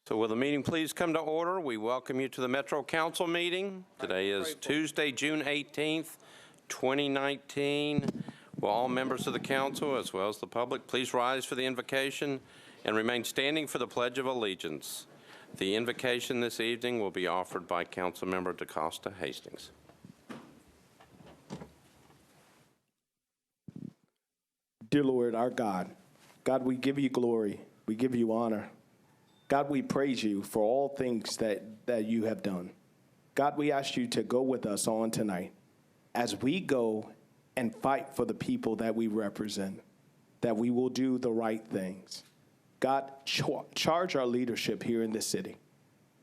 So will the meeting please come to order? We welcome you to the Metro Council meeting. Today is Tuesday, June 18th, 2019. Will all members of the council, as well as the public, please rise for the invocation and remain standing for the Pledge of Allegiance. The invocation this evening will be offered by Councilmember DaCosta Hastings. Dear Lord, our God, we give you glory. We give you honor. God, we praise you for all things that you have done. God, we ask you to go with us on tonight as we go and fight for the people that we represent, that we will do the right things. God, charge our leadership here in this city,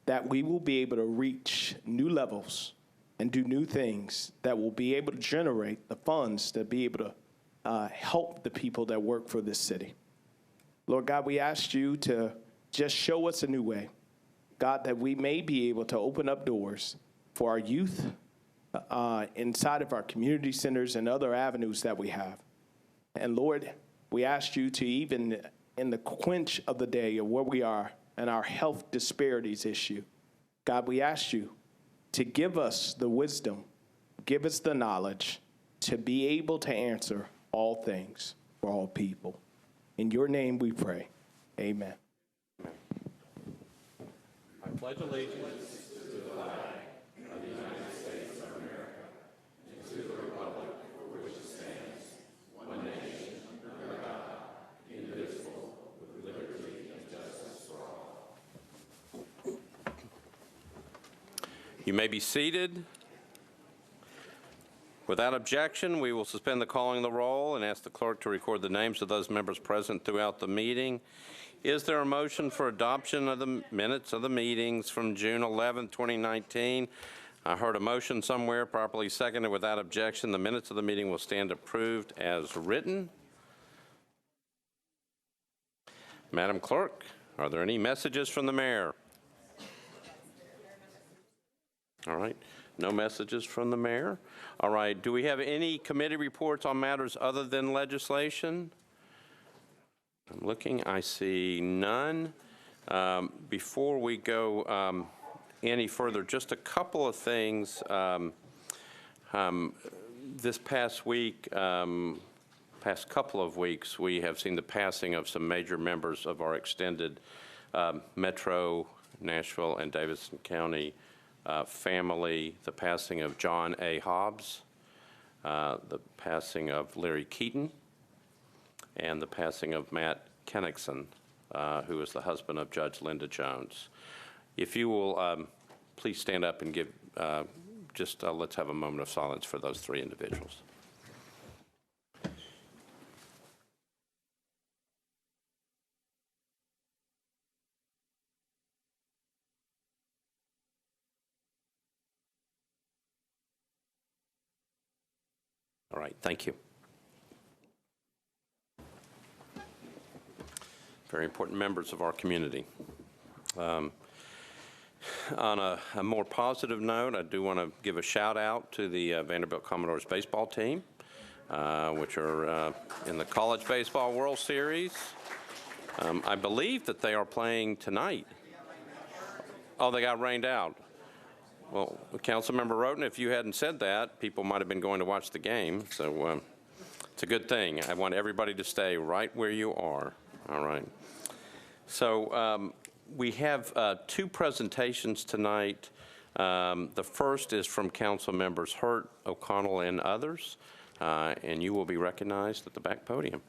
that we will be able to reach new levels and do new things that will be able to generate the funds to be able to help the people that work for this city. Lord God, we ask you to just show us a new way, God, that we may be able to open up doors for our youth inside of our community centers and other avenues that we have. And Lord, we ask you to, even in the quench of the day of where we are and our health disparities issue, God, we ask you to give us the wisdom, give us the knowledge to be able to answer all things for all people. In your name we pray. Amen. I pledge allegiance to the flag of the United States of America and to the republic for which it stands, one nation, under God, indivisible, with liberty and justice for all. You may be seated. Without objection, we will suspend the calling of the roll and ask the clerk to record the names of those members present throughout the meeting. Is there a motion for adoption of the minutes of the meetings from June 11, 2019? I heard a motion somewhere, properly seconded. Without objection, the minutes of the meeting will stand approved as written. Madam Clerk, are there any messages from the mayor? All right, no messages from the mayor. All right, do we have any committee reports on matters other than legislation? I'm looking, I see none. Before we go any further, just a couple of things. This past week, past couple of weeks, we have seen the passing of some major members of our extended Metro, Nashville, and Davidson County family. The passing of John A. Hobbs, the passing of Larry Keaton, and the passing of Matt Kennickson, who is the husband of Judge Linda Jones. If you will please stand up and give, let's have a moment of silence for those three individuals. All right, thank you. Very important members of our community. On a more positive note, I do want to give a shout out to the Vanderbilt Commodores baseball team, which are in the College Baseball World Series. I believe that they are playing tonight. Oh, they got rained out. Well, Councilmember Roten, if you hadn't said that, people might have been going to watch the game. So it's a good thing. I want everybody to stay right where you are. All right. So we have two presentations tonight. The first is from Council Members Hurt, O'Connell, and others, and you will be recognized at the back podium.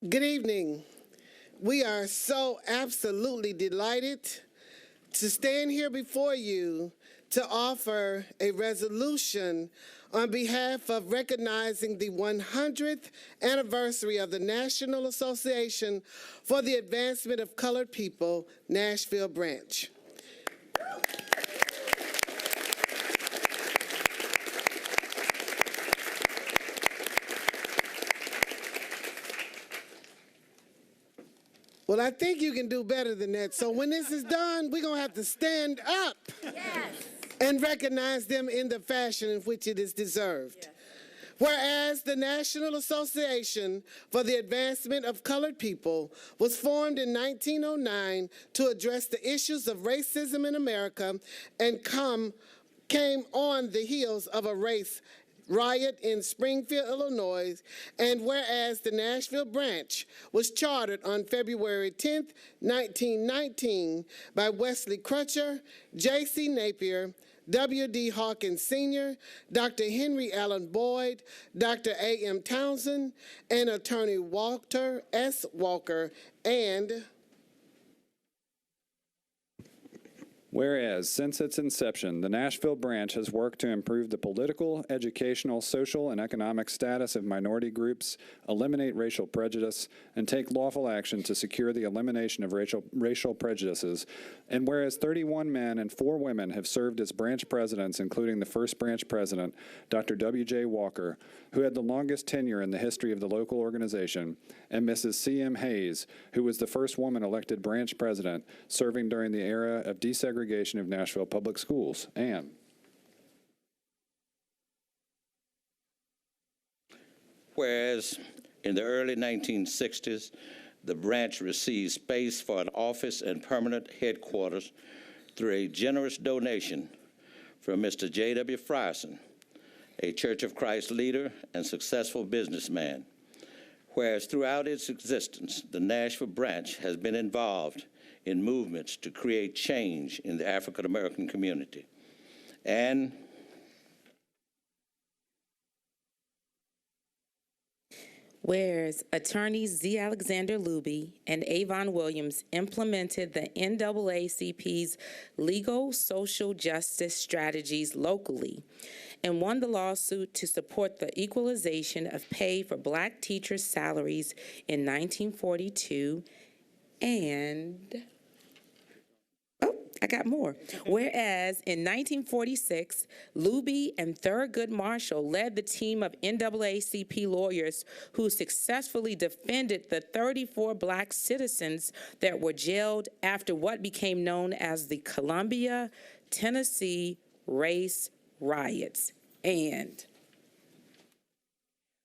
Good evening. We are so absolutely delighted to stand here before you to offer a resolution on behalf of recognizing the 100th anniversary of the National Association for the Advancement of Colored People, Nashville branch. Well, I think you can do better than that. So when this is done, we're going to have to stand up and recognize them in the fashion in which it is deserved. Whereas the National Association for the Advancement of Colored People was formed in 1909 to address the issues of racism in America and came on the heels of a race riot in Springfield, Illinois, and whereas the Nashville branch was chartered on February 10, 1919 by Wesley Crutcher, J.C. Napier, W.D. Hawkins Sr., Dr. Henry Allen Boyd, Dr. A.M. Townsend, and Attorney Walter S. Walker, and whereas, since its inception, the Nashville branch has worked to improve the political, educational, social, and economic status of minority groups, eliminate racial prejudice, and take lawful action to secure the elimination of racial prejudices, and whereas 31 men and 4 women have served as branch presidents, including the first branch president, Dr. W.J. Walker, who had the longest tenure in the history of the local organization, and Mrs. C.M. Hayes, who was the first woman elected branch president, serving during the era of desegregation of Nashville public schools. And whereas in the early 1960s, the branch received space for an office and permanent headquarters through a generous donation from Mr. J.W. Frierson, a Church of Christ leader and successful businessman. Whereas throughout its existence, the Nashville branch has been involved in movements to create change in the African American community. And whereas attorneys Z. Alexander Luby and Avon Williams implemented the NAACP's legal social justice strategies locally and won the lawsuit to support the equalization of pay for Black teachers' salaries in 1942, and I got more. Whereas in 1946, Luby and Thurgood Marshall led the team of NAACP lawyers who successfully defended the 34 Black citizens that were jailed after what became known as the Columbia, Tennessee race riots. And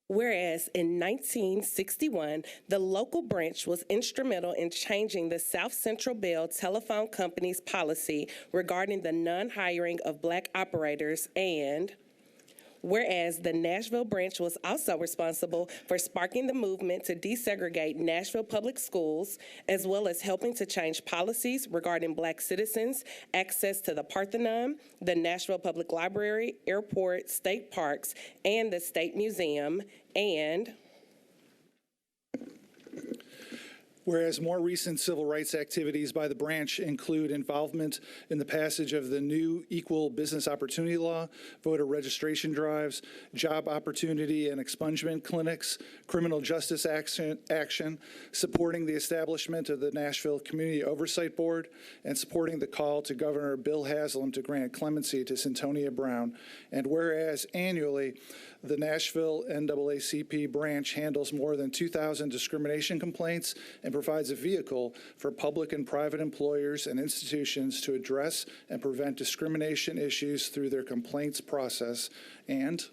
whereas in 1961, the local branch was instrumental in changing the South Central Bell Telephone Company's policy regarding the non-hiring of Black operators, and whereas the Nashville branch was also responsible for sparking the movement to desegregate Nashville public schools, as well as helping to change policies regarding Black citizens, access to the Parthenon, the Nashville Public Library, airport, state parks, and the State Museum, and whereas more recent civil rights activities by the branch include involvement in the passage of the new Equal Business Opportunity Law, voter registration drives, job opportunity and expungement clinics, criminal justice action, supporting the establishment of the Nashville Community Oversight Board, and supporting the call to Governor Bill Haslam to grant clemency to Centonia Brown. And whereas annually, the Nashville NAACP branch handles more than 2,000 discrimination complaints and provides a vehicle for public and private employers and institutions to address and prevent discrimination issues through their complaints process. And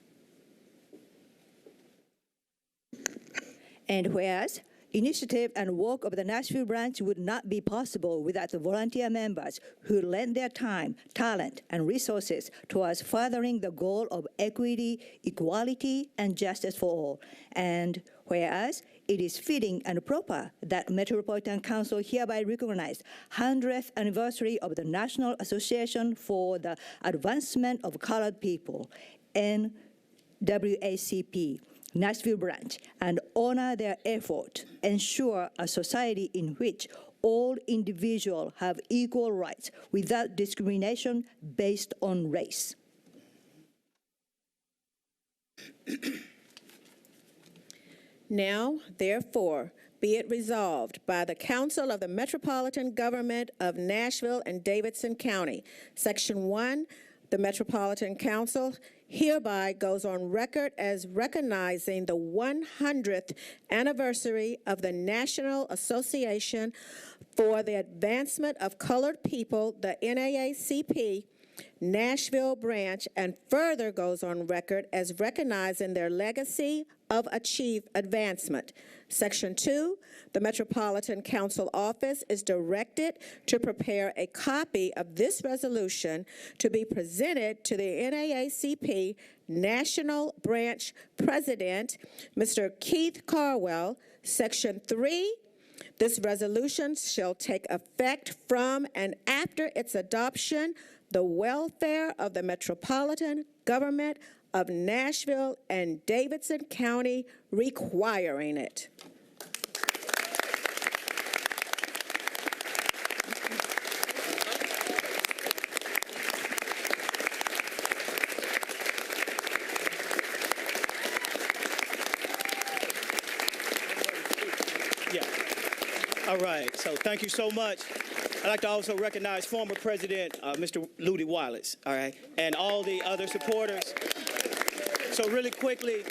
whereas initiative and work of the Nashville branch would not be possible without the volunteer members who lend their time, talent, and resources towards furthering the goal of equity, equality, and justice for all. And whereas it is fitting and proper that Metropolitan Council hereby recognize 100th anniversary of the National Association for the Advancement of Colored People, NAACP, Nashville branch, and honor their effort, ensure a society in which all individuals have equal rights without discrimination based on race. Now, therefore, be it resolved by the Council of the Metropolitan Government of Nashville and Davidson County, Section 1, the Metropolitan Council hereby goes on record as recognizing the 100th anniversary of the National Association for the Advancement of Colored People, the NAACP, Nashville branch, and further goes on record as recognizing their legacy of achieved advancement. Section 2, the Metropolitan Council Office is directed to prepare a copy of this resolution to be presented to the NAACP National Branch President, Mr. Keith Carwell. Section 3, this resolution shall take effect from and after its adoption, the welfare of the Metropolitan Government of Nashville and Davidson County requiring it. Yeah. All right. So thank you so much. I'd like to also recognize former President Mr. Ludy Wallace, all right, and all the other supporters. So really quickly,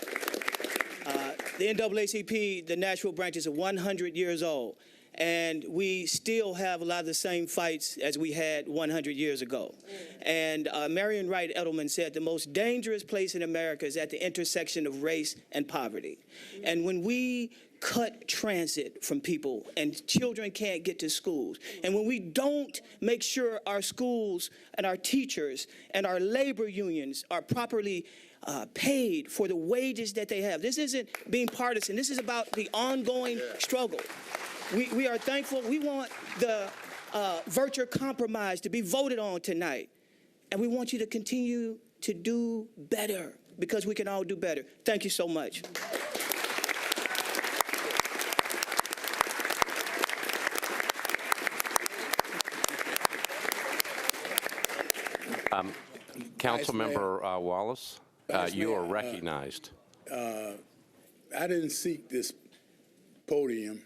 the NAACP, the Nashville branch is 100 years old, and we still have a lot of the same fights as we had 100 years ago. And Marion Wright Edelman said the most dangerous place in America is at the intersection of race and poverty. And when we cut transit from people and children can't get to schools, and when we don't make sure our schools and our teachers and our labor unions are properly paid for the wages that they have. This isn't being partisan. This is about the ongoing struggle. We are thankful. We want the virtue compromise to be voted on tonight. And we want you to continue to do better because we can all do better. Thank you so much. Councilmember Wallace, you are recognized. I didn't seek this podium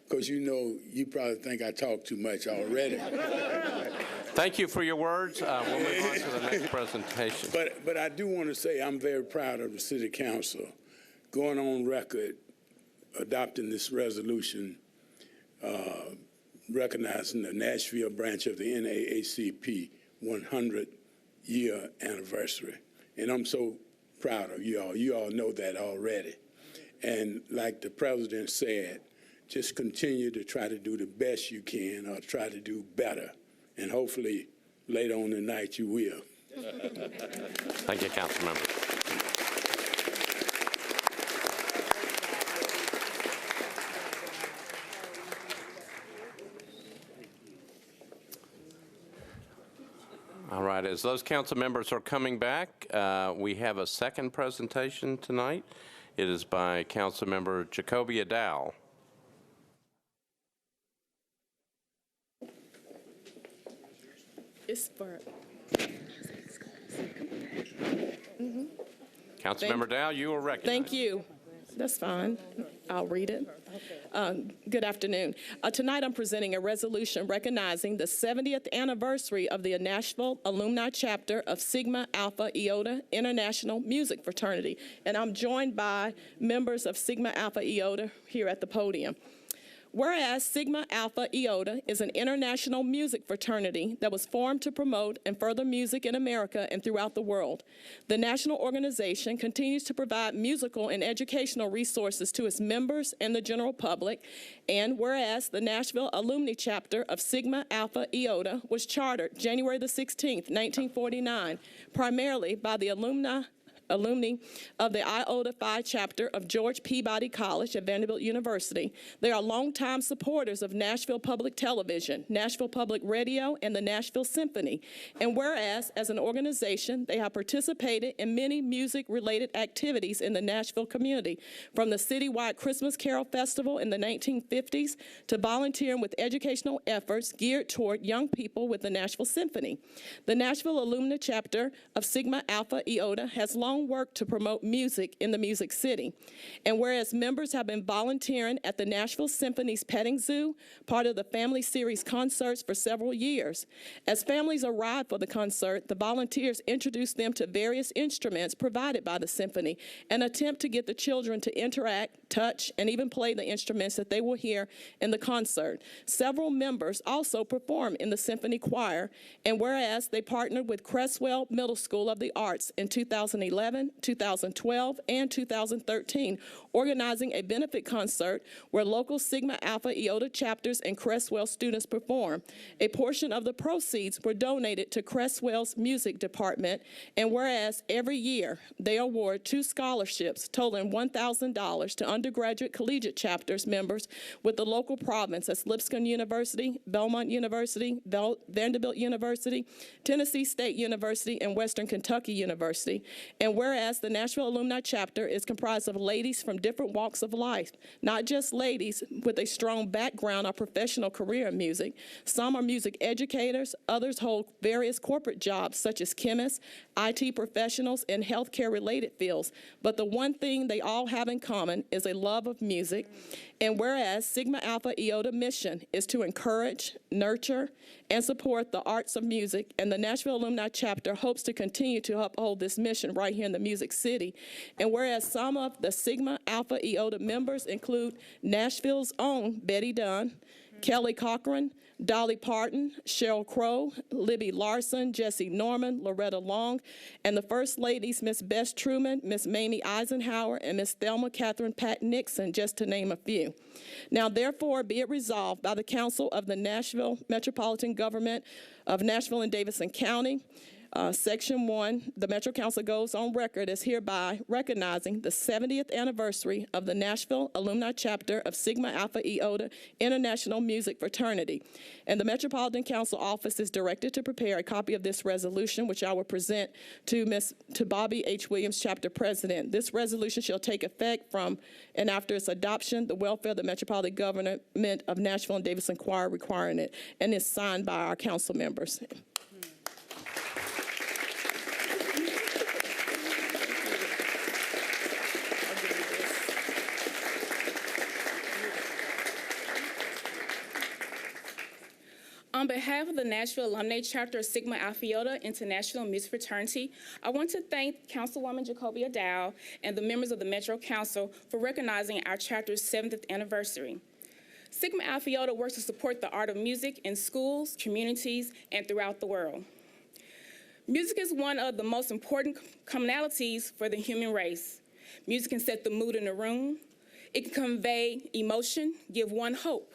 because you probably think I talk too much already. Thank you for your words. We'll move on to the next presentation. But I do want to say I'm very proud of the City Council going on record adopting this resolution recognizing the Nashville branch of the NAACP 100-year anniversary. And I'm so proud of you all. You all know that already. And like the president said, just continue to try to do the best you can or try to do better. And hopefully later on tonight you will. Thank you, Councilmember. All right, as those council members are coming back, we have a second presentation tonight. It is by Councilmember Jacobia Dow. It's for. Councilmember Dow, you are recognized. Thank you. That's fine. I'll read it. Good afternoon. Tonight I'm presenting a resolution recognizing the 70th anniversary of the Nashville Alumni Chapter of Sigma Alpha Iota International Music Fraternity. And I'm joined by members of Sigma Alpha Iota here at the podium. Whereas Sigma Alpha Iota is an international music fraternity that was formed to promote and further music in America and throughout the world. The national organization continues to provide musical and educational resources to its members and the general public. And whereas the Nashville Alumni Chapter of Sigma Alpha Iota was chartered January the 16th, 1949, primarily by the alumni alumni of the Iota Phi chapter of George Peabody College at Vanderbilt University. They are longtime supporters of Nashville Public Television, Nashville Public Radio, and the Nashville Symphony. And whereas, as an organization, they have participated in many music-related activities in the Nashville community, from the citywide Christmas Carol Festival in the 1950s to volunteering with educational efforts geared toward young people with the Nashville Symphony. The Nashville Alumni Chapter of Sigma Alpha Iota has long worked to promote music in the Music City. And whereas members have been volunteering at the Nashville Symphony's petting zoo, part of the Family Series concerts for several years. As families arrive for the concert, the volunteers introduce them to various instruments provided by the symphony and attempt to get the children to interact, touch, and even play the instruments that they will hear in the concert. Several members also perform in the symphony choir, and whereas they partnered with Cresswell Middle School of the Arts in 2011, 2012, and 2013, organizing a benefit concert where local Sigma Alpha Iota chapters and Cresswell students perform. A portion of the proceeds were donated to Cresswell's music department, and whereas every year they award 2 scholarships totaling $1,000 to undergraduate collegiate chapters members with the local province, as Lipscomb University, Belmont University, Vanderbilt University, Tennessee State University, and Western Kentucky University. And whereas the Nashville Alumni Chapter is comprised of ladies from different walks of life, not just ladies with a strong background or professional career in music. Some are music educators, others hold various corporate jobs such as chemists, IT professionals, and healthcare-related fields. But the one thing they all have in common is a love of music. And whereas Sigma Alpha Iota mission is to encourage, nurture, and support the arts of music, and the Nashville Alumni Chapter hopes to continue to uphold this mission right here in the Music City. And whereas some of the Sigma Alpha Iota members include Nashville's own Betty Dunn, Kelly Cochran, Dolly Parton, Sheryl Crow, Libby Larson, Jesse Norman, Loretta Long, and the First Ladies, Miss Bess Truman, Miss Mamie Eisenhower, and Miss Thelma Catherine Pat Nixon, just to name a few. Now, therefore, be it resolved by the Council of the Nashville Metropolitan Government of Nashville and Davidson County, Section 1, the Metro Council goes on record as hereby recognizing the 70th anniversary of the Nashville Alumni Chapter of Sigma Alpha Iota International Music Fraternity. And the Metropolitan Council Office is directed to prepare a copy of this resolution, which I will present to Bobby H. Williams, Chapter President. This resolution shall take effect from and after its adoption, the welfare of the Metropolitan Government of Nashville and Davidson Choir requiring it, and is signed by our council members. On behalf of the Nashville Alumni Chapter of Sigma Alpha Iota International Music Fraternity, I want to thank Councilwoman Jacobia Dow and the members of the Metro Council for recognizing our chapter's 70th anniversary. Sigma Alpha Iota works to support the art of music in schools, communities, and throughout the world. Music is one of the most important commonalities for the human race. Music can set the mood in a room. It can convey emotion, give one hope.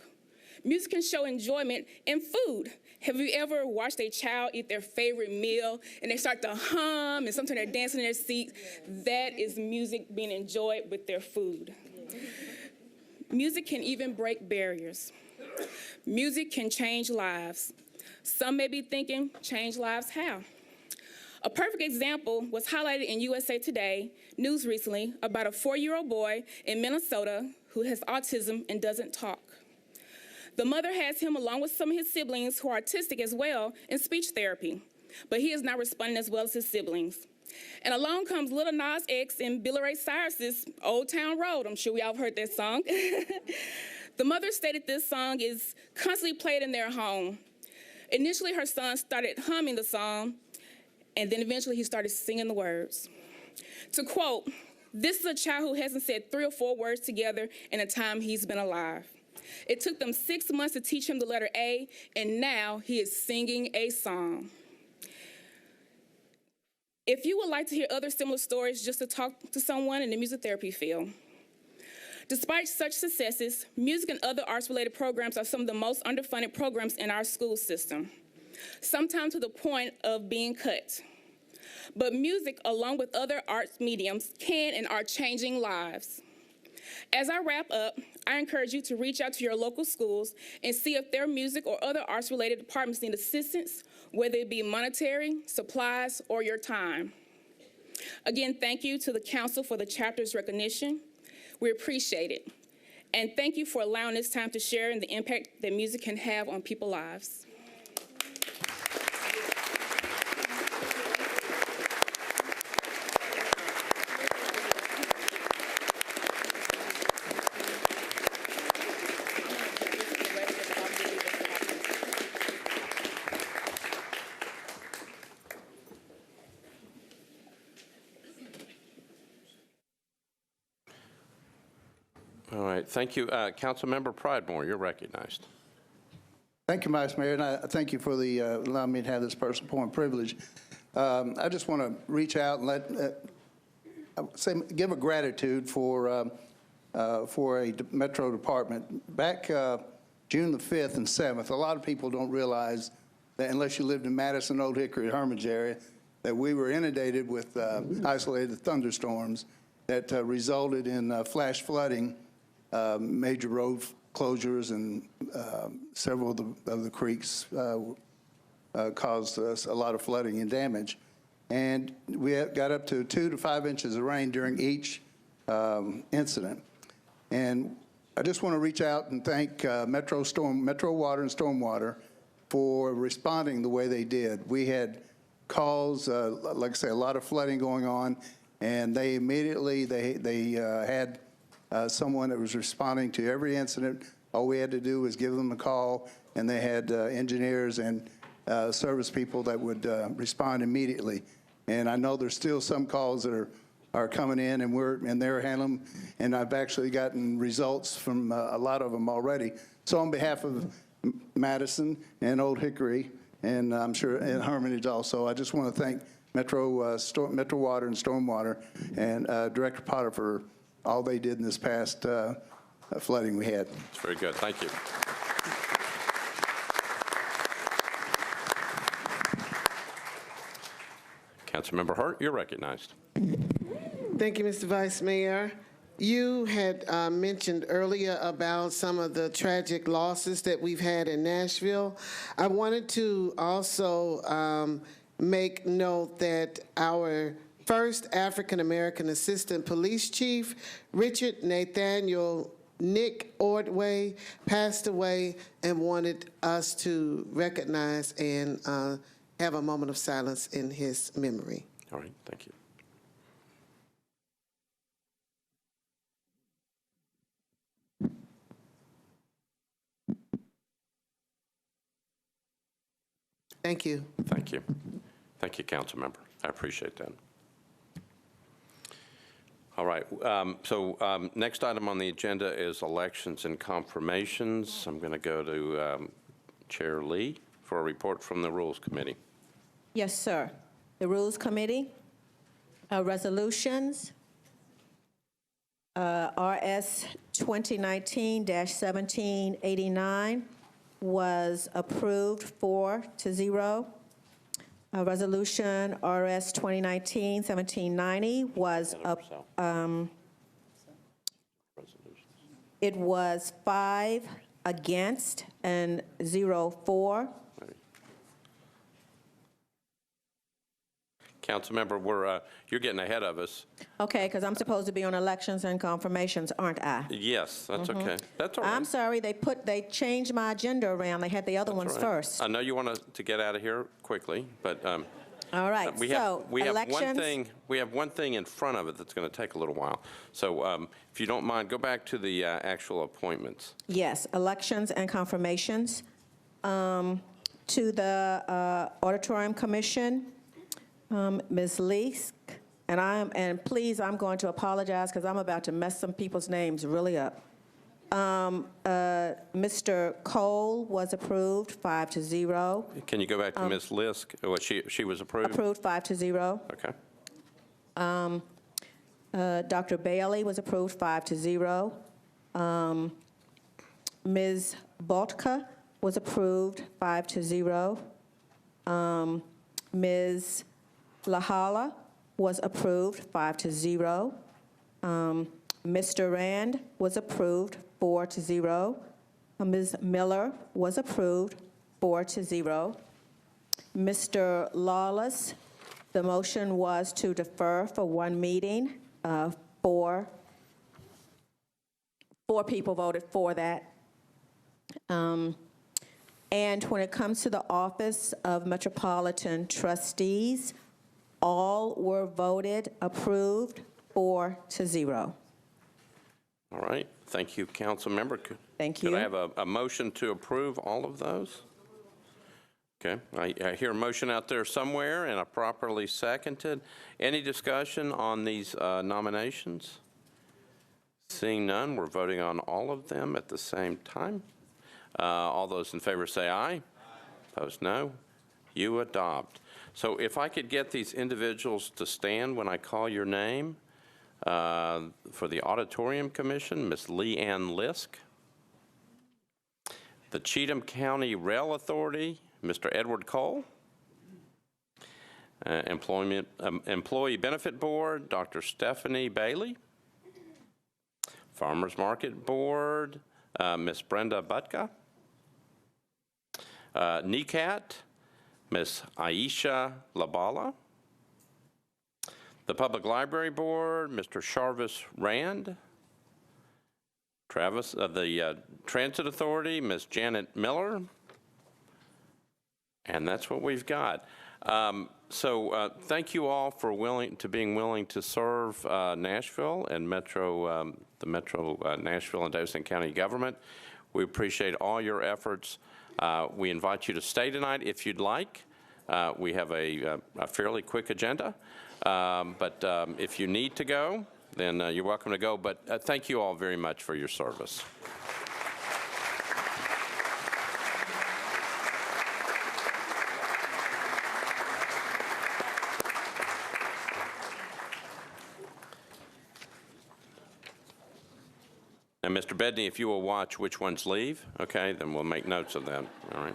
Music can show enjoyment in food. Have you ever watched a child eat their favorite meal and they start to hum and sometimes they're dancing in their seats? That is music being enjoyed with their food. Music can even break barriers. Music can change lives. Some may be thinking, change lives how? A perfect example was highlighted in USA Today news recently about a 4-year-old boy in Minnesota who has autism and doesn't talk. The mother has him, along with some of his siblings who are autistic as well, in speech therapy, but he is not responding as well as his siblings. And along comes Little Nas X and Billy Ray Cyrus's Old Town Road. I'm sure we all heard that song. The mother stated this song is constantly played in their home. Initially, her son started humming the song, and then eventually he started singing the words. To quote, "This is a child who hasn't said 3 or 4 words together in the time he's been alive. It took them 6 months to teach him the letter A, and now he is singing a song." If you would like to hear other similar stories, just to talk to someone in the music therapy field. Despite such successes, music and other arts-related programs are some of the most underfunded programs in our school system, sometimes to the point of being cut. but music, along with other arts mediums, can and are changing lives. As I wrap up, I encourage you to reach out to your local schools and see if their music or other arts-related departments need assistance, whether it be monetary, supplies, or your time. Again, thank you to the Council for the chapter's recognition. We appreciate it. And thank you for allowing this time to share in the impact that music can have on people's lives. All right, thank you. Councilmember Pridemore, you're recognized. Thank you, Vice Mayor, and I thank you for the allowing me to have this personal point privilege. I just want to reach out and give a gratitude for a Metro department. Back June the 5th and 7th, a lot of people don't realize that unless you lived in Madison, Old Hickory, Hermitage area, that we were inundated with isolated thunderstorms that resulted in flash flooding, major road closures, and several of the creeks caused us a lot of flooding and damage. And we got up to 2 to 5 inches of rain during each incident. And I just want to reach out and thank Metro Water and Stormwater for responding the way they did. We had calls, like I say, a lot of flooding going on, and they immediately, they had someone that was responding to every incident. All we had to do was give them a call, and they had engineers and service people that would respond immediately. And I know there's still some calls that are coming in, and they're handling them, and I've actually gotten results from a lot of them already. So on behalf of Madison and Old Hickory, and I'm sure and Hermitage also, I just want to thank Metro Water and Stormwater and Director Potter for all they did in this past flooding we had. It's very good. Thank you. Councilmember Hurt, you're recognized. Thank you, Mr. Vice Mayor. You had mentioned earlier about some of the tragic losses that we've had in Nashville. I wanted to also make note that our first African-American assistant police chief, Richard Nathaniel Nick Ordway, passed away, and wanted us to recognize and have a moment of silence in his memory. All right, thank you. Thank you. Thank you. Thank you, Councilmember. I appreciate that. All right, next item on the agenda is elections and confirmations. I'm going to go to Chair Lee for a report from the Rules Committee. Yes, sir. The Rules Committee, resolutions, RS 2019-1789 was approved 4-0. Resolution RS 2019-1790 was it was 5 against and 0 for. Councilmember, you're getting ahead of us. Okay, because I'm supposed to be on elections and confirmations, aren't I? Yes, that's okay. That's all right. I'm sorry, they changed my agenda around. They had the other ones first. I know you want to get out of here quickly, but all right. we have one thing in front of it that's going to take a little while. So if you don't mind, go back to the actual appointments. Yes, elections and confirmations. To the Auditorium Commission, Ms. Leask, and please, I'm going to apologize because I'm about to mess some people's names really up. Mr. Cole was approved 5-0. Can you go back to Ms. Lisk? Oh, she was approved? Approved 5-0. Okay. Dr. Bailey was approved 5-0. Ms. Boltka was approved 5-0. Ms. Lahala was approved 5-0. Mr. Rand was approved 4-0. Ms. Miller was approved 4-0. Mr. Lawless, the motion was to defer for one meeting. Four people voted for that. And when it comes to the Office of Metropolitan Trustees, all were voted approved 4-0. All right. Thank you, council member. Thank you. Could I have a motion to approve all of those? Okay. I hear a motion out there somewhere and a properly seconded. Any discussion on these nominations? Seeing none, we're voting on all of them at the same time. All those in favor say aye. Opposed, no. You adopt. So if I could get these individuals to stand when I call your name. For the Auditorium Commission, Ms. Lee Ann Lisk. The Cheatham County Rail Authority, Mr. Edward Cole. Employee Benefit Board, Dr. Stephanie Bailey. Farmers Market Board, Ms. Brenda Butka. NECAT, Ms. Aisha Labala. The Public Library Board, Mr. Charvis Rand. The Transit Authority, Ms. Janet Miller. And that's what we've got. Thank you all for being willing to serve Nashville and the Metro Nashville and Davidson County government. We appreciate all your efforts. We invite you to stay tonight if you'd like. We have a fairly quick agenda. But if you need to go, then you're welcome to go. But thank you all very much for your service. And Mr. Bedney, if you will watch which ones leave, okay, then we'll make notes of that. All right.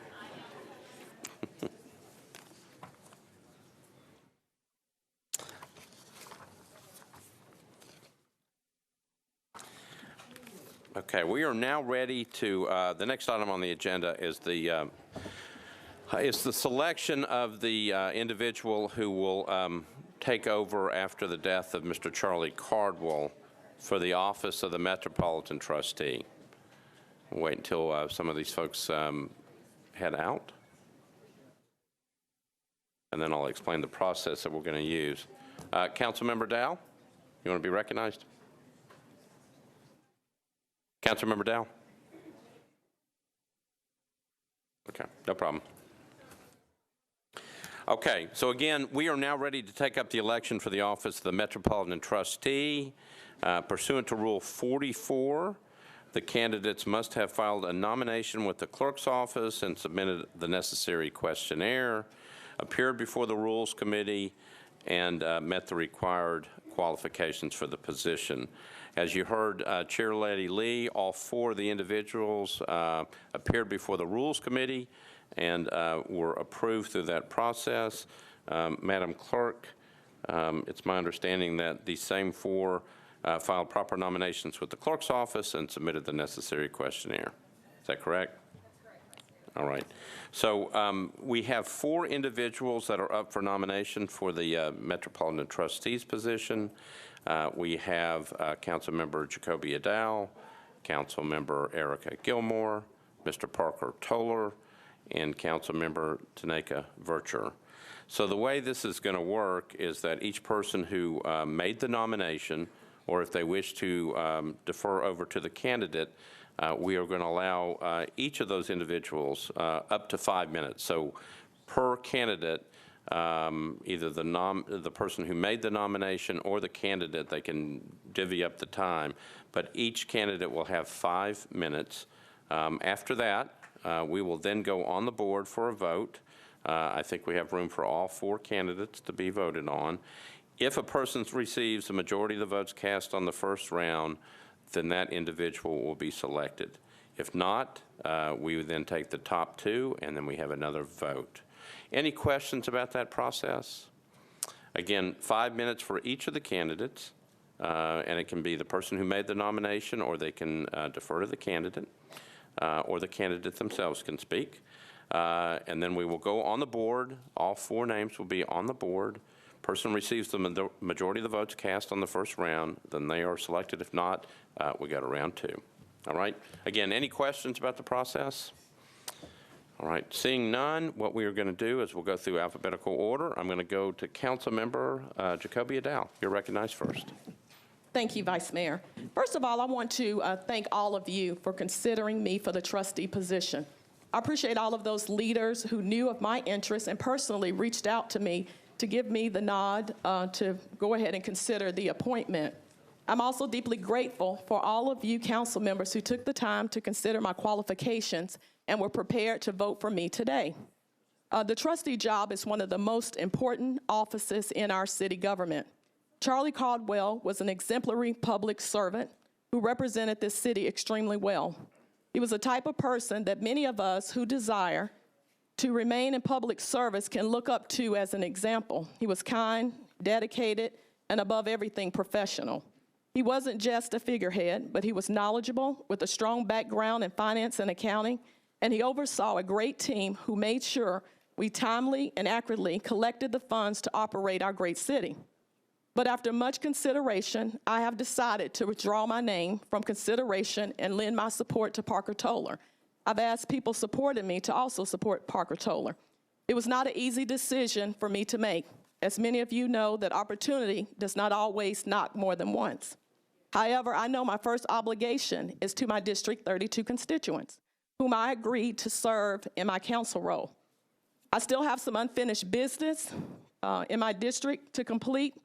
Okay, we are now ready to, the next item on the agenda is the selection of the individual who will take over after the death of Mr. Charlie Cardwell for the office of the Metropolitan Trustee. We'll wait until some of these folks head out, and then I'll explain the process that we're going to use. Councilmember Dow, you want to be recognized? Councilmember Dow? Okay, no problem. Okay, so again, we are now ready to take up the election for the office of the Metropolitan Trustee. Pursuant to Rule 44, the candidates must have filed a nomination with the clerk's office and submitted the necessary questionnaire, appeared before the Rules Committee, and met the required qualifications for the position. As you heard Chair Lady Lee, all four of the individuals appeared before the Rules Committee and were approved through that process. Madam Clerk, it's my understanding that the same four filed proper nominations with the clerk's office and submitted the necessary questionnaire. Is that correct? All right. So we have four individuals that are up for nomination for the Metropolitan Trustees position. We have Councilmember Jacoby Adow, Councilmember Erica Gilmore, Mr. Parker Toller, and Councilmember Tanaka Vercher. So the way this is going to work is that each person who made the nomination, or if they wish to defer over to the candidate, we are going to allow each of those individuals up to 5 minutes. So per candidate, either the person who made the nomination or the candidate, they can divvy up the time. But each candidate will have 5 minutes. After that, we will then go on the board for a vote. I think we have room for all four candidates to be voted on. If a person receives a majority of the votes cast on the first round, then that individual will be selected. If not, we would then take the top two, and then we have another vote. Any questions about that process? Again, 5 minutes for each of the candidates, and it can be the person who made the nomination, or they can defer to the candidate, or the candidate themselves can speak. And then we will go on the board. All 4 names will be on the board. Person receives the majority of the votes cast on the first round, then they are selected. If not, we go to round 2. All right? Again, any questions about the process? All right, seeing none, what we are going to do is we'll go through alphabetical order. I'm going to go to Councilmember Jacoby Addow. You're recognized first. Thank you, Vice Mayor. First of all, I want to thank all of you for considering me for the trustee position. I appreciate all of those leaders who knew of my interest and personally reached out to me to give me the nod to go ahead and consider the appointment. I'm also deeply grateful for all of you council members who took the time to consider my qualifications and were prepared to vote for me today. The trustee job is one of the most important offices in our city government. Charlie Caldwell was an exemplary public servant who represented this city extremely well. He was the type of person that many of us who desire to remain in public service can look up to as an example. He was kind, dedicated, and above everything, professional. He wasn't just a figurehead, but he was knowledgeable with a strong background in finance and accounting, and he oversaw a great team who made sure we timely and accurately collected the funds to operate our great city. But after much consideration, I have decided to withdraw my name from consideration and lend my support to Parker Toller. I've asked people supporting me to also support Parker Toller. It was not an easy decision for me to make. As many of you know, that opportunity does not always knock more than once. However, I know my first obligation is to my District 32 constituents, whom I agreed to serve in my council role. I still have some unfinished business in my district to complete,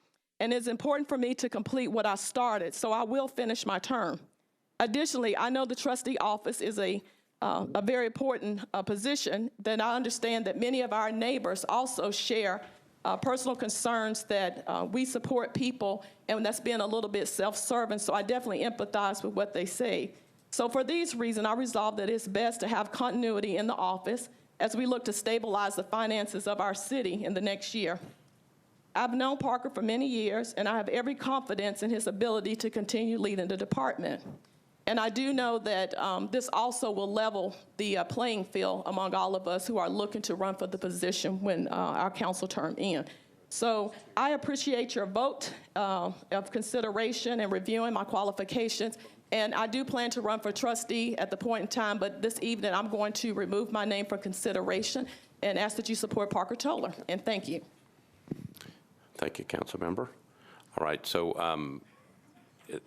and it's important for me to complete what I started, so I will finish my term. Additionally, I know the trustee office is a very important position. Then I understand that many of our neighbors also share personal concerns that we support people, and that's being a little bit self-serving, so I definitely empathize with what they say. So for these reasons, I resolved that it's best to have continuity in the office as we look to stabilize the finances of our city in the next year. I've known Parker for many years, and I have every confidence in his ability to continue leading the department. And I do know that this also will level the playing field among all of us who are looking to run for the position when our council term ends. So I appreciate your vote of consideration and reviewing my qualifications. And I do plan to run for trustee at the point in time, but this evening I'm going to remove my name for consideration and ask that you support Parker Toller. And thank you. Thank you, Council Member. All right, so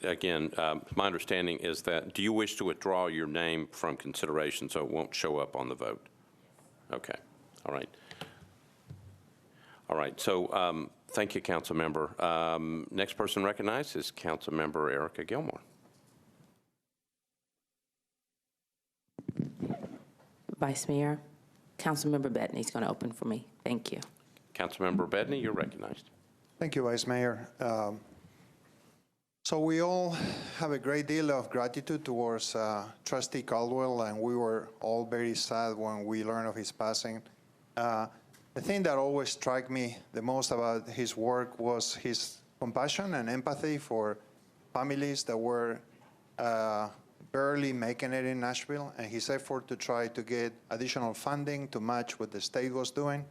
again, my understanding is that, do you wish to withdraw your name from consideration so it won't show up on the vote? Okay, all right. All right, so thank you, Council Member. Next person recognized is Council Member Erica Gilmore. Vice Mayor, Councilmember Bettany is going to open for me. Thank you. Councilmember Bettany, you're recognized. Thank you, Vice Mayor. So we all have a great deal of gratitude towards Trustee Caldwell, and we were all very sad when we learned of his passing. The thing that always struck me the most about his work was his compassion and empathy for families that were barely making it in Nashville, and his effort to try to get additional funding to match what the state was doing.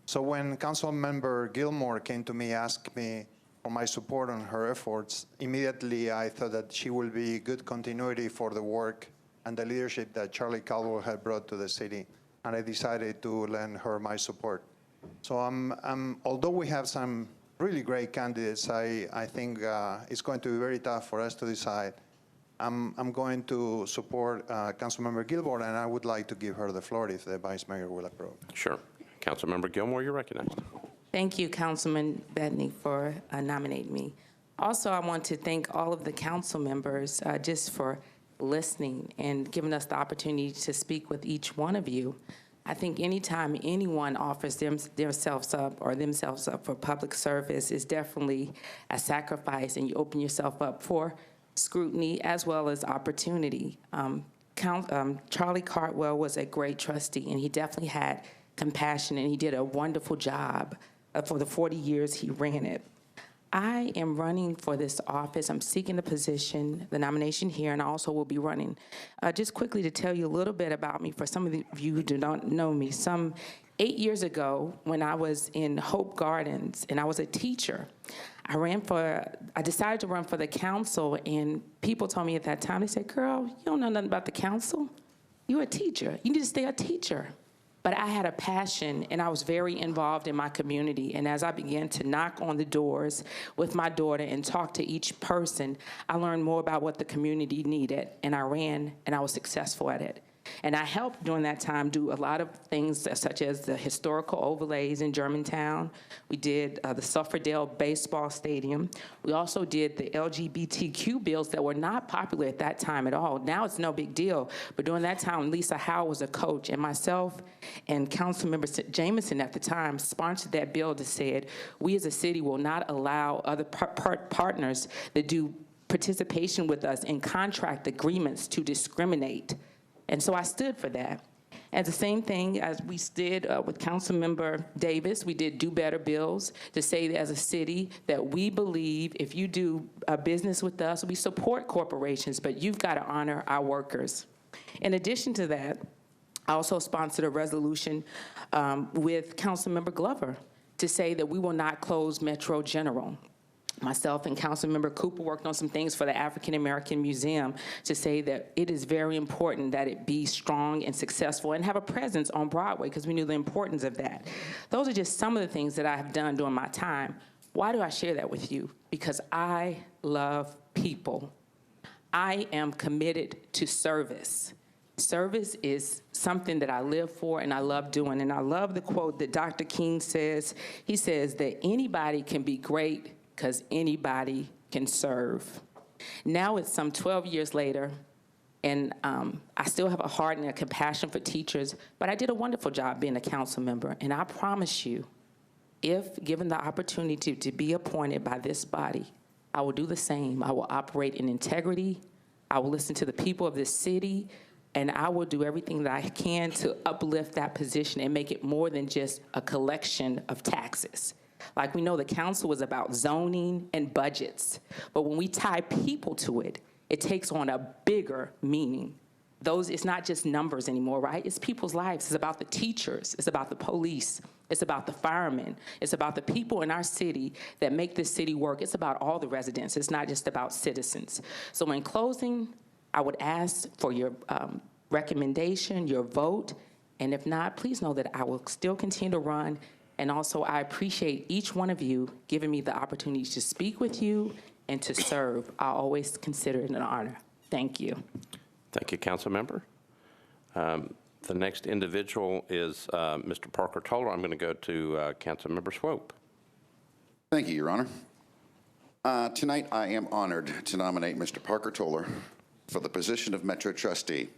So when Councilmember Gilmore came to me, asked me for my support on her efforts, immediately I thought that she will be good continuity for the work and the leadership that Charlie Caldwell had brought to the city, and I decided to lend her my support. So although we have some really great candidates, I think it's going to be very tough for us to decide. I'm going to support Councilmember Gilmore, and I would like to give her the floor if the Vice Mayor will approve. Sure. Councilmember Gilmore, you're recognized. Thank you, Councilman Bettany, for nominating me. Also, I want to thank all of the council members just for listening and giving us the opportunity to speak with each one of you. I think anytime anyone offers themselves up for public service is definitely a sacrifice, and you open yourself up for scrutiny as well as opportunity. Charlie Caldwell was a great trustee, and he definitely had compassion, and he did a wonderful job for the 40 years he ran it. I am running for this office. I'm seeking the position, the nomination here, and I also will be running. Just quickly to tell you a little bit about me, for some of you who do not know me, some 8 years ago when I was in Hope Gardens and I was a teacher, I decided to run for the council, and people told me at that time, they said, girl, you don't know nothing about the council. You're a teacher. You need to stay a teacher. But I had a passion, and I was very involved in my community. And as I began to knock on the doors with my daughter and talk to each person, I learned more about what the community needed, and I ran, and I was successful at it. And I helped during that time do a lot of things such as the historical overlays in Germantown. We did the Suffordale Baseball Stadium. We also did the LGBTQ bills that were not popular at that time at all. Now it's no big deal. But during that time, Lisa Howe was a coach, and myself and Councilmember Jameson at the time sponsored that bill that said, we as a city will not allow other partners that do participation with us in contract agreements to discriminate. And so I stood for that. And the same thing as we did with Councilmember Davis, we did Do Better bills to say that as a city that we believe if you do business with us, we support corporations, but you've got to honor our workers. In addition to that, I also sponsored a resolution with Councilmember Glover to say that we will not close Metro General. Myself and Councilmember Cooper worked on some things for the African American Museum to say that it is very important that it be strong and successful and have a presence on Broadway, because we knew the importance of that. Those are just some of the things that I have done during my time. Why do I share that with you? Because I love people. I am committed to service. Service is something that I live for and I love doing. And I love the quote that Dr. King says. He says that anybody can be great because anybody can serve. Now it's some 12 years later, and I still have a heart and a compassion for teachers, but I did a wonderful job being a council member. And I promise you, if given the opportunity to be appointed by this body, I will do the same. I will operate in integrity. I will listen to the people of this city, and I will do everything that I can to uplift that position and make it more than just a collection of taxes. Like we know the council is about zoning and budgets, but when we tie people to it, it takes on a bigger meaning. It's not just numbers anymore, right? It's people's lives. It's about the teachers. It's about the police. It's about the firemen. It's about the people in our city that make this city work. It's about all the residents. It's not just about citizens. So in closing, I would ask for your recommendation, your vote, and if not, please know that I will still continue to run. And also, I appreciate each one of you giving me the opportunity to speak with you and to serve. I always consider it an honor. Thank you. Thank you, Council Member. The next individual is Mr. Parker Toller. I'm going to go to Council Member Swope. Thank you, Your Honor. Tonight, I am honored to nominate Mr. Parker Toller for the position of Metro Trustee.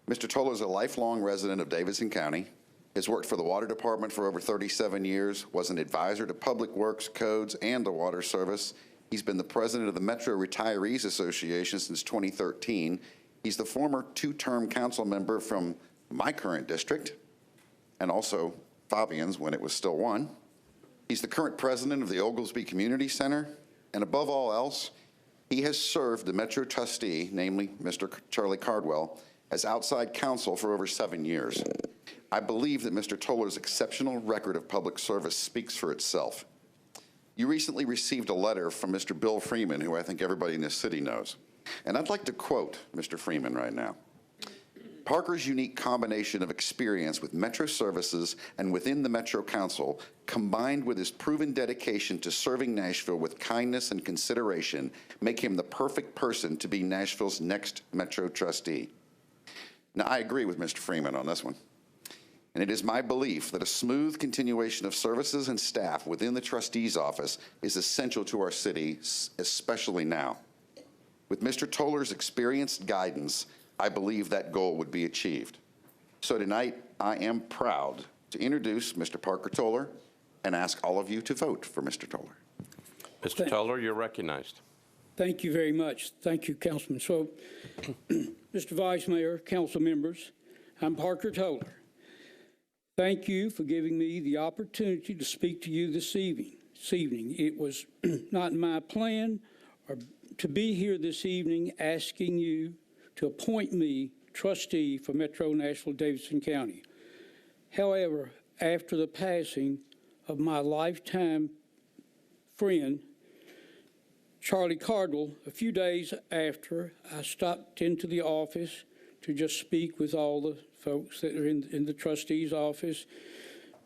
Mr. Toller is a lifelong resident of Davidson County, has worked for the Water Department for over 37 years, was an advisor to Public Works, Codes, and the Water Service. He's been the president of the Metro Retirees Association since 2013. He's the former two-term council member from my current district, and also Fabian's when it was still one. He's the current president of the Oglesby Community Center, and above all else, he has served the Metro trustee, namely Mr. Charlie Cardwell, as outside counsel for over 7 years. I believe that Mr. Toller's exceptional record of public service speaks for itself. You recently received a letter from Mr. Bill Freeman, who I think everybody in this city knows. And I'd like to quote Mr. Freeman right now. Parker's unique combination of experience with Metro services and within the Metro Council, combined with his proven dedication to serving Nashville with kindness and consideration, make him the perfect person to be Nashville's next Metro trustee. Now, I agree with Mr. Freeman on this one. And it is my belief that a smooth continuation of services and staff within the trustee's office is essential to our city, especially now. With Mr. Toller's experienced guidance, I believe that goal would be achieved. So tonight, I am proud to introduce Mr. Parker Toller and ask all of you to vote for Mr. Toller. Mr. Toller, you're recognized. Thank you very much. Thank you, Councilman Swope. Mr. Vice Mayor, council members, I'm Parker Toller. Thank you for giving me the opportunity to speak to you this evening. It was not my plan to be here this evening asking you to appoint me trustee for Metro Nashville-Davidson County. However, after the passing of my lifetime friend, Charlie Cardwell, a few days after, I stopped into the office to just speak with all the folks that are in the trustee's office,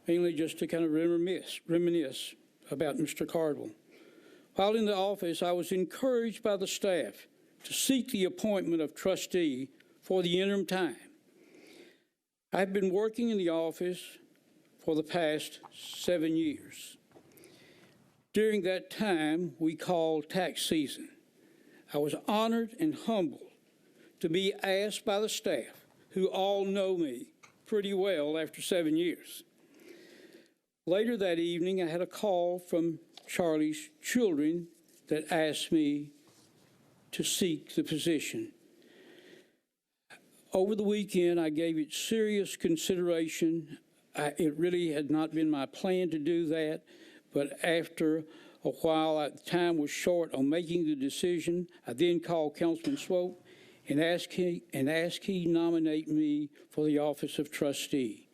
mainly just to kind of reminisce about Mr. Cardwell. While in the office, I was encouraged by the staff to seek the appointment of trustee for the interim time. I've been working in the office for the past 7 years. During that time, we called tax season. I was honored and humbled to be asked by the staff, who all know me pretty well after 7 years. Later that evening, I had a call from Charlie's children that asked me to seek the position. Over the weekend, I gave it serious consideration. It really had not been my plan to do that, but after a while, the time was short on making the decision. I then called Councilman Swope and asked he nominate me for the office of trustee.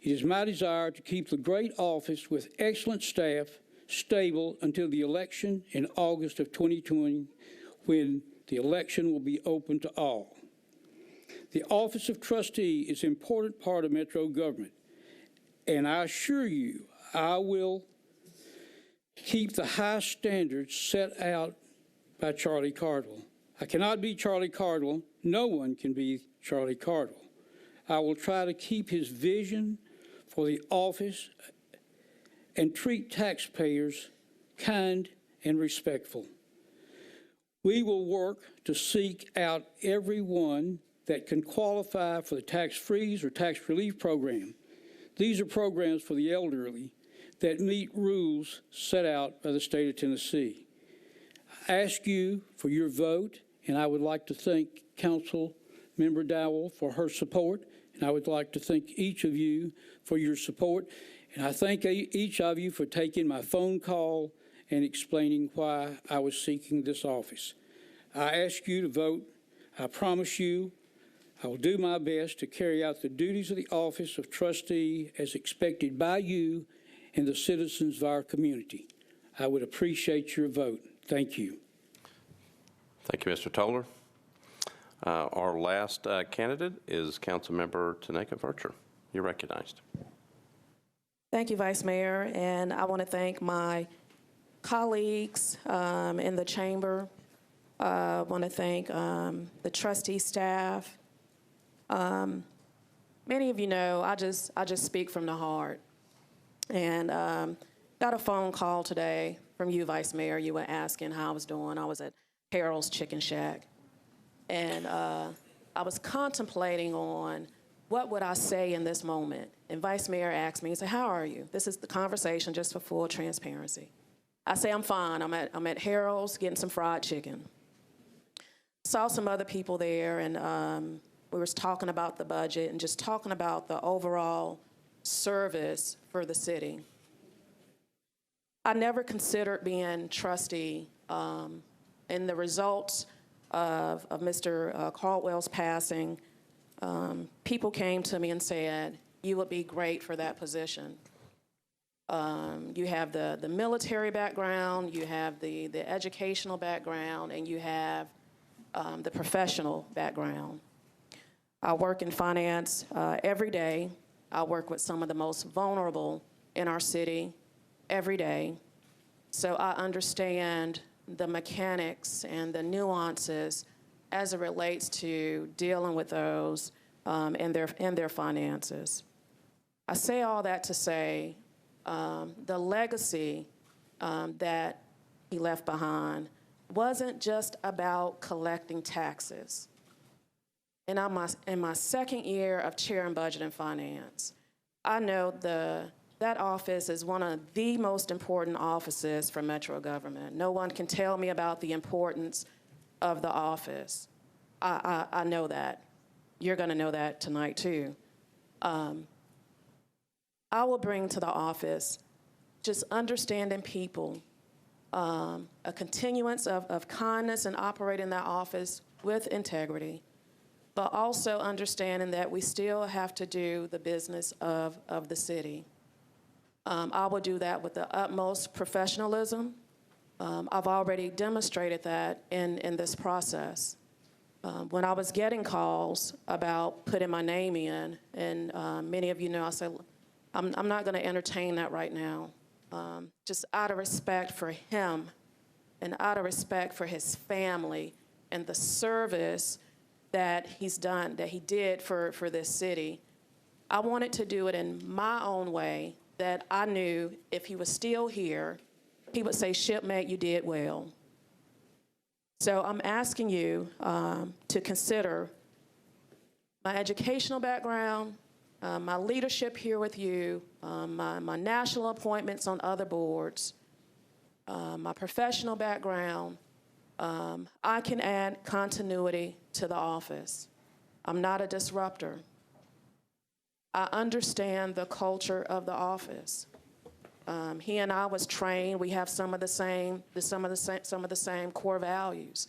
It is my desire to keep the great office with excellent staff stable until the election in August of 2020, when the election will be open to all. The office of trustee is an important part of Metro government, and I assure you I will keep the high standards set out by Charlie Cardwell. I cannot be Charlie Cardwell. No one can be Charlie Cardwell. I will try to keep his vision for the office and treat taxpayers kind and respectful. We will work to seek out everyone that can qualify for the tax freeze or tax relief program. These are programs for the elderly that meet rules set out by the state of Tennessee. I ask you for your vote, and I would like to thank Council Member Dowell for her support, and I would like to thank each of you for your support. And I thank each of you for taking my phone call and explaining why I was seeking this office. I ask you to vote. I promise you I will do my best to carry out the duties of the office of trustee as expected by you and the citizens of our community. I would appreciate your vote. Thank you. Thank you, Mr. Toller. Our last candidate is Councilmember Tanaka Vercher. You're recognized. Thank you, Vice Mayor, and I want to thank my colleagues in the chamber. I want to thank the trustee staff. Many of you know I just speak from the heart, and got a phone call today from you, Vice Mayor. You were asking how I was doing. I was at Harold's Chicken Shack, and I was contemplating on what would I say in this moment. And Vice Mayor asked me, he said, how are you? This is the conversation just for full transparency. I say, I'm fine. I'm at Harold's getting some fried chicken. Saw some other people there, and we were talking about the budget and just talking about the overall service for the city. I never considered being trustee, and the results of Mr. Caldwell's passing, people came to me and said, you would be great for that position. You have the military background, you have the educational background, and you have the professional background. I work in finance every day. I work with some of the most vulnerable in our city every day. So I understand the mechanics and the nuances as it relates to dealing with those and their finances. I say all that to say the legacy that he left behind wasn't just about collecting taxes. And in my second year of chairing budget and finance, I know that office is one of the most important offices for Metro government. No one can tell me about the importance of the office. I know that. You're going to know that tonight, too. I will bring to the office just understanding people, a continuance of kindness and operating that office with integrity, but also understanding that we still have to do the business of the city. I will do that with the utmost professionalism. I've already demonstrated that in this process. When I was getting calls about putting my name in, and many of you know, I said, I'm not going to entertain that right now. Just out of respect for him and out of respect for his family and the service that he's done, that he did for this city. I wanted to do it in my own way that I knew if he was still here, he would say, "Shipmate, you did well." So I'm asking you to consider my educational background, my leadership here with you, my national appointments on other boards, my professional background. I can add continuity to the office. I'm not a disruptor. I understand the culture of the office. He and I was trained. We have some of the same core values,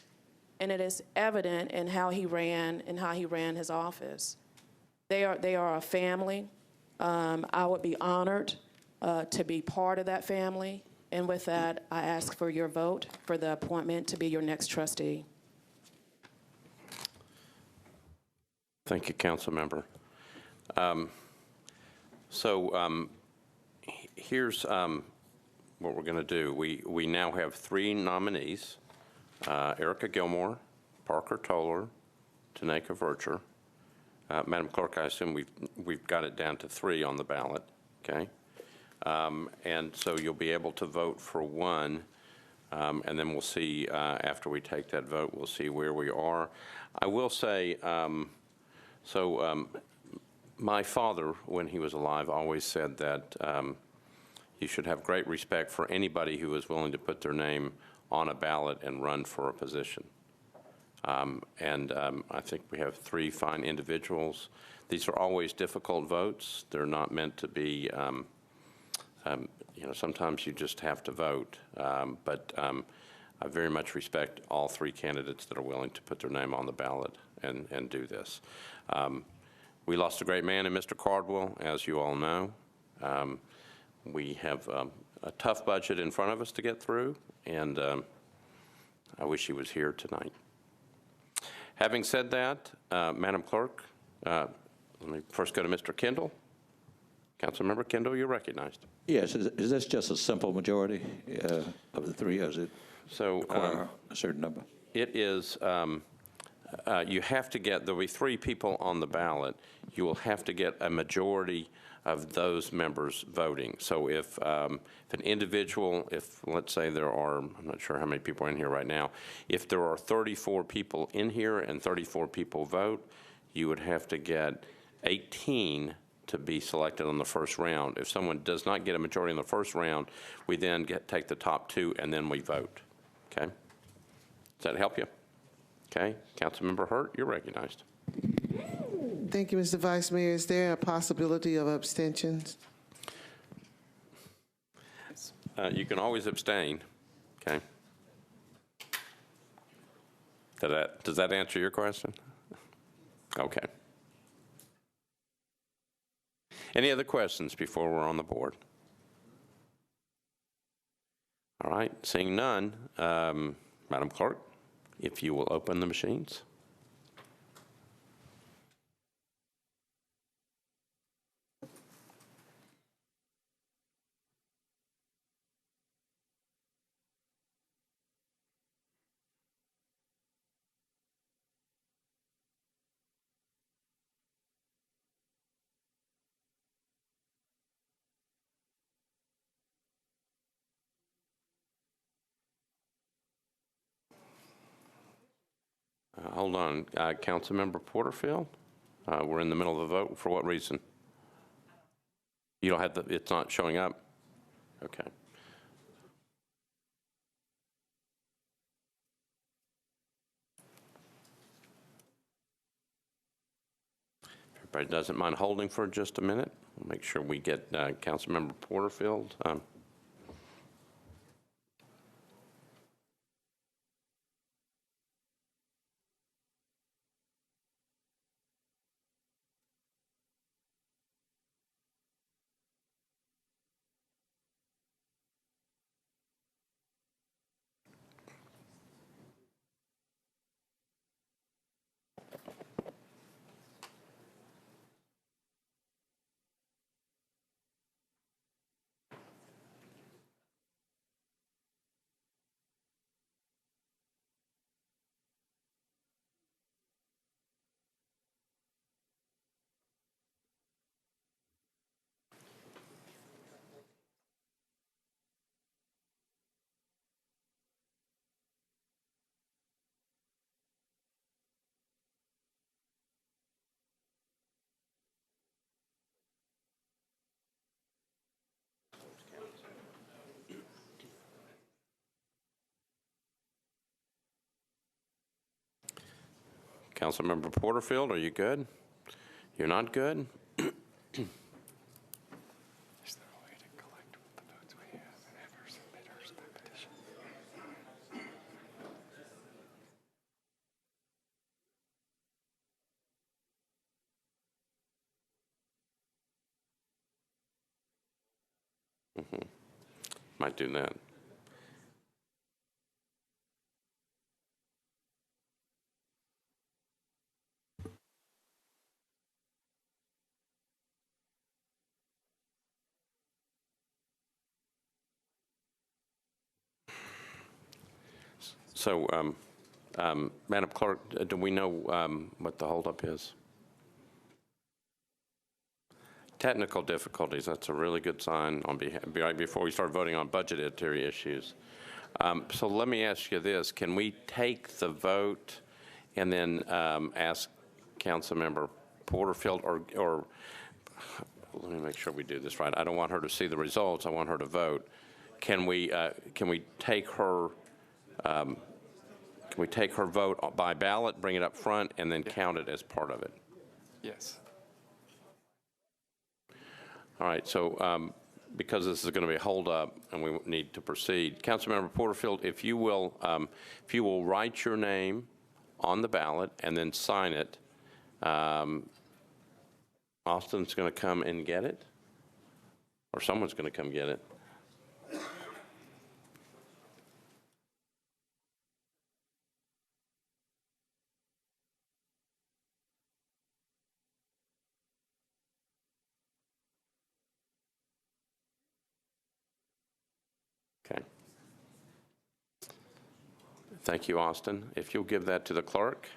and it is evident in how he ran his office. They are a family. I would be honored to be part of that family. And with that, I ask for your vote for the appointment to be your next trustee. Thank you, Council Member. Here's what we're going to do. We now have 3 nominees, Erica Gilmore, Parker Toller, Tanaka Vercher. Madam Clerk, I assume we've got it down to 3 on the ballot, okay? And so you'll be able to vote for one, and then we'll see, after we take that vote, we'll see where we are. I will say, my father, when he was alive, always said that you should have great respect for anybody who is willing to put their name on a ballot and run for a position. I think we have 3 fine individuals. These are always difficult votes. They're not meant to be, sometimes you just have to vote. But I very much respect all 3 candidates that are willing to put their name on the ballot and do this. We lost a great man in Mr. Cardwell, as you all know. We have a tough budget in front of us to get through, and I wish he was here tonight. Having said that, Madam Clerk, let me first go to Mr. Kendall. Councilmember Kendall, you're recognized. Yes, is this just a simple majority of the 3, or is it require a certain number? It is, you have to get, there'll be 3 people on the ballot. You will have to get a majority of those members voting. So if an individual, if let's say there are, I'm not sure how many people are in here right now, if there are 34 people in here and 34 people vote, you would have to get 18 to be selected on the first round. If someone does not get a majority in the first round, we then take the top 2 and then we vote. Okay? Does that help you? Okay. Councilmember Hurt, you're recognized. Thank you, Mr. Vice Mayor. Is there a possibility of abstentions? You can always abstain. Okay. Does that answer your question? Okay. Any other questions before we're on the board? All right, seeing none, Madam Clerk, if you will open the machines. Hold on, Councilmember Porterfield, we're in the middle of a vote. For what reason? You don't have it's not showing up? Okay. everybody doesn't mind holding for just a minute, we'll make sure we get Councilmember Porterfield. Councilmember Porterfield, are you good? You're not good? Might do that. So, Madam Clerk, do we know what the holdup is? Technical difficulties, that's a really good sign on behalf, right before we start voting on budgetary issues. So let me ask you this, can we take the vote and then ask Councilmember Porterfield, or let me make sure we do this right. I don't want her to see the results, I want her to vote. Can we take her vote by ballot, bring it up front, and then count it as part of it? Yes. All right, so because this is going to be a holdup and we need to proceed, Councilmember Porterfield, if you will write your name on the ballot and then sign it, Austin's going to come and get it, or someone's going to come get it. Okay. Thank you, Austin. If you'll give that to the clerk.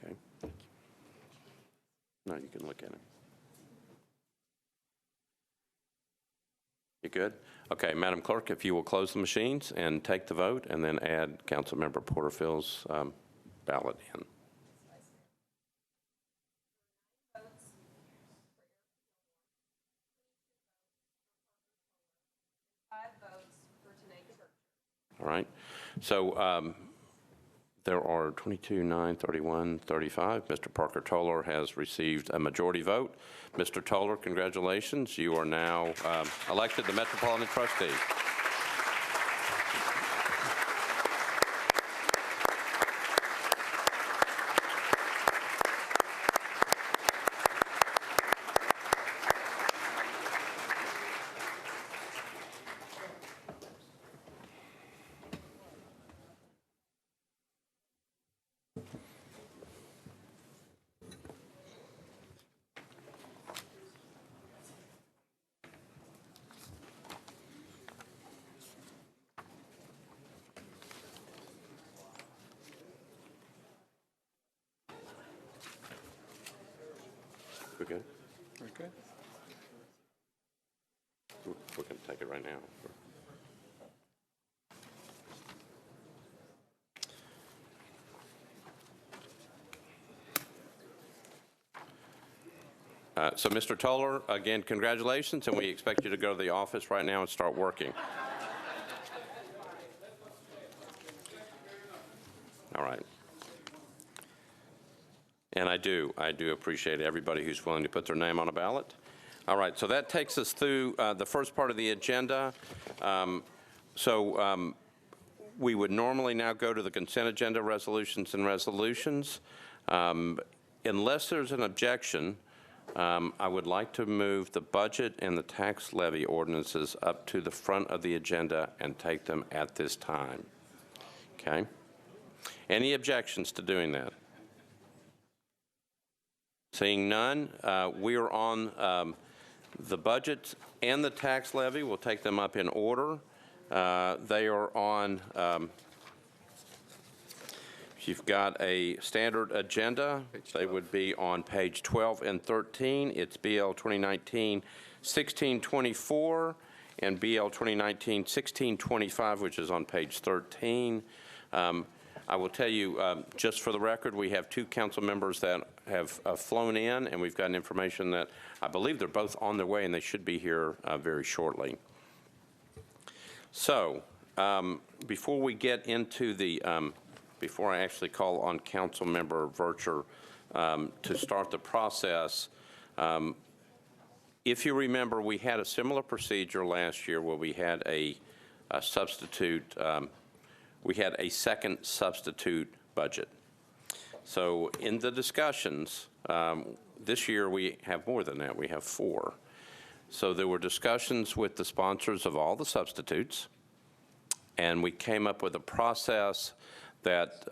Okay. No, you can look at it. You good? Okay, Madam Clerk, if you will close the machines and take the vote and then add Councilmember Porterfield's ballot in. All right. So there are 22, 9, 31, 35. Mr. Parker Toller has received a majority vote. Mr. Toller, congratulations. You are now elected the Metropolitan Trustee. We're good? We're good. We're going to take it right now. So, Mr. Toller, again, congratulations, and we expect you to go to the office right now and start working. All right. And I do appreciate everybody who's willing to put their name on a ballot. All right, so that takes us through the first part of the agenda. We would normally now go to the consent agenda resolutions and resolutions. Unless there's an objection, I would like to move the budget and the tax levy ordinances up to the front of the agenda and take them at this time. Okay? Any objections to doing that? Seeing none, we are on the budget and the tax levy. We'll take them up in order. They are on, you've got a standard agenda. They would be on page 12 and 13. It's BL 2019-1624 and BL 2019-1625, which is on page 13. I will tell you, just for the record, we have 2 council members that have flown in, and we've gotten information that I believe they're both on their way, and they should be here very shortly. So, before we get into the, before I actually call on Council Member Vercher to start the process, if you remember, we had a similar procedure last year where we had a substitute. We had a second substitute budget. So in the discussions, this year we have more than that. We have 4. So there were discussions with the sponsors of all the substitutes, and we came up with a process that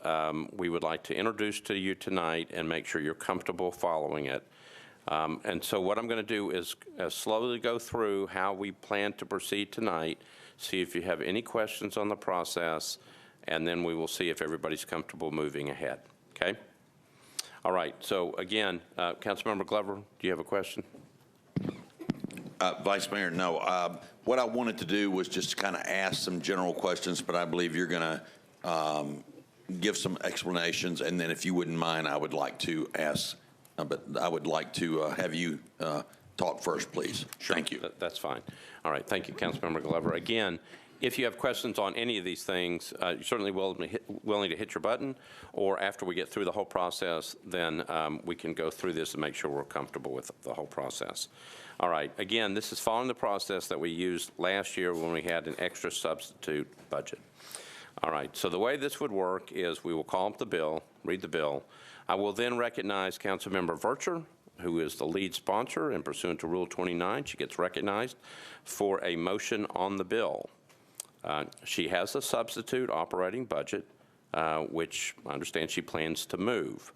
we would like to introduce to you tonight and make sure you're comfortable following it. And so what I'm going to do is slowly go through how we plan to proceed tonight, see if you have any questions on the process, and then we will see if everybody's comfortable moving ahead, okay? All right, so again, Councilmember Glover, do you have a question? Vice Mayor, no. What I wanted to do was just kind of ask some general questions, but I believe you're going to give some explanations, and then if you wouldn't mind, I would like to ask, but I would like to have you talk first, please. Sure. Thank you. That's fine. All right, thank you, Councilmember Glover. Again, if you have questions on any of these things, you're certainly willing to hit your button, or after we get through the whole process, then we can go through this and make sure we're comfortable with the whole process. All right, again, this is following the process that we used last year when we had an extra substitute budget. All right, so the way this would work is we will call up the bill, read the bill. I will then recognize Councilmember Vercher, who is the lead sponsor, and pursuant to Rule 29, she gets recognized for a motion on the bill. She has a substitute operating budget, which I understand she plans to move.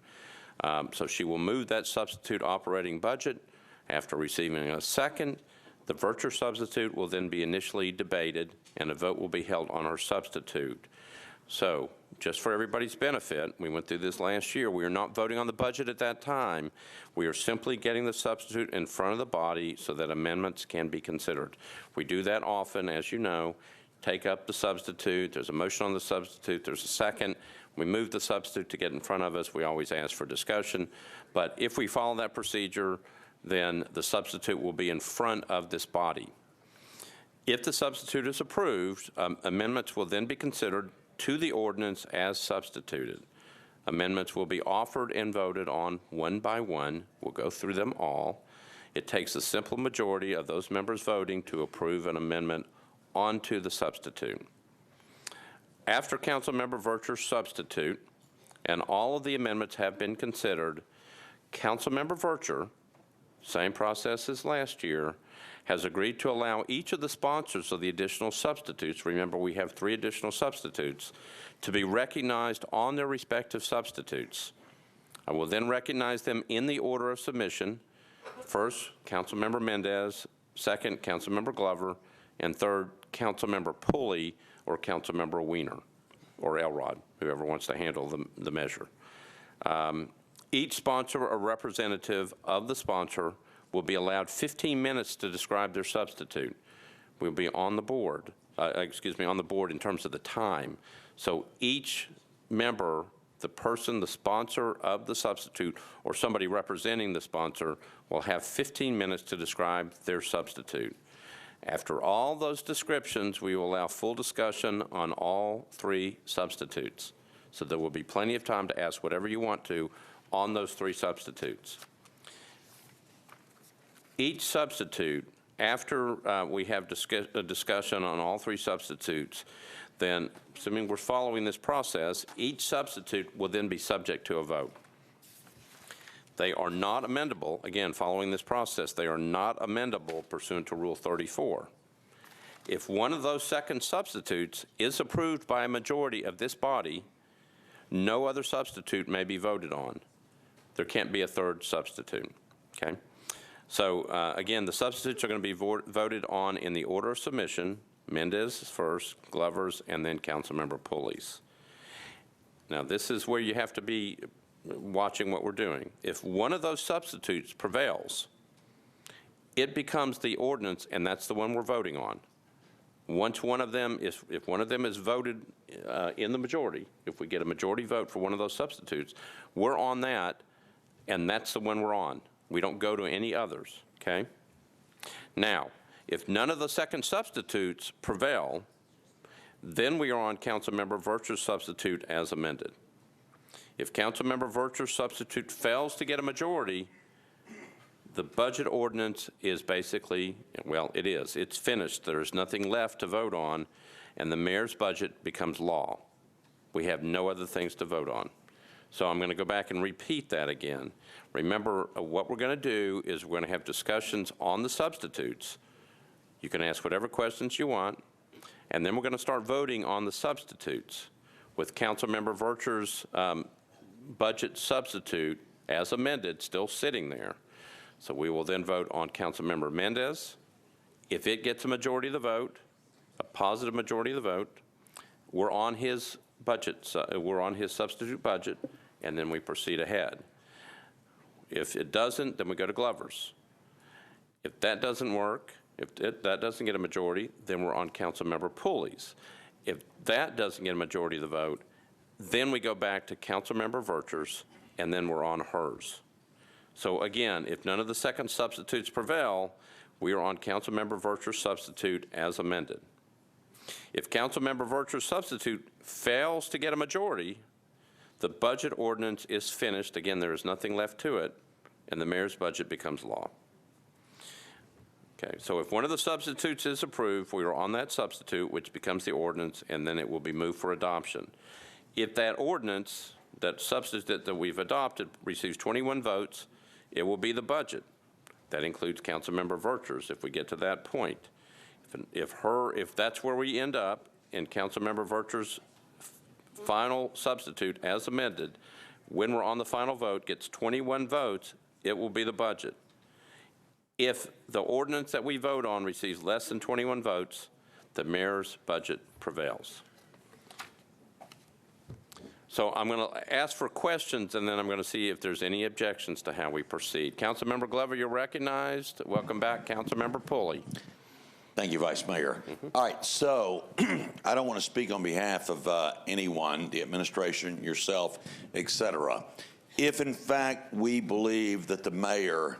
So she will move that substitute operating budget. After receiving a second, the Vercher substitute will then be initially debated, and a vote will be held on her substitute. So just for everybody's benefit, we went through this last year. We are not voting on the budget at that time. We are simply getting the substitute in front of the body so that amendments can be considered. We do that often, as you know. Take up the substitute, there's a motion on the substitute, there's a second, we move the substitute to get in front of us, we always ask for discussion. But if we follow that procedure, then the substitute will be in front of this body. If the substitute is approved, amendments will then be considered to the ordinance as substituted. Amendments will be offered and voted on one by one. We'll go through them all. It takes a simple majority of those members voting to approve an amendment onto the substitute. After Councilmember Vercher's substitute and all of the amendments have been considered, Councilmember Vercher, same process as last year, has agreed to allow each of the sponsors of the additional substitutes, remember we have 3 additional substitutes, to be recognized on their respective substitutes. I will then recognize them in the order of submission. First, Councilmember Mendez, second, Councilmember Glover, and third, Councilmember Pulley or Councilmember Weiner, or Elrod, whoever wants to handle the measure. Each sponsor or representative of the sponsor will be allowed 15 minutes to describe their substitute. We'll be on the board, on the board in terms of the time. So each member, the person, the sponsor of the substitute, or somebody representing the sponsor, will have 15 minutes to describe their substitute. After all those descriptions, we will allow full discussion on all 3 substitutes. So there will be plenty of time to ask whatever you want to on those three substitutes. Each substitute, after we have a discussion on all three substitutes, then, assuming we're following this process, each substitute will then be subject to a vote. They are not amendable, again, following this process, they are not amendable pursuant to Rule 34. If one of those second substitutes is approved by a majority of this body, no other substitute may be voted on. There can't be a third substitute, okay? So again, the substitutes are going to be voted on in the order of submission. Mendez first, Glovers, and then Councilmember Pulley's. Now, this is where you have to be watching what we're doing. If one of those substitutes prevails, it becomes the ordinance, and that's the one we're voting on. Once one of them is, if one of them is voted in the majority, if we get a majority vote for one of those substitutes, we're on that, and that's the one we're on. We don't go to any others, okay? Now, if none of the second substitutes prevail, then we are on Councilmember Virtue's substitute as amended. If Councilmember Virtue's substitute fails to get a majority, the budget ordinance is basically, well, it is. It's finished. There's nothing left to vote on, and the mayor's budget becomes law. We have no other things to vote on. So I'm going to go back and repeat that again. Remember, what we're going to do is we're going to have discussions on the substitutes. You can ask whatever questions you want, and then we're going to start voting on the substitutes with Councilmember Virtue's budget substitute as amended still sitting there. So we will then vote on Councilmember Mendez. If it gets a majority of the vote, a positive majority of the vote, we're on his budget, we're on his substitute budget, and then we proceed ahead. If it doesn't, then we go to Glover's. If that doesn't work, if that doesn't get a majority, then we're on Councilmember Pulley's. If that doesn't get a majority of the vote, then we go back to Councilmember Virtue's, and then we're on hers. So again, if none of the second substitutes prevail, we are on Councilmember Virtue's substitute as amended. If Councilmember Virtue's substitute fails to get a majority, the budget ordinance is finished. Again, there is nothing left to it, and the mayor's budget becomes law. Okay, so if one of the substitutes is approved, we are on that substitute, which becomes the ordinance, and then it will be moved for adoption. If that ordinance, that substitute that we've adopted, receives 21 votes, it will be the budget. That includes Councilmember Virtue's if we get to that point. If that's where we end up, and Councilmember Virtue's final substitute as amended, when we're on the final vote, gets 21 votes, it will be the budget. If the ordinance that we vote on receives less than 21 votes, the mayor's budget prevails. So I'm going to ask for questions, and then I'm going to see if there's any objections to how we proceed. Councilmember Glover, you're recognized. Welcome back, Councilmember Pulley. Thank you, Vice Mayor. All right, so I don't want to speak on behalf of anyone, the administration, yourself, et cetera. If, in fact, we believe that the mayor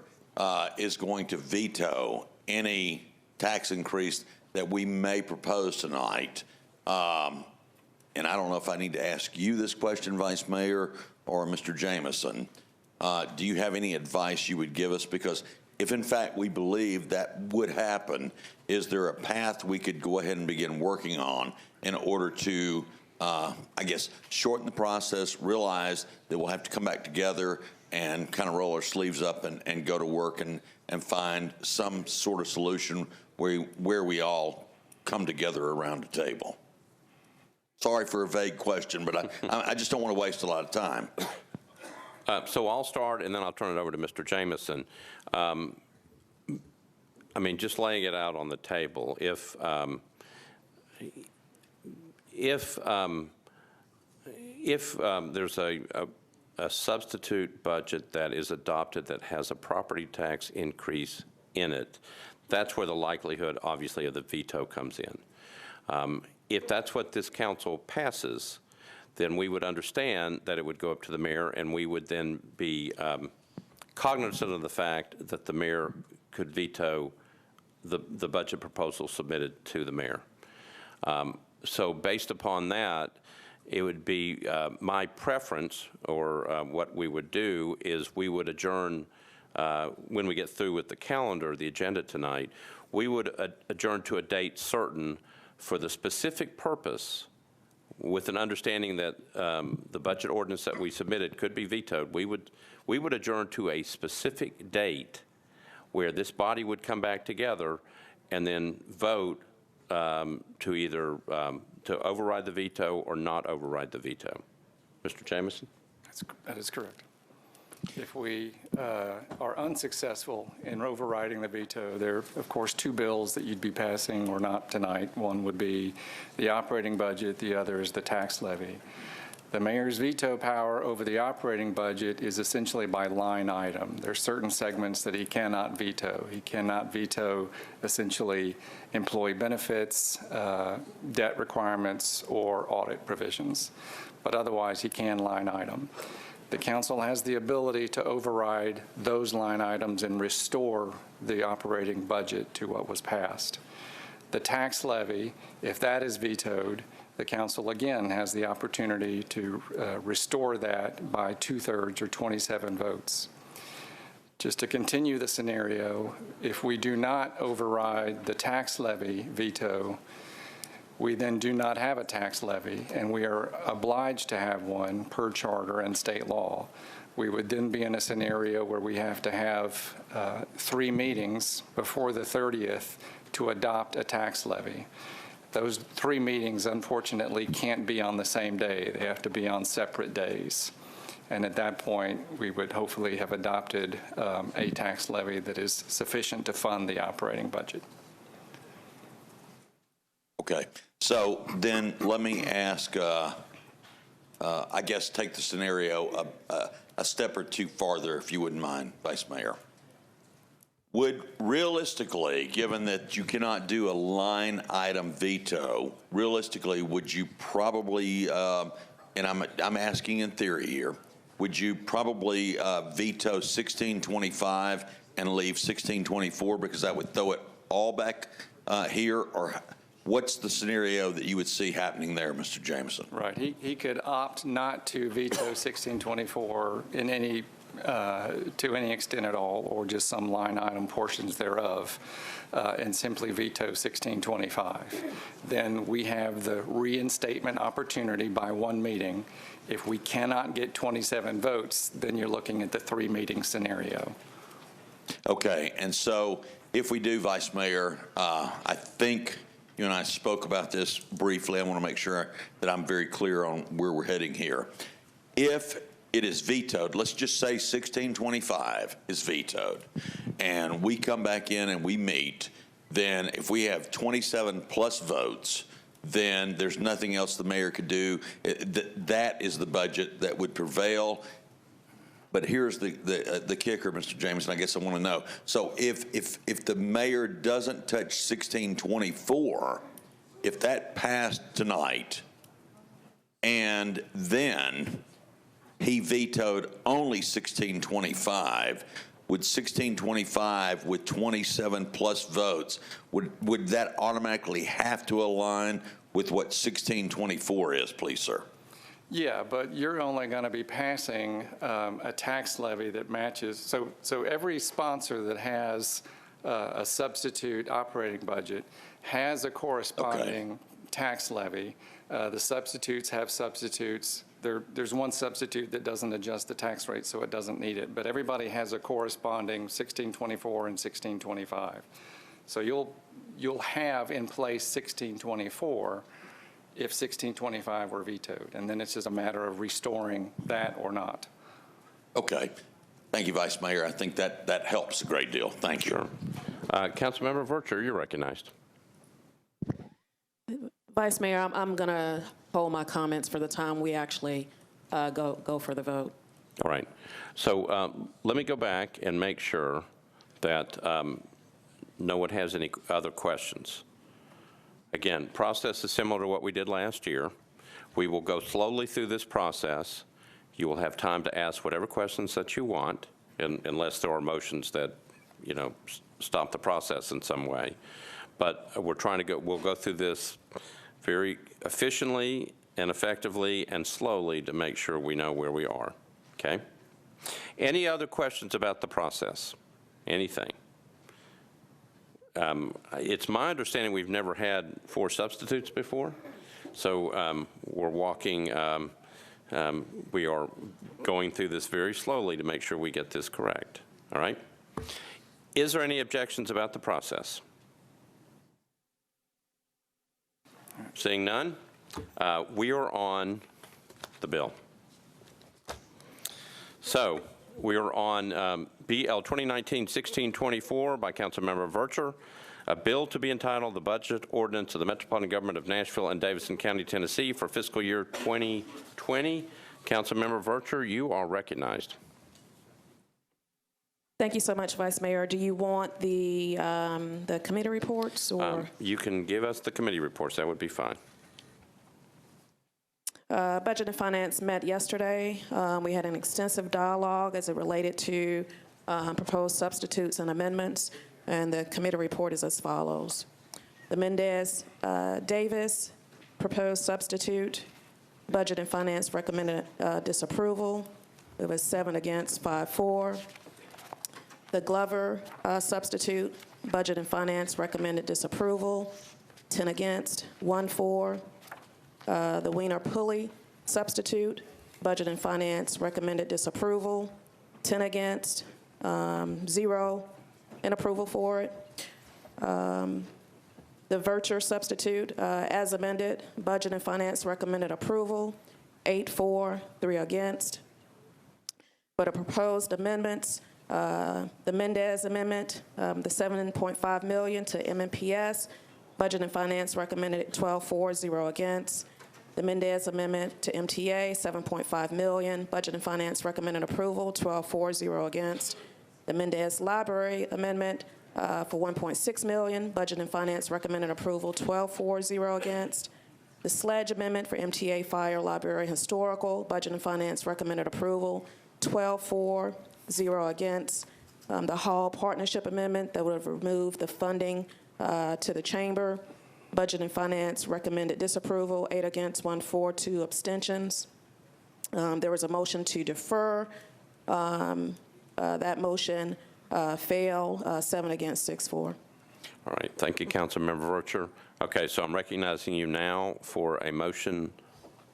is going to veto any tax increase that we may propose tonight, and I don't know if I need to ask you this question, Vice Mayor, or Mr. Jameson, do you have any advice you would give us? Because if, in fact, we believe that would happen, is there a path we could go ahead and begin working on in order to, I guess, shorten the process, realize that we'll have to come back together and kind of roll our sleeves up and go to work and find some sort of solution where we all come together around a table? Sorry for a vague question, but I just don't want to waste a lot of time. So I'll start, and then I'll turn it over to Mr. Jameson. I mean, just laying it out on the table, if there's a substitute budget that is adopted that has a property tax increase in it, that's where the likelihood, obviously, of the veto comes in. If that's what this council passes, then we would understand that it would go up to the mayor, and we would then be cognizant of the fact that the mayor could veto the budget proposal submitted to the mayor. So based upon that, it would be my preference, or what we would do is we would adjourn when we get through with the calendar, the agenda tonight, we would adjourn to a date certain for the specific purpose, with an understanding that the budget ordinance that we submitted could be vetoed. We would adjourn to a specific date where this body would come back together and then vote to either to override the veto or not override the veto. Mr. Jameson? That is correct. If we are unsuccessful in overriding the veto, there are, of course, two bills that you'd be passing or not tonight. One would be the operating budget. The other is the tax levy. The mayor's veto power over the operating budget is essentially by line item. There are certain segments that he cannot veto. He cannot veto essentially employee benefits, debt requirements, or audit provisions. But otherwise, he can line item. The council has the ability to override those line items and restore the operating budget to what was passed. The tax levy, if that is vetoed, the council again has the opportunity to restore that by 2/3 or 27 votes. Just to continue the scenario, if we do not override the tax levy veto, we then do not have a tax levy, and we are obliged to have one per charter and state law. We would then be in a scenario where we have to have 3 meetings before the 30th to adopt a tax levy. Those 3 meetings, unfortunately, can't be on the same day. They have to be on separate days. And at that point, we would hopefully have adopted a tax levy that is sufficient to fund the operating budget. Okay. So then let me ask, I guess take the scenario a step or two farther, if you wouldn't mind, Vice Mayor. Would realistically, given that you cannot do a line item veto, realistically, would you probably, and I'm asking in theory here, would you probably veto 1625 and leave 1624 because that would throw it all back here? Or what's the scenario that you would see happening there, Mr. Jameson? Right. He could opt not to veto 1624 in any to any extent at all, or just some line item portions thereof, and simply veto 1625. Then we have the reinstatement opportunity by 1 meeting. If we cannot get 27 votes, then you're looking at the 3-meeting scenario. Okay. And so if we do, Vice Mayor, I think you and I spoke about this briefly. I want to make sure that I'm very clear on where we're heading here. If it is vetoed, let's just say 1625 is vetoed, and we come back in and we meet, then if we have 27 plus votes, then there's nothing else the mayor could do. That is the budget that would prevail. But here's the kicker, Mr. Jameson, I guess I want to know. So if the mayor doesn't touch 1624, if that passed tonight, and then he vetoed only 1625, would 1625 with 27 plus votes, would that automatically have to align with what 1624 is, please, sir? Yeah, but you're only going to be passing a tax levy that matches. So every sponsor that has a substitute operating budget has a corresponding tax levy. The substitutes have substitutes. There's one substitute that doesn't adjust the tax rate, so it doesn't need it. But everybody has a corresponding 1624 and 1625. So you'll have in place 1624 if 1625 were vetoed, and then it's just a matter of restoring that or not. Okay. Thank you, Vice Mayor. I think that helps a great deal. Thank you. Sure. Councilmember Vercher, you're recognized. Vice Mayor, I'm going to hold my comments for the time we actually go for the vote. All right. So let me go back and make sure that no one has any other questions. Again, process is similar to what we did last year. We will go slowly through this process. You will have time to ask whatever questions that you want, unless there are motions that, stop the process in some way. But we're trying to we'll go through this very efficiently and effectively and slowly to make sure we know where we are, okay? Any other questions about the process? Anything? It's my understanding we've never had 4 substitutes before, so we're walking, we are going through this very slowly to make sure we get this correct, all right? Is there any objections about the process? Seeing none, we are on the bill. So we are on BL 2019-1624 by Councilmember Vercher, a bill to be entitled the Budget Ordinance of the Metropolitan Government of Nashville and Davidson County, Tennessee for fiscal year 2020. Councilmember Vercher, you are recognized. Thank you so much, Vice Mayor. Do you want the committee reports, or? You can give us the committee reports. That would be fine. Budget and Finance met yesterday. We had an extensive dialogue as it related to proposed substitutes and amendments, and the committee report is as follows. The Mendez-Davis proposed substitute. Budget and Finance recommended disapproval. It was 7 against, 5-4. The Glover substitute, Budget and Finance recommended disapproval, 10 against, 1-4. The Weiner-Pulley substitute, Budget and Finance recommended disapproval, 10 against, 0 in approval for it. The Vercher substitute, as amended, Budget and Finance recommended approval, 8-4, 3 against. For the proposed amendments, the Mendez amendment, the $7.5 million to MMPS, Budget and Finance recommended 12-4, 0 against. The Mendez amendment to MTA, $7.5 million, Budget and Finance recommended approval, 12-4, 0 against. The Mendez Library amendment for $1.6 million, Budget and Finance recommended approval, 12-4, 0 against. The Sledge amendment for MTA Fire Library Historical, Budget and Finance recommended approval, 12-4, 0 against. The Hall Partnership Amendment that would have removed the funding to the chamber. Budget and Finance recommended disapproval, 8 against, 1-4, 2 abstentions. There was a motion to defer. That motion failed, 7 against, 6-4. All right, thank you, Councilmember Vercher. Okay, so I'm recognizing you now for a motion.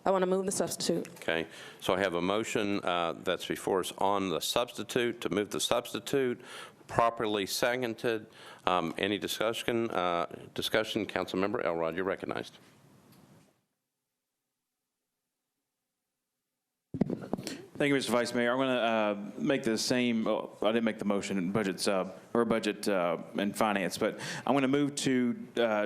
I want to move the substitute. Okay, so I have a motion that's before us on the substitute, to move the substitute, properly seconded. Any discussion? Councilmember Elrod, you're recognized. Thank you, Mr. Vice Mayor. I'm going to make the same, I didn't make the motion in budget and finance, but I'm going to move to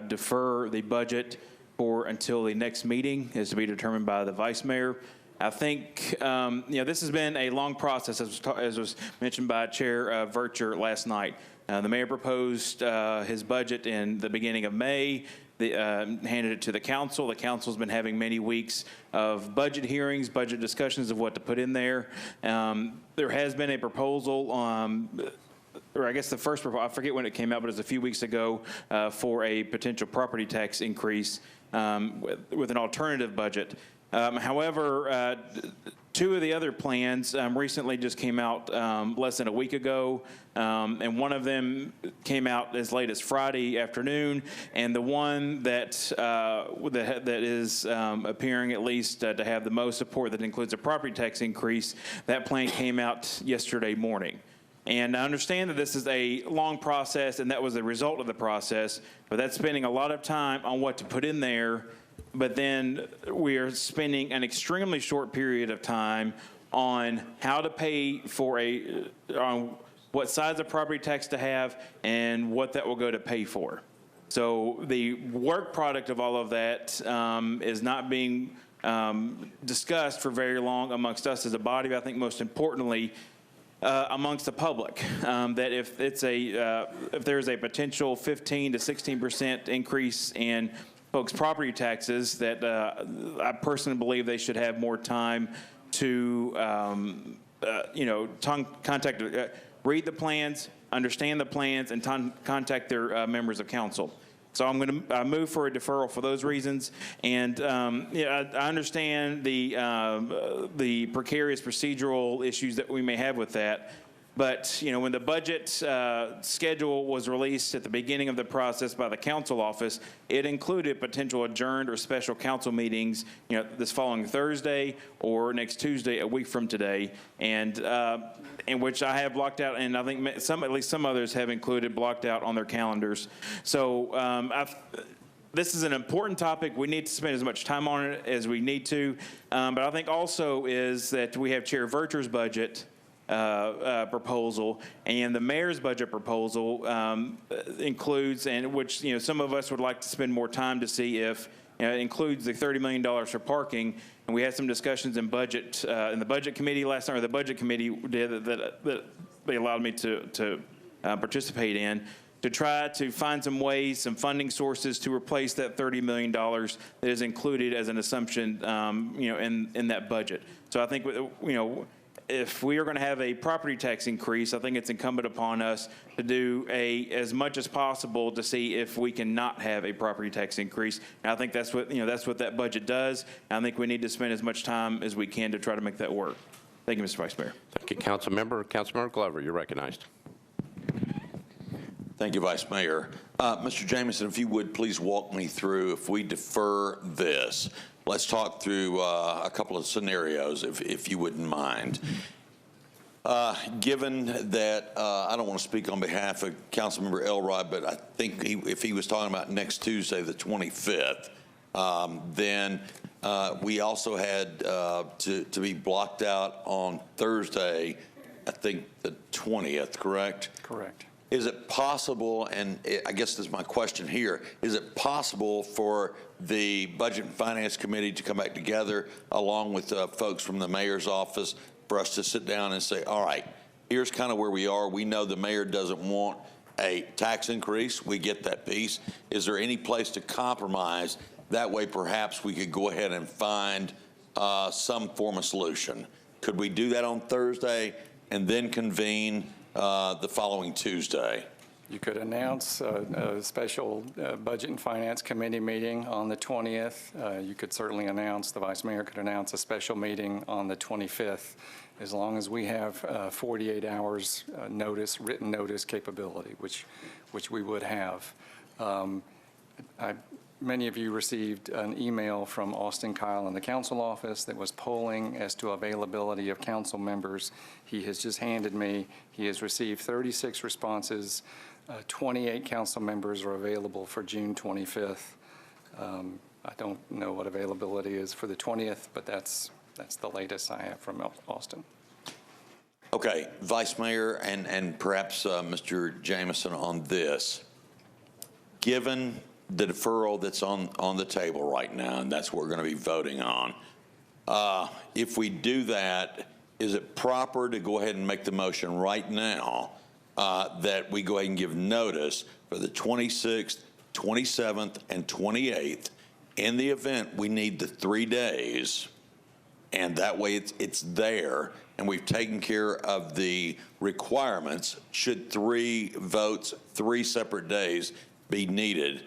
defer the budget until the next meeting, is to be determined by the Vice Mayor. I think, this has been a long process, as was mentioned by Chair Vercher last night. The mayor proposed his budget in the beginning of May, handed it to the council. The council's been having many weeks of budget hearings, budget discussions of what to put in there. There has been a proposal, or I guess the first proposal, I forget when it came out, but it was a few weeks ago, for a potential property tax increase with an alternative budget. However, 2 of the other plans recently just came out less than a week ago, and one of them came out as late as Friday afternoon, and the one that is appearing at least to have the most support, that includes a property tax increase, that plan came out yesterday morning. And I understand that this is a long process, and that was the result of the process, but that's spending a lot of time on what to put in there. But then we are spending an extremely short period of time on how to pay for on what size of property tax to have and what that will go to pay for. So the work product of all of that is not being discussed for very long amongst us as a body, but I think most importantly amongst the public, that if there's a potential 15 to 16% increase in folks' property taxes, that I personally believe they should have more time to, read the plans, understand the plans, and contact their members of council. So I'm going to move for a deferral for those reasons. And I understand the precarious procedural issues that we may have with that. But, when the budget schedule was released at the beginning of the process by the council office, it included potential adjourned or special council meetings, this following Thursday or next Tuesday, a week from today, and in which I have blocked out, and I think at least some others have included blocked out on their calendars. So this is an important topic. We need to spend as much time on it as we need to. But I think also is that we have Chair Vercher's budget proposal, and the mayor's budget proposal includes, and which some of us would like to spend more time to see if it includes the $30 million for parking. And we had some discussions in budget in the budget committee last night, or the budget committee did that they allowed me to participate in, to try to find some ways, some funding sources to replace that $30 million that is included as an assumption, in that budget. So I think if we are going to have a property tax increase, I think it's incumbent upon us to do as much as possible to see if we can not have a property tax increase. And I think that's what that budget does. And I think we need to spend as much time as we can to try to make that work. Thank you, Mr. Vice Mayor. Thank you, Councilmember Glover, you're recognized. Thank you, Vice Mayor. Mr. Jameson, if you would please walk me through, if we defer this, let's talk through a couple of scenarios, if you wouldn't mind. Given that, I don't want to speak on behalf of Councilmember Elrod, but I think if he was talking about next Tuesday, the 25th, then we also had to be blocked out on Thursday, I think the 20th, correct? Correct. Is it possible, and I guess this is my question here, is it possible for the Budget and Finance Committee to come back together along with folks from the mayor's office for us to sit down and say, all right, here's kind of where we are. We know the mayor doesn't want a tax increase. We get that piece. Is there any place to compromise? That way, perhaps we could go ahead and find some form of solution. Could we do that on Thursday and then convene the following Tuesday? You could announce a special Budget and Finance Committee meeting on the 20th. You could certainly announce, the Vice Mayor could announce a special meeting on the 25th, as long as we have 48 hours notice, written notice capability, which we would have. Many of you received an email from Austin Kyle in the council office that was polling as to availability of council members. He has just handed me, he has received 36 responses. 28 council members are available for June 25th. I don't know what availability is for the 20th, but that's the latest I have from Austin. Okay, Vice Mayor and perhaps Mr. Jameson on this. Given the deferral that's on the table right now, and that's what we're going to be voting on, if we do that, is it proper to go ahead and make the motion right now that we go ahead and give notice for the 26th, 27th, and 28th? In the event we need the 3 days, and that way it's there, and we've taken care of the requirements should 3 votes, 3 separate days be needed.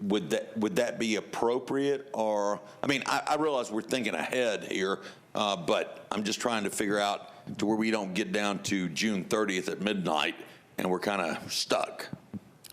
Would that be appropriate? Or, I mean, I realize we're thinking ahead here, but I'm just trying to figure out to where we don't get down to June 30th at midnight and we're kind of stuck.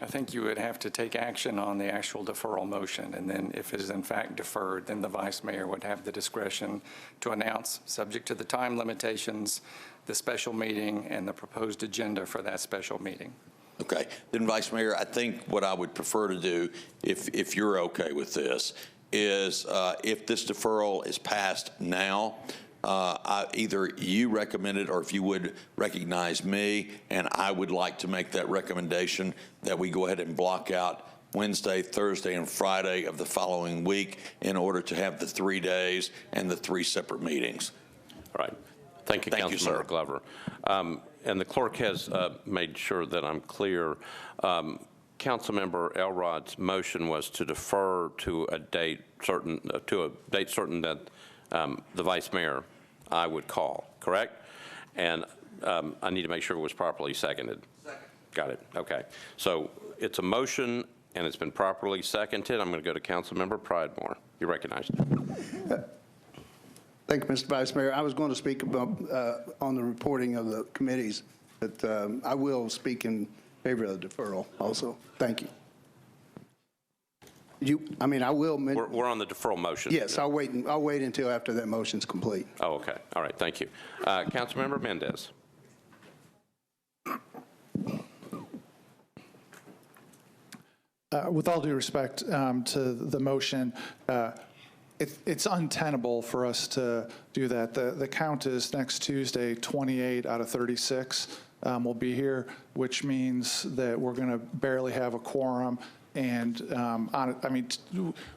I think you would have to take action on the actual deferral motion, and then if it is in fact deferred, then the Vice Mayor would have the discretion to announce, subject to the time limitations, the special meeting and the proposed agenda for that special meeting. Okay, then Vice Mayor, I think what I would prefer to do, if you're okay with this, is if this deferral is passed now, either you recommend it or if you would recognize me, and I would like to make that recommendation that we go ahead and block out Wednesday, Thursday, and Friday of the following week in order to have the 3 days and the 3 separate meetings. All right. Thank you, Councilmember Glover. And the clerk has made sure that I'm clear. Councilmember Elrod's motion was to defer to a date certain that the Vice Mayor I would call, correct? And I need to make sure it was properly seconded. Second. Got it. Okay. So it's a motion and it's been properly seconded. I'm going to go to Councilmember Pridemore. You're recognized. Thank you, Mr. Vice Mayor. I was going to speak about, on the reporting of the committees, but I will speak in favor of the deferral also. Thank you. I will. We're on the deferral motion. Yes, I'll wait until after that motion's complete. Oh, okay. All right. Thank you. Councilmember Mendez. With all due respect to the motion, it's untenable for us to do that. The count is next Tuesday, 28 out of 36 will be here, which means that we're going to barely have a quorum. And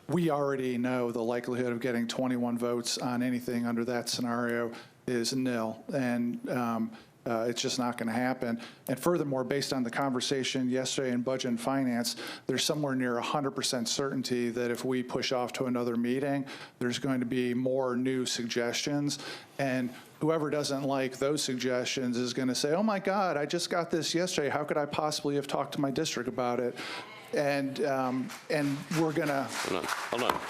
we already know the likelihood of getting 21 votes on anything under that scenario is nil. And it's just not going to happen. And furthermore, based on the conversation yesterday in Budget and Finance, there's somewhere near 100% certainty that if we push off to another meeting, there's going to be more new suggestions. And whoever doesn't like those suggestions is going to say, oh my God, I just got this yesterday. How could I possibly have talked to my district about it? And we're going to... Hold on.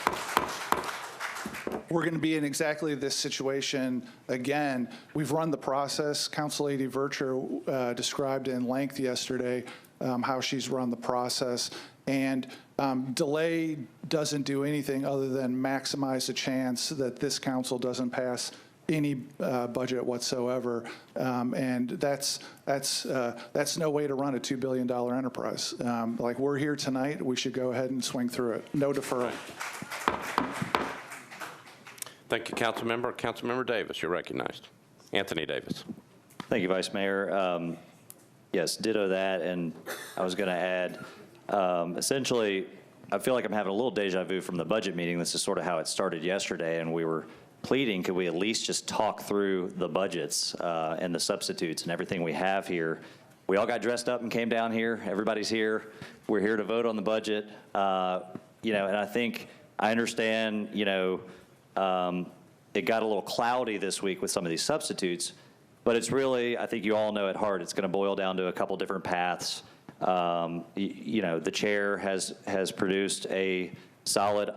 We're going to be in exactly this situation again. We've run the process. Council Lady Vercher described in length yesterday how she's run the process. And delay doesn't do anything other than maximize the chance that this council doesn't pass any budget whatsoever. And that's no way to run a $2 billion enterprise. Like, we're here tonight. We should go ahead and swing through it. No deferral. Thank you, Councilmember. Councilmember Davis, you're recognized. Anthony Davis. Thank you, Vice Mayor. Yes, ditto that. And I was going to add, essentially, I feel like I'm having a little deja vu from the budget meeting. This is sort of how it started yesterday, and we were pleading, could we at least just talk through the budgets and the substitutes and everything we have here. We all got dressed up and came down here. Everybody's here. We're here to vote on the budget. And I think I understand, it got a little cloudy this week with some of these substitutes, but it's really, I think you all know at heart, it's going to boil down to a couple different paths. The chair has produced a solid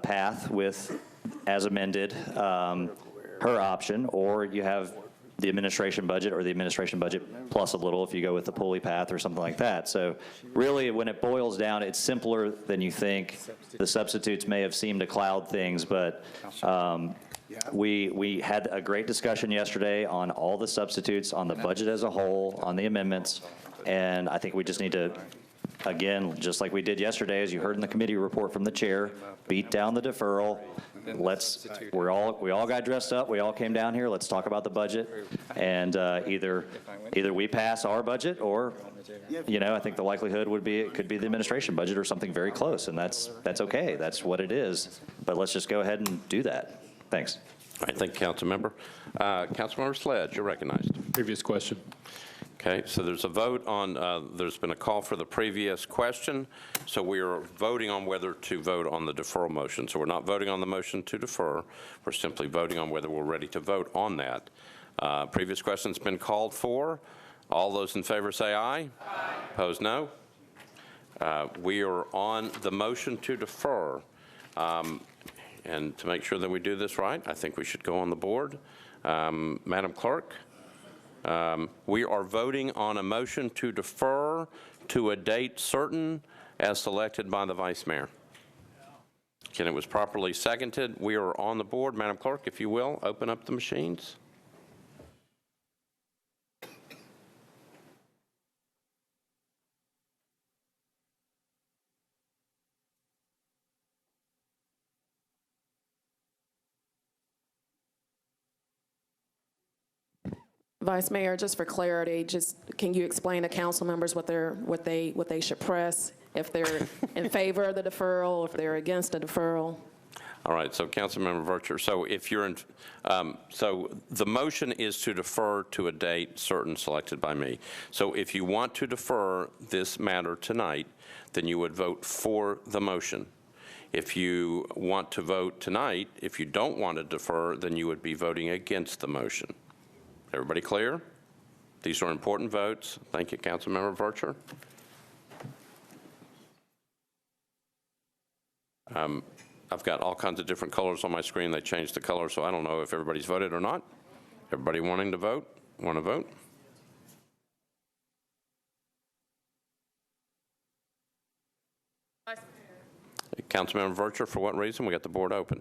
path with, as amended, her option, or you have the administration budget or the administration budget plus a little if you go with the pulley path or something like that. So really, when it boils down, it's simpler than you think. The substitutes may have seemed to cloud things, but we had a great discussion yesterday on all the substitutes, on the budget as a whole, on the amendments, and I think we just need to, again, just like we did yesterday, as you heard in the committee report from the chair, beat down the deferral. We all got dressed up. We all came down here. Let's talk about the budget, and either we pass our budget, or I think the likelihood would be it could be the administration budget or something very close, and that's okay. That's what it is. But let's just go ahead and do that. Thanks. All right, thank you, Councilmember. Councilmember Sledge, you're recognized. Previous question. Okay, so there's a vote on, there's been a call for the previous question, so we are voting on whether to vote on the deferral motion. So we're not voting on the motion to defer, we're simply voting on whether we're ready to vote on that. Previous question's been called for. All those in favor say aye. Aye. Opposed, no. We are on the motion to defer. And to make sure that we do this right, I think we should go on the board. Madam Clerk? We are voting on a motion to defer to a date certain as selected by the Vice Mayor. And it was properly seconded. We are on the board. Madam Clerk, if you will, open up the machines. Vice Mayor, just for clarity, can you explain to council members what they should press, if they're in favor of the deferral, if they're against the deferral? All right, so Councilmember Vercher, so if you're in, so the motion is to defer to a date certain selected by me. So if you want to defer this matter tonight, then you would vote for the motion. If you want to vote tonight, if you don't want to defer, then you would be voting against the motion. Everybody clear? These are important votes. Thank you, Councilmember Vercher. I've got all kinds of different colors on my screen. They changed the color, so I don't know if everybody's voted or not. Everybody wanting to vote? Want to vote? Councilmember Vercher, for what reason? We got the board open.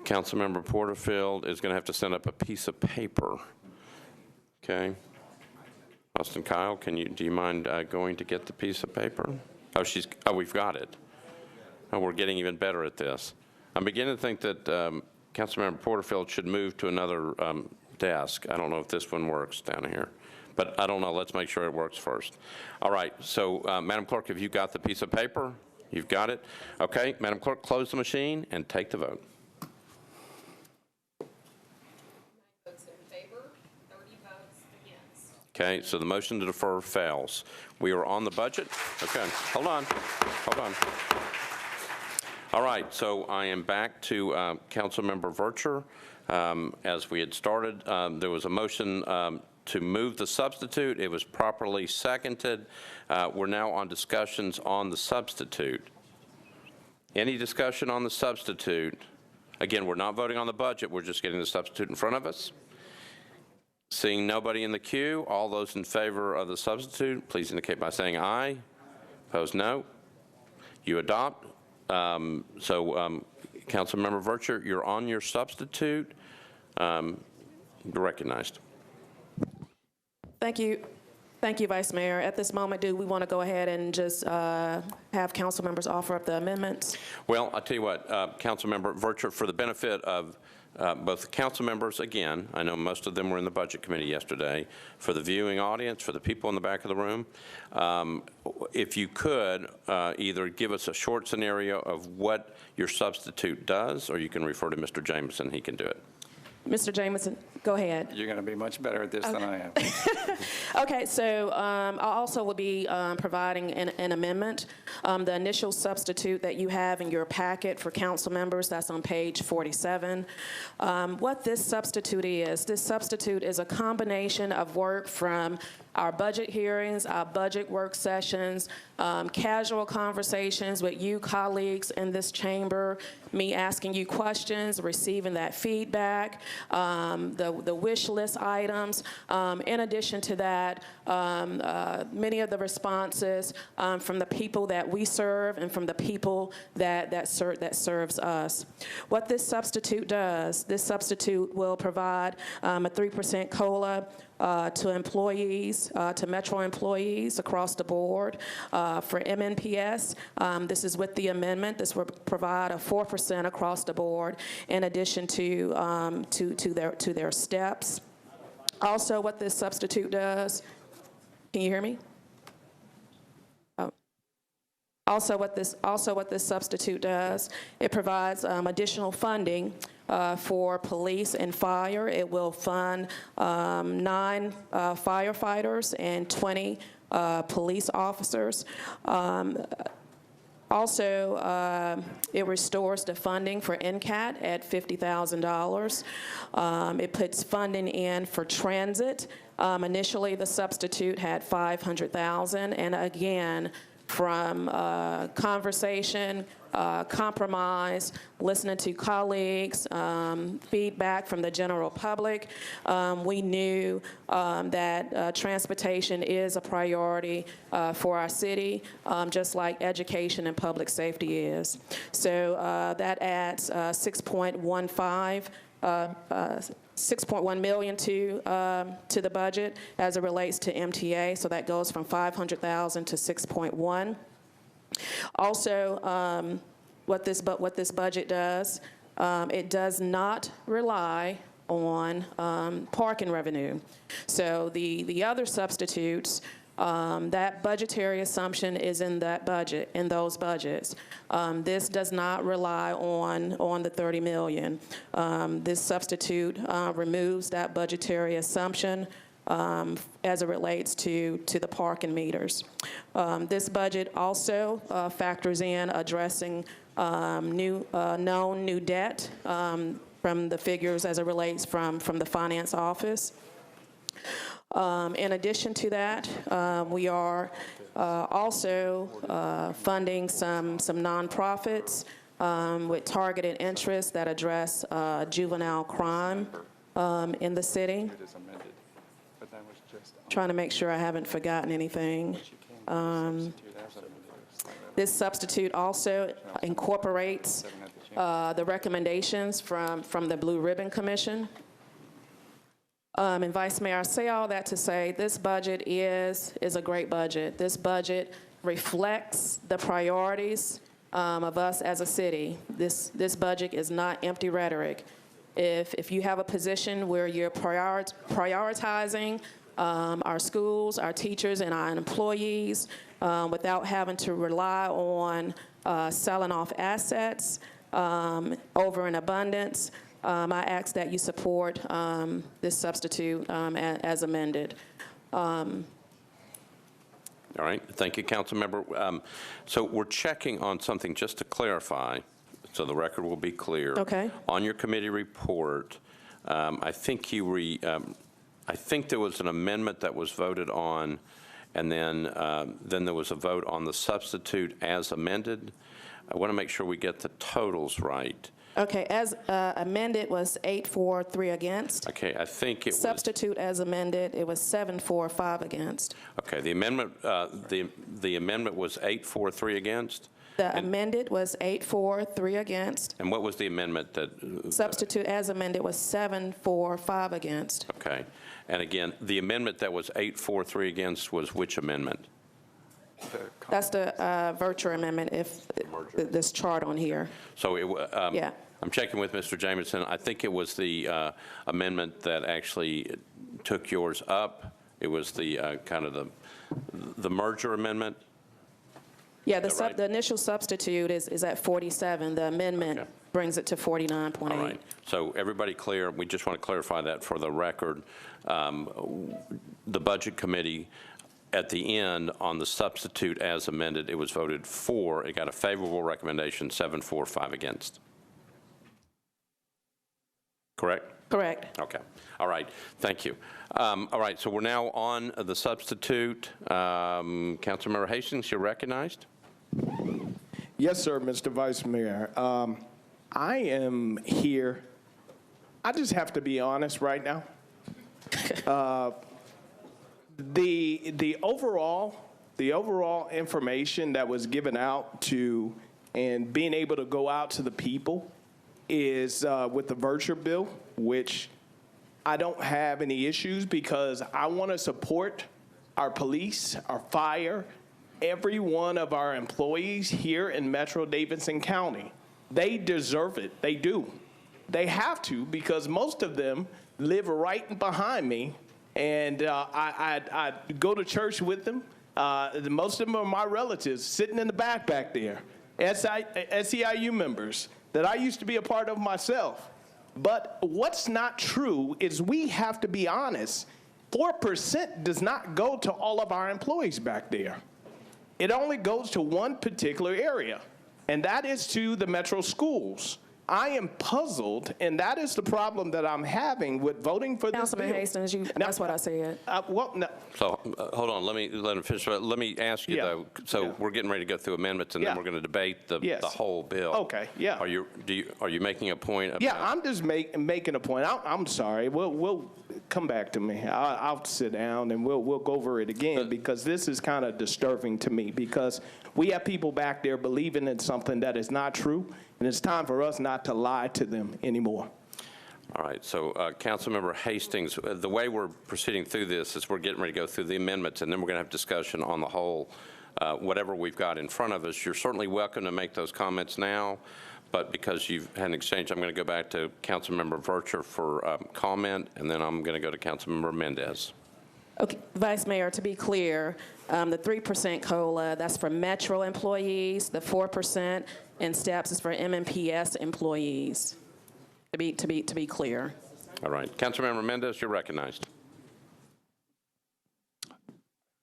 Councilmember Porterfield is going to have to send up a piece of paper. Okay. Austin Kyle, do you mind going to get the piece of paper? Oh, we've got it. Oh, we're getting even better at this. I'm beginning to think that Councilmember Porterfield should move to another desk. I don't know if this one works down here, but I don't know. Let's make sure it works first. All right, so Madam Clerk, have you got the piece of paper? You've got it? Okay, Madam Clerk, close the machine and take the vote. Okay, so the motion to defer fails. We are on the budget. Okay, hold on. All right, so I am back to Councilmember Vercher. As we had started, there was a motion to move the substitute. It was properly seconded. We're now on discussions on the substitute. Any discussion on the substitute? Again, we're not voting on the budget. We're just getting the substitute in front of us. Seeing nobody in the queue, all those in favor of the substitute, please indicate by saying aye. Opposed, no. You adopt. Councilmember Vercher, you're on your substitute. You're recognized. Thank you. Thank you, Vice Mayor. At this moment, do we want to go ahead and just have council members offer up the amendments? Well, I'll tell you what, Councilmember Vercher, for the benefit of both the council members, again, I know most of them were in the Budget Committee yesterday, for the viewing audience, for the people in the back of the room, if you could either give us a short scenario of what your substitute does, or you can refer to Mr. Jameson, he can do it. Mr. Jameson, go ahead. You're going to be much better at this than I am. Okay, so I also will be providing an amendment. The initial substitute that you have in your packet for council members, that's on page 47. What this substitute is a combination of work from our budget hearings, our budget work sessions, casual conversations with you colleagues in this chamber, me asking you questions, receiving that feedback, the wish list items. In addition to that, many of the responses from the people that we serve and from the people that serves us. What this substitute does, this substitute will provide a 3% COLA to employees, to Metro employees across the board. For MNPS, this is with the amendment. This will provide a 4% across the board, in addition to their steps. Also, what this substitute does, can you hear me? Oh. Also, what this substitute does, it provides additional funding for police and fire. It will fund 9 firefighters and 20 police officers. Also, it restores the funding for NCAT at $50,000. It puts funding in for transit. Initially, the substitute had $500,000, and again, from conversation, compromise, listening to colleagues, feedback from the general public, we knew that transportation is a priority for our city, just like education and public safety is. So that adds 6.1 million to the budget as it relates to MTA. So that goes from 500,000 to 6.1. Also, what this budget does, it does not rely on parking revenue. So the other substitutes, that budgetary assumption is in that budget, in those budgets. This does not rely on the 30 million. This substitute removes that budgetary assumption as it relates to the parking meters. This budget also factors in addressing known new debt from the figures as it relates from the finance office. In addition to that, we are also funding some nonprofits with targeted interests that address juvenile crime in the city. Trying to make sure I haven't forgotten anything. This substitute also incorporates the recommendations from the Blue Ribbon Commission. And Vice Mayor, I say all that to say this budget is a great budget. This budget reflects the priorities of us as a city. This budget is not empty rhetoric. If you have a position where you're prioritizing our schools, our teachers, and our employees without having to rely on selling off assets over an abundance, I ask that you support this substitute as amended. All right, thank you, Councilmember. So we're checking on something just to clarify, so the record will be clear. Okay. On your committee report, I think I think there was an amendment that was voted on, and then there was a vote on the substitute as amended. I want to make sure we get the totals right. Okay, as amended was 8-4-3 against. Okay, I think it was. Substitute as amended, it was 7-4-5 against. Okay, the amendment was 8-4-3 against? The amended was 8-4-3 against. And what was the amendment that? Substitute as amended was 7-4-5 against. Okay, and again, the amendment that was 8-4-3 against was which amendment? That's the Vercher amendment, if this chart on here. So yeah. I'm checking with Mr. Jameson. I think it was the amendment that actually took yours up. It was the kind of the merger amendment. Yeah, the initial substitute is at 47. The amendment brings it to 49.8. All right. So everybody clear? We just want to clarify that for the record. The Budget Committee, at the end, on the substitute as amended, it was voted for. It got a favorable recommendation, 7-4-5 against. Correct? Correct. Okay. All right. Thank you. All right. So we're now on the substitute. Councilmember Hastings, you're recognized. Yes, sir, Mr. Vice Mayor. I am here. I just have to be honest right now. The overall information that was given out to and being able to go out to the people is with the Vercher bill, which I don't have any issues because I want to support our police, our fire, every one of our employees here in Metro Davidson County. They deserve it. They do. They have to because most of them live right behind me. And I go to church with them. Most of them are my relatives sitting in the back there, SEIU members that I used to be a part of myself. But what's not true is we have to be honest. 4% does not go to all of our employees back there. It only goes to one particular area, and that is to the Metro schools. I am puzzled, and that is the problem that I'm having with voting for this bill. Councilman Hastings, that's what I said. So hold on, let him finish. Let me ask you though. So we're getting ready to go through amendments, and then we're going to debate the whole bill. Okay. Yeah. Are you making a point? About I'm just making a point. I'm sorry. We'll come back to me. I'll sit down and we'll go over it again because this is kind of disturbing to me because we have people back there believing in something that is not true. And it's time for us not to lie to them anymore. All right. So, Councilmember Hastings, the way we're proceeding through this is we're getting ready to go through the amendments, and then we're going to have discussion on the whole, whatever we've got in front of us. You're certainly welcome to make those comments now, but because you've had an exchange, I'm going to go back to Councilmember Vercher for comment, and then I'm going to go to Councilmember Mendez. Okay, Vice Mayor, to be clear, the 3% COLA, that's for Metro employees. The 4% in steps is for MMPS employees, to be clear. All right. Councilmember Mendez, you're recognized.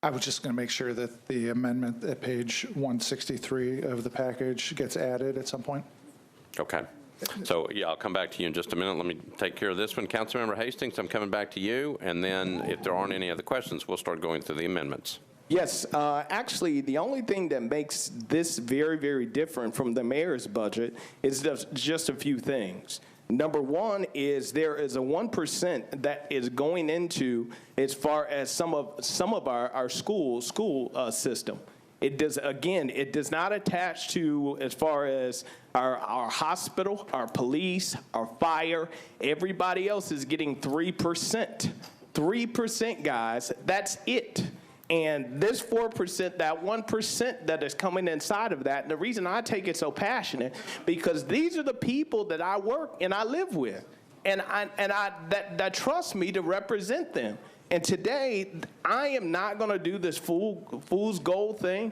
I was just going to make sure that the amendment at page 163 of the package gets added at some point. Okay. So, yeah, I'll come back to you in just a minute. Let me take care of this one. Councilmember Hastings, I'm coming back to you, and then if there aren't any other questions, we'll start going through the amendments. Yes, actually, the only thing that makes this very, very different from the mayor's budget is just a few things. Number one is there is a 1% that is going into as far as some of our school system. It does not attach to as far as our hospital, our police, our fire. Everybody else is getting 3%. 3%, guys, that's it. And this 4%, that 1% that is coming inside of that, and the reason I take it so passionate, because these are the people that I work and I live with, and that trust me to represent them. And today, I am not going to do this fool's gold thing.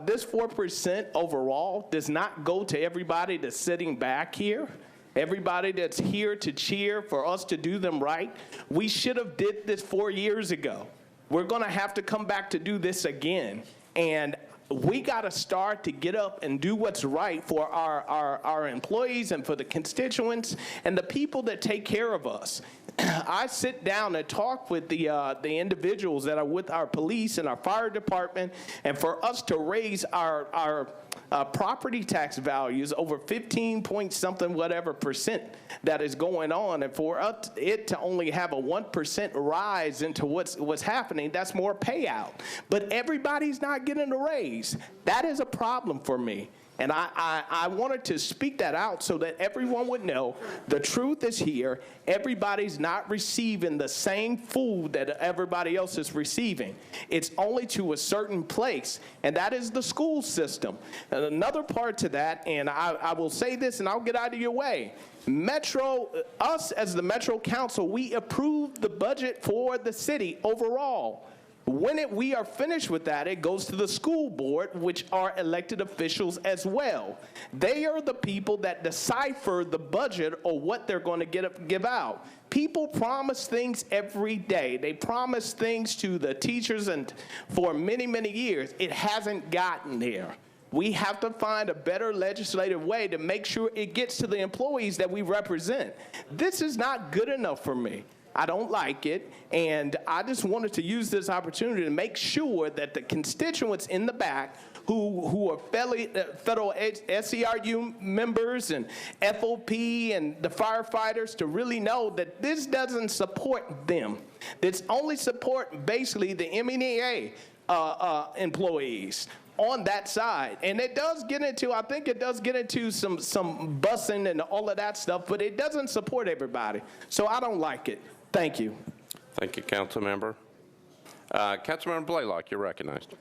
This 4% overall does not go to everybody that's sitting back here. Everybody that's here to cheer for us to do them right. We should have did this 4 years ago. We're going to have to come back to do this again. And we got to start to get up and do what's right for our employees and for the constituents and the people that take care of us. I sit down and talk with the individuals that are with our police and our fire department, and for us to raise our property tax values over 15 point something whatever percent that is going on, and for it to only have a 1% rise into what's happening, that's more payout. But everybody's not getting a raise. That is a problem for me. And I wanted to speak that out so that everyone would know the truth is here. Everybody's not receiving the same food that everybody else is receiving. It's only to a certain place, and that is the school system. And another part to that, and I will say this and I'll get out of your way. Us as the Metro Council, we approved the budget for the city overall. When we are finished with that, it goes to the school board, which are elected officials as well. They are the people that decipher the budget or what they're going to give out. People promise things every day. They promise things to the teachers, and for many, many years, it hasn't gotten there. We have to find a better legislative way to make sure it gets to the employees that we represent. This is not good enough for me. I don't like it, and I just wanted to use this opportunity to make sure that the constituents in the back who are federal SERU members and FOP and the firefighters to really know that this doesn't support them. This only support basically the MEA employees on that side. And it does get into, I think it does get into some busing and all of that stuff, but it doesn't support everybody. So I don't like it. Thank you. Thank you, Councilmember. Councilmember Blaylock, you're recognized.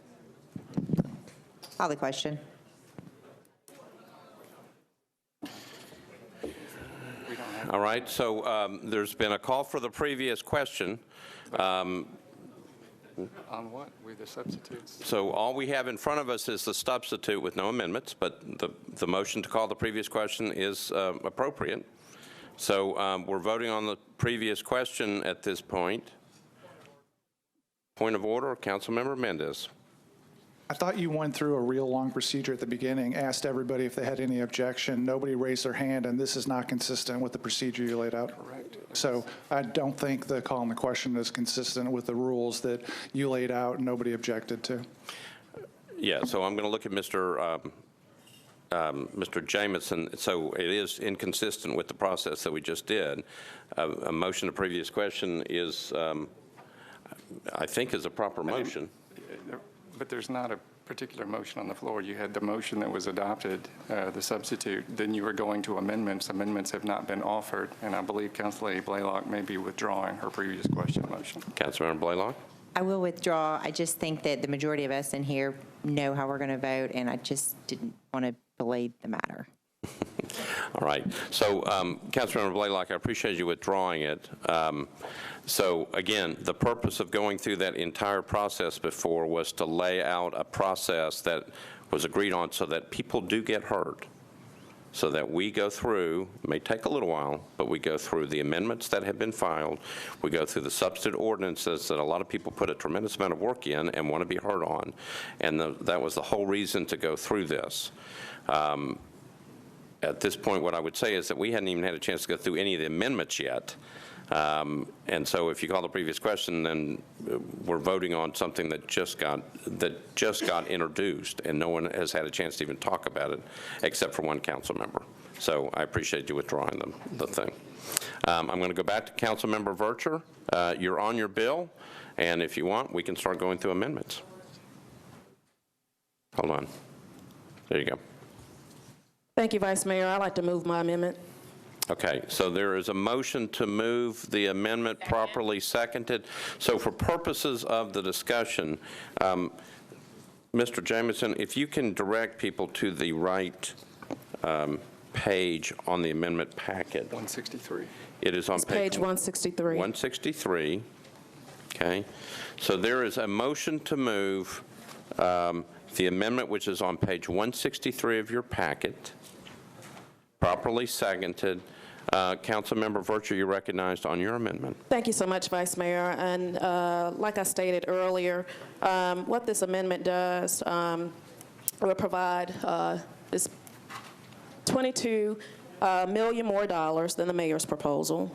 Call the question. All right, so there's been a call for the previous question. On what? With the substitutes? So all we have in front of us is the substitute with no amendments, but the motion to call the previous question is appropriate. So we're voting on the previous question at this point. Point of order, Councilmember Mendez. I thought you went through a real long procedure at the beginning, asked everybody if they had any objection. Nobody raised their hand, and this is not consistent with the procedure you laid out. Correct. So I don't think the call on the question is consistent with the rules that you laid out and nobody objected to. Yeah, so I'm going to look at Mr. Jamison. So it is inconsistent with the process that we just did. A motion to previous question is, I think, is a proper motion. But there's not a particular motion on the floor. You had the motion that was adopted, the substitute. Then you were going to amendments. Amendments have not been offered, and I believe Councilor Blaylock may be withdrawing her previous question motion. Councilmember Blaylock? I will withdraw. I just think that the majority of us in here know how we're going to vote, and I just didn't want to belay the matter. All right. So, Councilmember Blaylock, I appreciate you withdrawing it. So, again, the purpose of going through that entire process before was to lay out a process that was agreed on so that people do get heard, so that we go through, it may take a little while, but we go through the amendments that have been filed, we go through the substitute ordinances that a lot of people put a tremendous amount of work in and want to be heard on, and that was the whole reason to go through this. At this point, what I would say is that we hadn't even had a chance to go through any of the amendments yet. And so if you call the previous question, then we're voting on something that just got introduced, and no one has had a chance to even talk about it, except for one council member. So I appreciate you withdrawing the thing. I'm going to go back to Council Member Vercher. You're on your bill, and if you want, we can start going through amendments. Hold on. There you go. Thank you, Vice Mayor. I'd like to move my amendment. Okay, so there is a motion to move the amendment properly seconded. So for purposes of the discussion, Mr. Jamison, if you can direct people to the right page on the amendment packet. 163. It is on Page 163. 163. Okay. So there is a motion to move the amendment, which is on page 163 of your packet, properly seconded. Councilmember Vercher, you're recognized on your amendment. Thank you so much, Vice Mayor. And like I stated earlier, what this amendment does will provide is $22 million more than the mayor's proposal.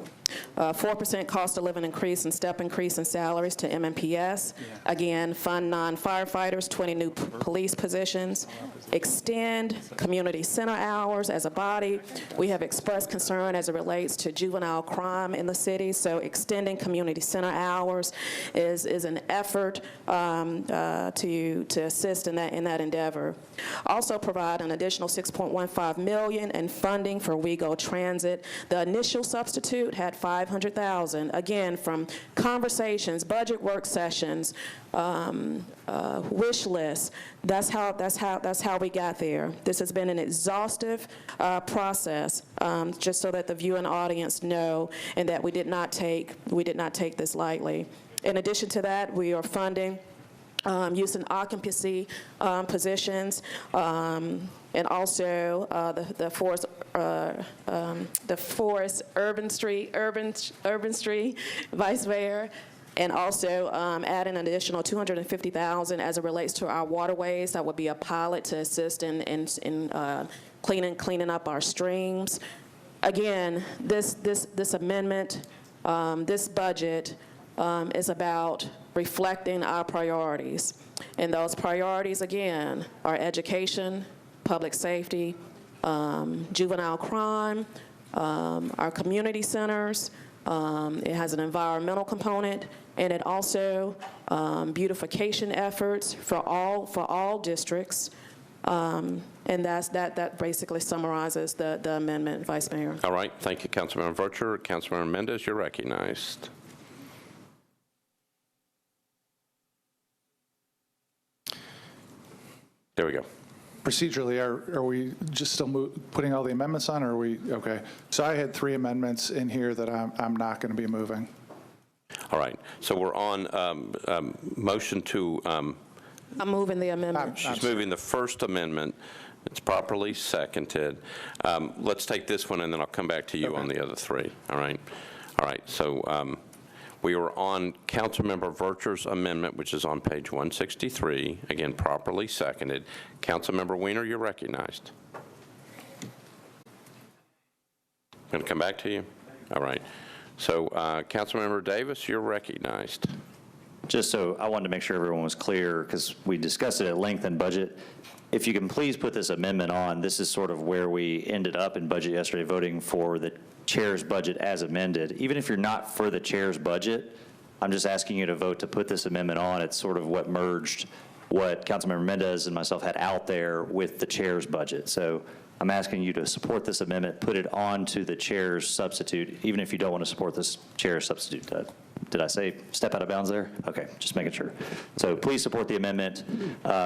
4% cost of living increase and step increase in salaries to MMPS. Again, fund non-firefighters, 20 new police positions. Extend community center hours as a body. We have expressed concern as it relates to juvenile crime in the city, so extending community center hours is an effort to assist in that endeavor. Also provide an additional $6.15 million in funding for WeGo Transit. The initial substitute had $500,000. Again, from conversations, budget work sessions, wish lists. That's how we got there. This has been an exhaustive process, just so that the viewing audience know, and that we did not take this lightly. In addition to that, we are funding use and occupancy positions, and also the Forest Urban Street, Vice Mayor, and also adding an additional $250,000 as it relates to our waterways. That would be a pilot to assist in cleaning up our streams. Again, this amendment, this budget is about reflecting our priorities. And those priorities, again, are education, public safety, juvenile crime, our community centers. It has an environmental component, and it also beautification efforts for all districts. And that basically summarizes the amendment, Vice Mayor. All right. Thank you, Councilmember Vercher. Councilmember Mendez, you're recognized. There we go. Procedurally, are we just still putting all the amendments on, or are we, okay. So I had 3 amendments in here that I'm not going to be moving. All right. So we're on motion to. I'm moving the amendment. She's moving the first amendment. It's properly seconded. Let's take this one, and then I'll come back to you on the other 3. All right. All right. So we were on Councilmember Vercher's amendment, which is on page 163, again, properly seconded. Councilmember Weiner, you're recognized. I'm going to come back to you. All right. So Councilmember Davis, you're recognized. Just so I wanted to make sure everyone was clear, because we discussed it at length in budget. If you can please put this amendment on, this is sort of where we ended up in budget yesterday, voting for the chair's budget as amended. Even if you're not for the chair's budget, I'm just asking you to vote to put this amendment on. It's sort of what merged what Councilmember Mendez and myself had out there with the chair's budget. So I'm asking you to support this amendment, put it on to the chair's substitute, even if you don't want to support this chair's substitute. Did I say step out of bounds there? Okay, just making sure. So please support the amendment,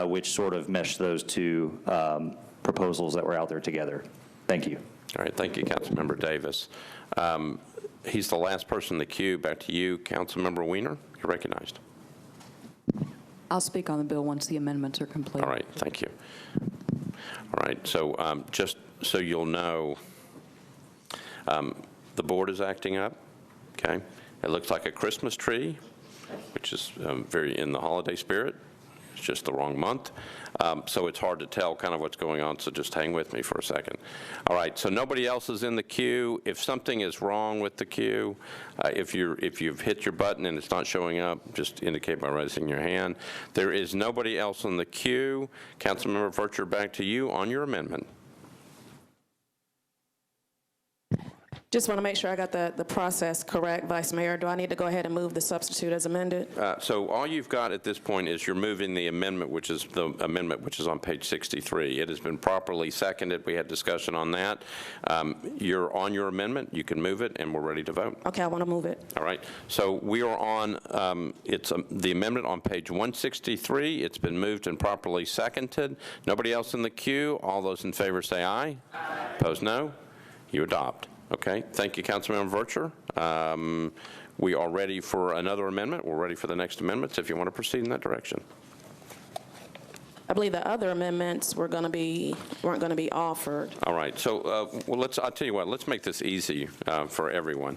which sort of meshed those 2 proposals that were out there together. Thank you. All right, thank you, Councilmember Davis. He's the last person in the queue. Back to you, Councilmember Weiner. You're recognized. I'll speak on the bill once the amendments are complete. All right, thank you. All right, so just so you'll know, the board is acting up, okay? It looks like a Christmas tree, which is very in the holiday spirit. It's just the wrong month. So it's hard to tell kind of what's going on, so just hang with me for a second. All right, so nobody else is in the queue. If something is wrong with the queue, if you've hit your button and it's not showing up, just indicate by raising your hand. There is nobody else in the queue. Councilmember Vercher, back to you on your amendment. Just want to make sure I got the process correct, Vice Mayor. Do I need to go ahead and move the substitute as amended? So all you've got at this point is you're moving the amendment, which is on page 63. It has been properly seconded. We had discussion on that. You're on your amendment. You can move it, and we're ready to vote. Okay, I want to move it. All right. So we are on the amendment on page 163. It's been moved and properly seconded. Nobody else in the queue. All those in favor say aye. Aye. Opposed, no. You adopt. Okay, thank you, Councilmember Vercher. We are ready for another amendment. We're ready for the next amendments if you want to proceed in that direction. I believe the other amendments weren't going to be offered. All right, so I'll tell you what, let's make this easy for everyone.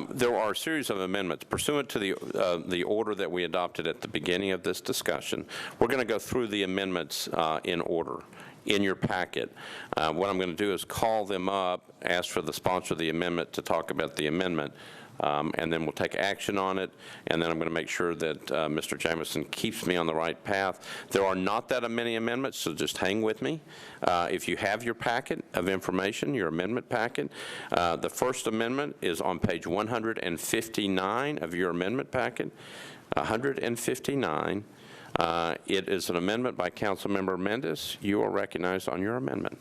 There are a series of amendments pursuant to the order that we adopted at the beginning of this discussion. We're going to go through the amendments in order in your packet. What I'm going to do is call them up, ask for the sponsor of the amendment to talk about the amendment, and then we'll take action on it, and then I'm going to make sure that Mr. Jamison keeps me on the right path. There are not that many amendments, so just hang with me. If you have your packet of information, your amendment packet, the first amendment is on page 159 of your amendment packet, 159. It is an amendment by Councilmember Mendez. You are recognized on your amendment.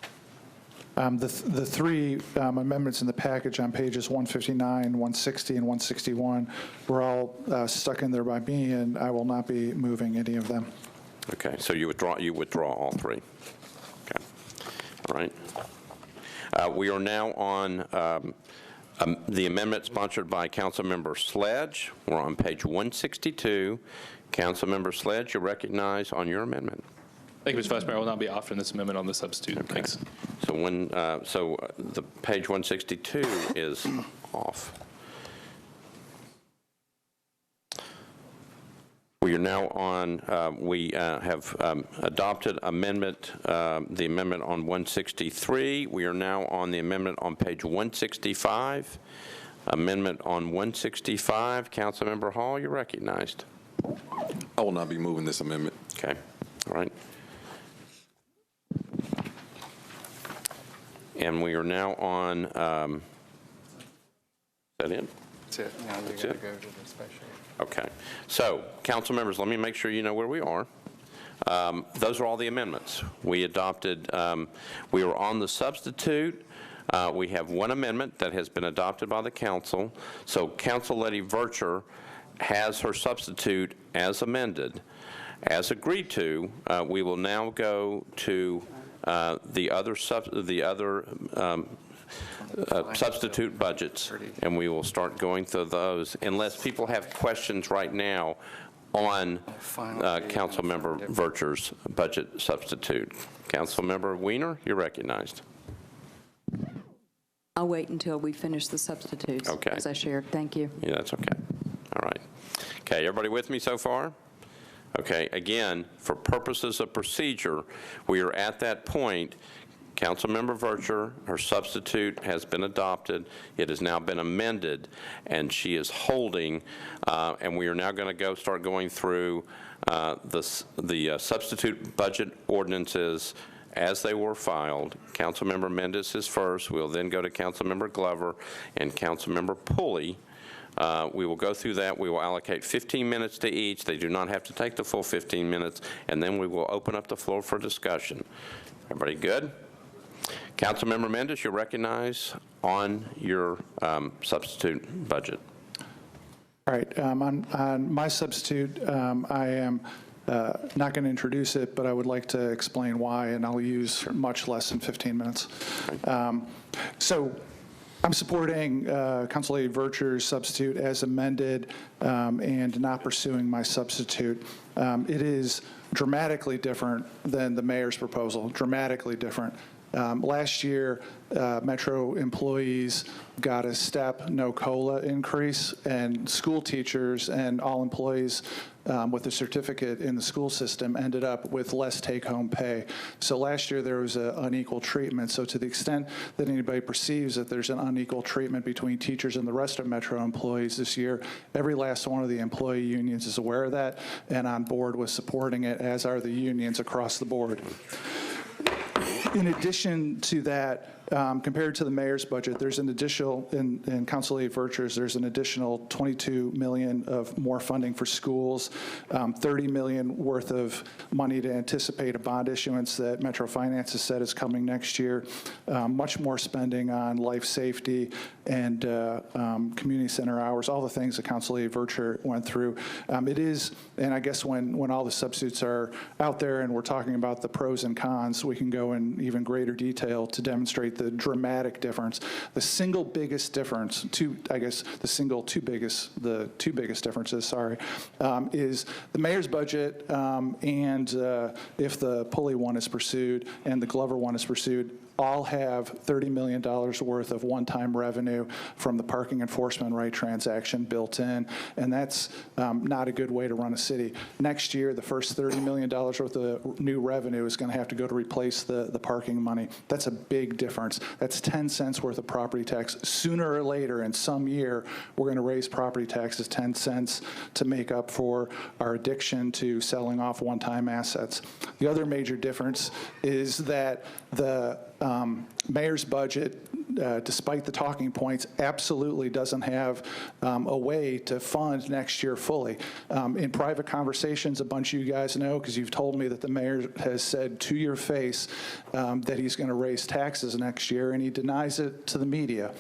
The three amendments in the package on pages 159, 160, and 161 were all stuck in there by me, and I will not be moving any of them. Okay, so you withdraw all three. Okay, all right. We are now on the amendment sponsored by Councilmember Sledge. We're on page 162. Councilmember Sledge, you're recognized on your amendment. Thank you, Mr. Vice Mayor. I will not be offering this amendment on the substitute. Okay. Thanks. So the page 162 is off. We are now on, we have adopted amendment, the amendment on 163. We are now on the amendment on page 165. Amendment on 165. Councilmember Hall, you're recognized. I will not be moving this amendment. Okay, all right. And we are now on, is that it? That's it. Now you got to go to the special. Okay. So, council members, let me make sure you know where we are. Those are all the amendments. We adopted, we were on the substitute. We have one amendment that has been adopted by the council. So, Council Lady Vercher has her substitute as amended. As agreed to, we will now go to the other substitute budgets, and we will start going through those, unless people have questions right now on Councilmember Vercher's budget substitute. Councilmember Wiener, you're recognized. I'll wait until we finish the substitutes. Okay. As I shared. Thank you. Yeah, that's okay. All right. Okay, everybody with me so far? Okay, again, for purposes of procedure, we are at that point. Councilmember Vercher, her substitute has been adopted. It has now been amended, and she is holding, and we are now going to start going through the substitute budget ordinances as they were filed. Councilmember Mendez is first. We'll then go to Councilmember Glover and Councilmember Pulley. We will go through that. We will allocate 15 minutes to each. They do not have to take the full 15 minutes, and then we will open up the floor for discussion. Everybody good? Councilmember Mendez, you're recognized on your substitute budget. All right, on my substitute, I am not going to introduce it, but I would like to explain why, and I'll use much less than 15 minutes. So I'm supporting Council Lady Vercher's substitute as amended and not pursuing my substitute. It is dramatically different than the mayor's proposal, dramatically different. Last year, Metro employees got a step no COLA increase, and school teachers and all employees with a certificate in the school system ended up with less take-home pay. So last year there was an unequal treatment. So to the extent that anybody perceives that there's an unequal treatment between teachers and the rest of Metro employees this year, every last one of the employee unions is aware of that and on board with supporting it, as are the unions across the board. In addition to that, compared to the mayor's budget, there's an additional, in Council Aide Virtures, there's an additional $22 million of more funding for schools, $30 million worth of money to anticipate a bond issuance that Metro Finance has said is coming next year, much more spending on life safety and community center hours, all the things that Council Aide Virtue went through. It is, and I guess when all the substitutes are out there and we're talking about the pros and cons, we can go in even greater detail to demonstrate the dramatic difference. The single biggest difference, the two biggest differences, sorry, is the mayor's budget and if the Pulley one is pursued and the Glover one is pursued, all have $30 million worth of one-time revenue from the parking enforcement right transaction built in, and that's not a good way to run a city. Next year, the first $30 million worth of new revenue is going to have to go to replace the parking money. That's a big difference. That's 10 cents worth of property tax. Sooner or later, in some year, we're going to raise property taxes 10 cents to make up for our addiction to selling off one-time assets. The other major difference is that the mayor's budget, despite the talking points, absolutely doesn't have a way to fund next year fully. In private conversations, a bunch of you guys know, because you've told me that the mayor has said to your face that he's going to raise taxes next year, and he denies it to the media.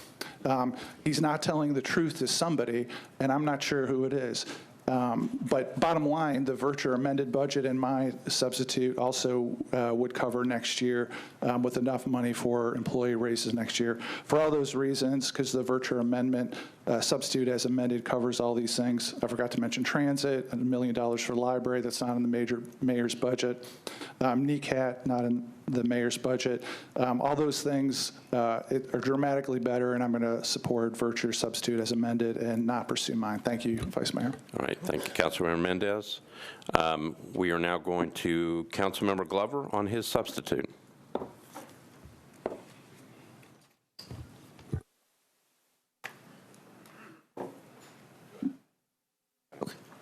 He's not telling the truth to somebody, and I'm not sure who it is. But bottom line, the Virtue amended budget and my substitute also would cover next year with enough money for employee raises next year. For all those reasons, because the Virtue amendment substitute as amended covers all these things. I forgot to mention transit, $1 million for the library. That's not in the mayor's budget. NECAT, not in the mayor's budget. All those things are dramatically better, and I'm going to support Virtue substitute as amended and not pursue mine. Thank you, Vice Mayor. All right, thank you, Councilmember Mendez. We are now going to Councilmember Glover on his substitute.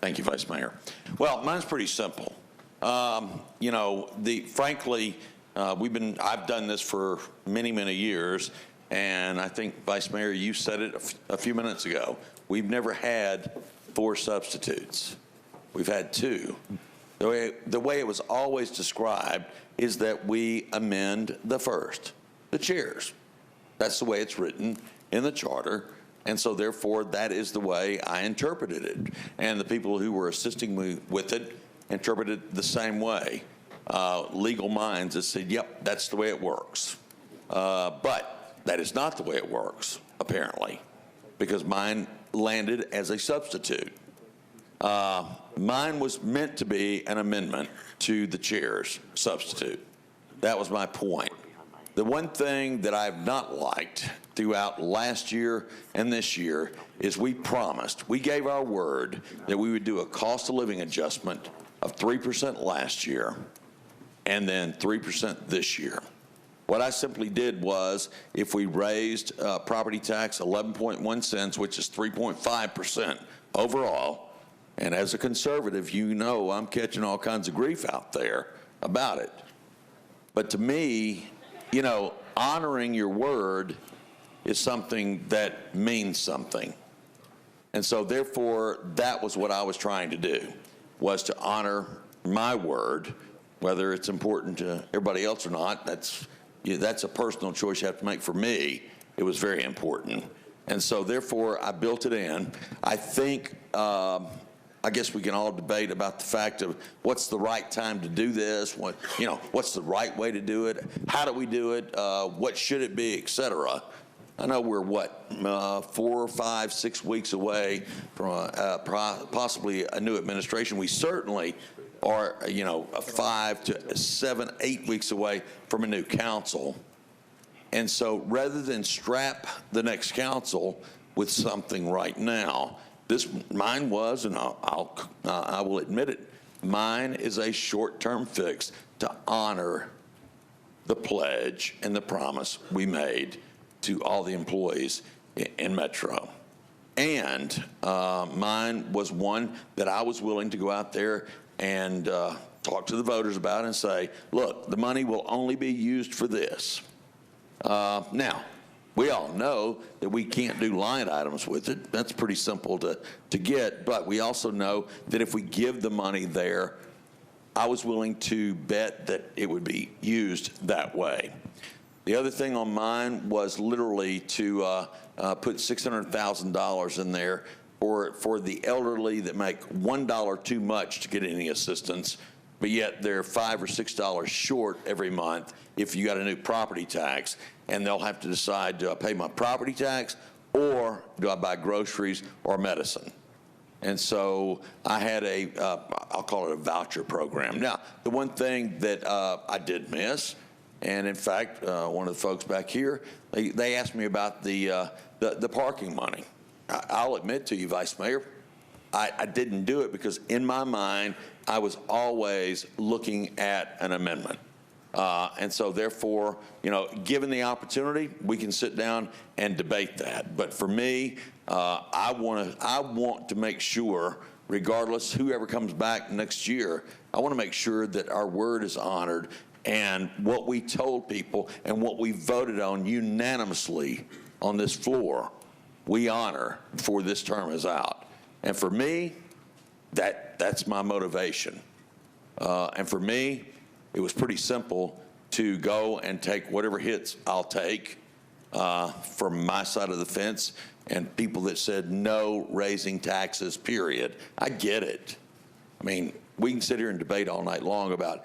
Thank you, Vice Mayor. Well, mine's pretty simple. You know, frankly, I've done this for many, many years, and I think, Vice Mayor, you said it a few minutes ago. We've never had 4 substitutes. We've had 2. The way it was always described is that we amend the first, the chairs. That's the way it's written in the charter. And so, therefore, that is the way I interpreted it. And the people who were assisting me with it interpreted it the same way. Legal minds that said, yep, that's the way it works. But that is not the way it works, apparently, because mine landed as a substitute. Mine was meant to be an amendment to the chair's substitute. That was my point. The one thing that I've not liked throughout last year and this year is we gave our word that we would do a cost of living adjustment of 3% last year and then 3% this year. What I simply did was, if we raised property tax 11.1 cents, which is 3.5% overall, and as a conservative, you know I'm catching all kinds of grief out there about it. But to me, you know, honoring your word is something that means something. And so, therefore, that was what I was trying to do, was to honor my word, whether it's important to everybody else or not. That's a personal choice you have to make. For me, it was very important. And so, therefore, I built it in. I think, I guess we can all debate about the fact of what's the right time to do this, what's the right way to do it, how do we do it, what should it be, et cetera. I know we're, 4, 5, 6 weeks away from possibly a new administration. We certainly are, 5 to 7, 8 weeks away from a new council. And so rather than strap the next council with something right now, mine was, and I will admit it, mine is a short-term fix to honor the pledge and the promise we made to all the employees in Metro. And mine was one that I was willing to go out there and talk to the voters about and say, look, the money will only be used for this. Now, we all know that we can't do line items with it. That's pretty simple to get, but we also know that if we give the money there, I was willing to bet that it would be used that way. The other thing on mine was literally to put $600,000 in there for the elderly that make $1 too much to get any assistance, but yet they're $5 or $6 short every month if you got a new property tax, and they'll have to decide, do I pay my property tax or do I buy groceries or medicine? And so I had I'll call it a voucher program. Now, the one thing that I did miss, and in fact, one of the folks back here, they asked me about the parking money. I'll admit to you, Vice Mayor, I didn't do it because in my mind, I was always looking at an amendment. And so therefore, given the opportunity, we can sit down and debate that. But for me, I want to make sure, regardless whoever comes back next year, I want to make sure that our word is honored and what we told people and what we voted on unanimously on this floor, we honor before this term is out. And for me, that's my motivation. And for me, it was pretty simple to go and take whatever hits I'll take from my side of the fence and people that said no raising taxes, period. I get it. I mean, we can sit here and debate all night long about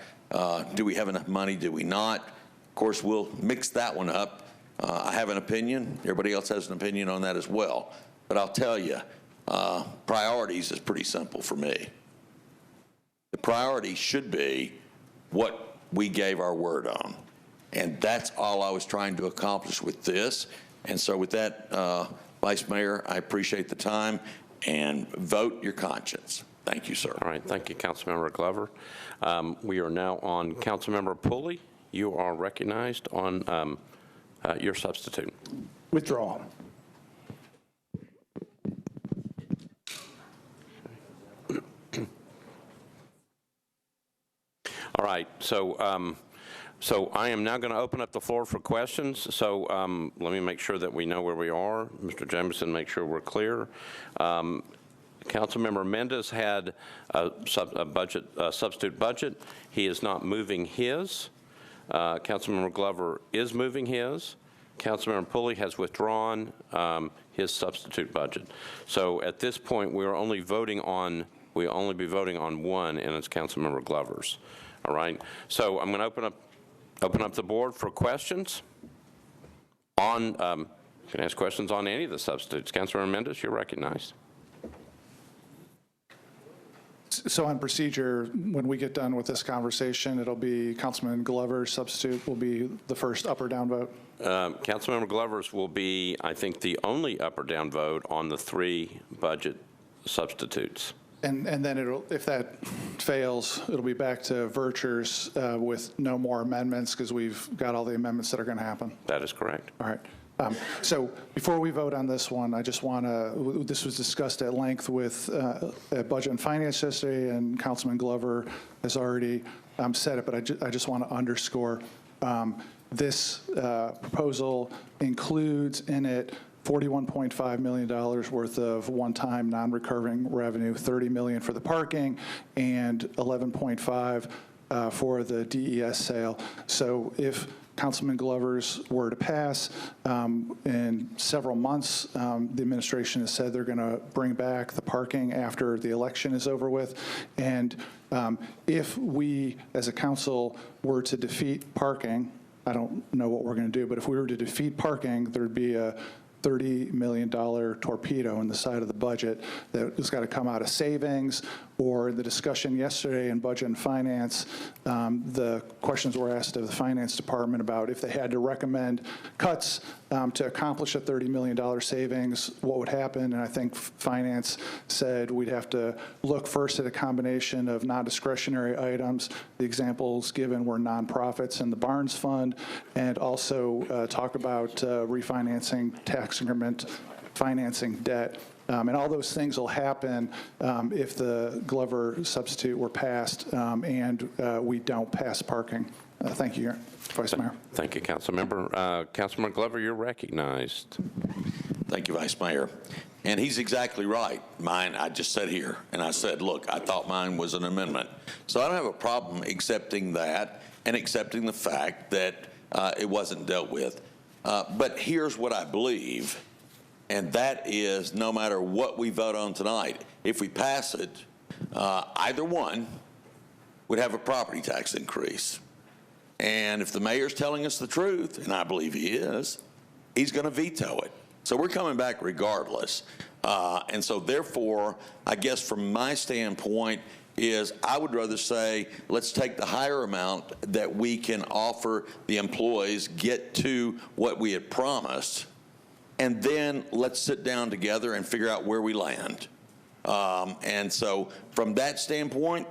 do we have enough money, do we not? Of course, we'll mix that one up. I have an opinion. Everybody else has an opinion on that as well. But I'll tell you, priorities is pretty simple for me. The priority should be what we gave our word on. And that's all I was trying to accomplish with this. And so with that, Vice Mayor, I appreciate the time, and vote your conscience. Thank you, sir. All right, thank you, Councilmember Glover. We are now on Councilmember Pulley. You are recognized on your substitute. Withdraw. All right, so I am now going to open up the floor for questions. So let me make sure that we know where we are. Mr. Jameson, make sure we're clear. Councilmember Mendez had a substitute budget. He is not moving his. Councilmember Glover is moving his. Councilmember Pulley has withdrawn his substitute budget. So at this point, we'll only be voting on one, and it's Councilmember Glover's. All right. So I'm going to open up the board for questions on. You can ask questions on any of the substitutes. Councilmember Mendez, you're recognized. So on procedure, when we get done with this conversation, it'll be Councilman Glover's substitute will be the first up or down vote? Councilmember Glover's will be, I think, the only up or down vote on the 3 budget substitutes. And then if that fails, it'll be back to Vercher's with no more amendments because we've got all the amendments that are going to happen. That is correct. All right. So before we vote on this one, I just want to, this was discussed at length with Budget and Finance yesterday, and Councilman Glover has already said it, but I just want to underscore this proposal includes in it $41.5 million worth of one-time non-recurring revenue, $30 million for the parking, and $11.5 for the DES sale. So if Councilman Glover's were to pass, in several months, the administration has said they're going to bring back the parking after the election is over with. And if we, as a council, were to defeat parking, I don't know what we're going to do, but if we were to defeat parking, there'd be a $30 million torpedo in the side of the budget that has got to come out of savings, or the discussion yesterday in Budget and Finance, the questions were asked of the Finance Department about if they had to recommend cuts to accomplish a $30 million savings, what would happen? And I think Finance said we'd have to look first at a combination of non-discretionary items. The examples given were nonprofits and the Barnes Fund, and also talk about refinancing tax increment financing debt. And all those things will happen if the Glover substitute were passed and we don't pass parking. Thank you, Vice Mayor. Thank you, Councilmember. Councilmember Glover, you're recognized. Thank you, Vice Mayor. And he's exactly right. Mine, I just said here, and I said, look, I thought mine was an amendment. So I don't have a problem accepting that and accepting the fact that it wasn't dealt with. But here's what I believe. And that is, no matter what we vote on tonight, if we pass it, either one would have a property tax increase. And if the mayor's telling us the truth, and I believe he is, he's going to veto it. So we're coming back regardless. And so therefore, I guess from my standpoint is I would rather say, let's take the higher amount that we can offer the employees, get to what we had promised, and then let's sit down together and figure out where we land. And so from that standpoint,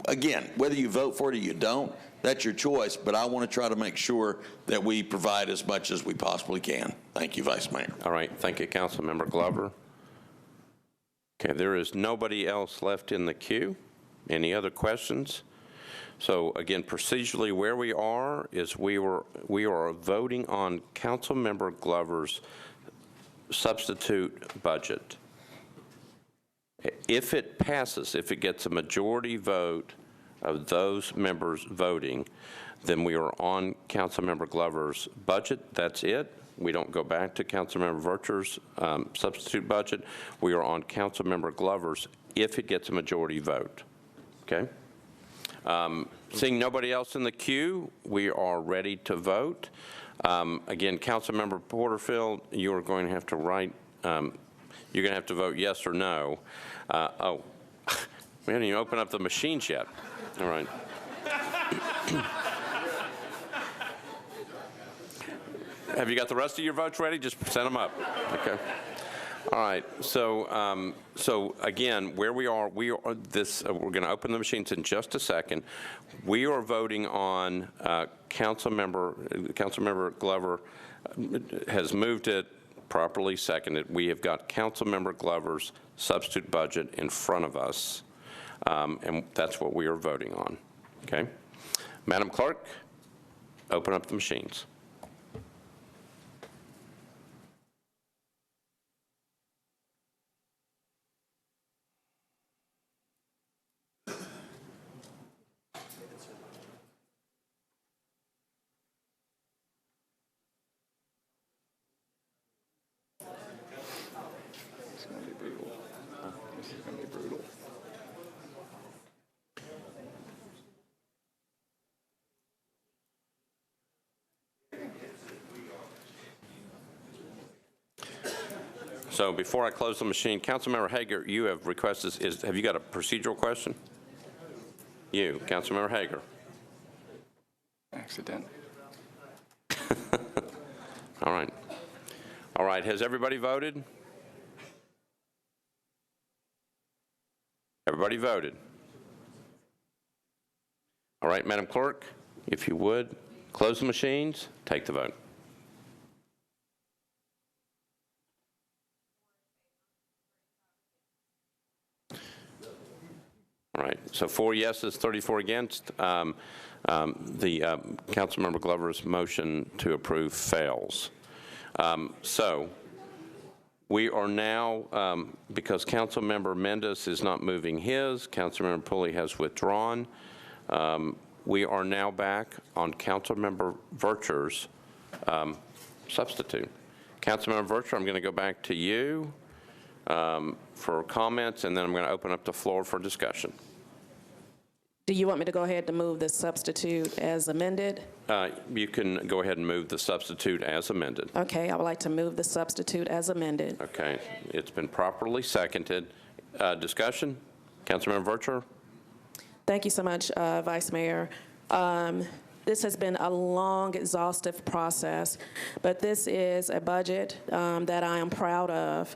again, whether you vote for it or you don't, that's your choice, but I want to try to make sure that we provide as much as we possibly can. Thank you, Vice Mayor. All right, thank you, Councilmember Glover. Okay, there is nobody else left in the queue. Any other questions? So again, procedurally where we are is we are voting on Councilmember Glover's substitute budget. If it passes, if it gets a majority vote of those members voting, then we are on Councilmember Glover's budget. That's it. We don't go back to Councilmember Vercher's substitute budget. We are on Councilmember Glover's if it gets a majority vote. Okay? Seeing nobody else in the queue, we are ready to vote. Again, Councilmember Porterfield, you are going to have to write, you're going to have to vote yes or no. Oh, we haven't even opened up the machines yet. All right. Have you got the rest of your votes ready? Just send them up. Okay. All right. So, so again, where we are we're going to open the machines in just a second. We are voting on Councilmember Glover has moved it, properly seconded. We have got Councilmember Glover's substitute budget in front of us, and that's what we are voting on. Okay. Madam Clerk, open up the machines. So before I close the machine, Councilmember Hager, you have requested, have you got a procedural question? You, Councilmember Hager. Accident. All right. All right, has everybody voted? Everybody voted. All right, Madam Clerk, if you would, close the machines, take the vote. All right, so 4 yeses, 34 against. Councilmember Glover's motion to approve fails. So we are now, because Councilmember Mendez is not moving his, Councilmember Pulley has withdrawn, we are now back on Councilmember Vercher's substitute. Councilmember Vercher, I'm going to go back to you for comments, and then I'm going to open up the floor for discussion. Do you want me to go ahead and move the substitute as amended? You can go ahead and move the substitute as amended. Okay, I would like to move the substitute as amended. Okay, it's been properly seconded. Discussion? Councilmember Vercher? Thank you so much, Vice Mayor. This has been a long, exhaustive process, but this is a budget that I am proud of.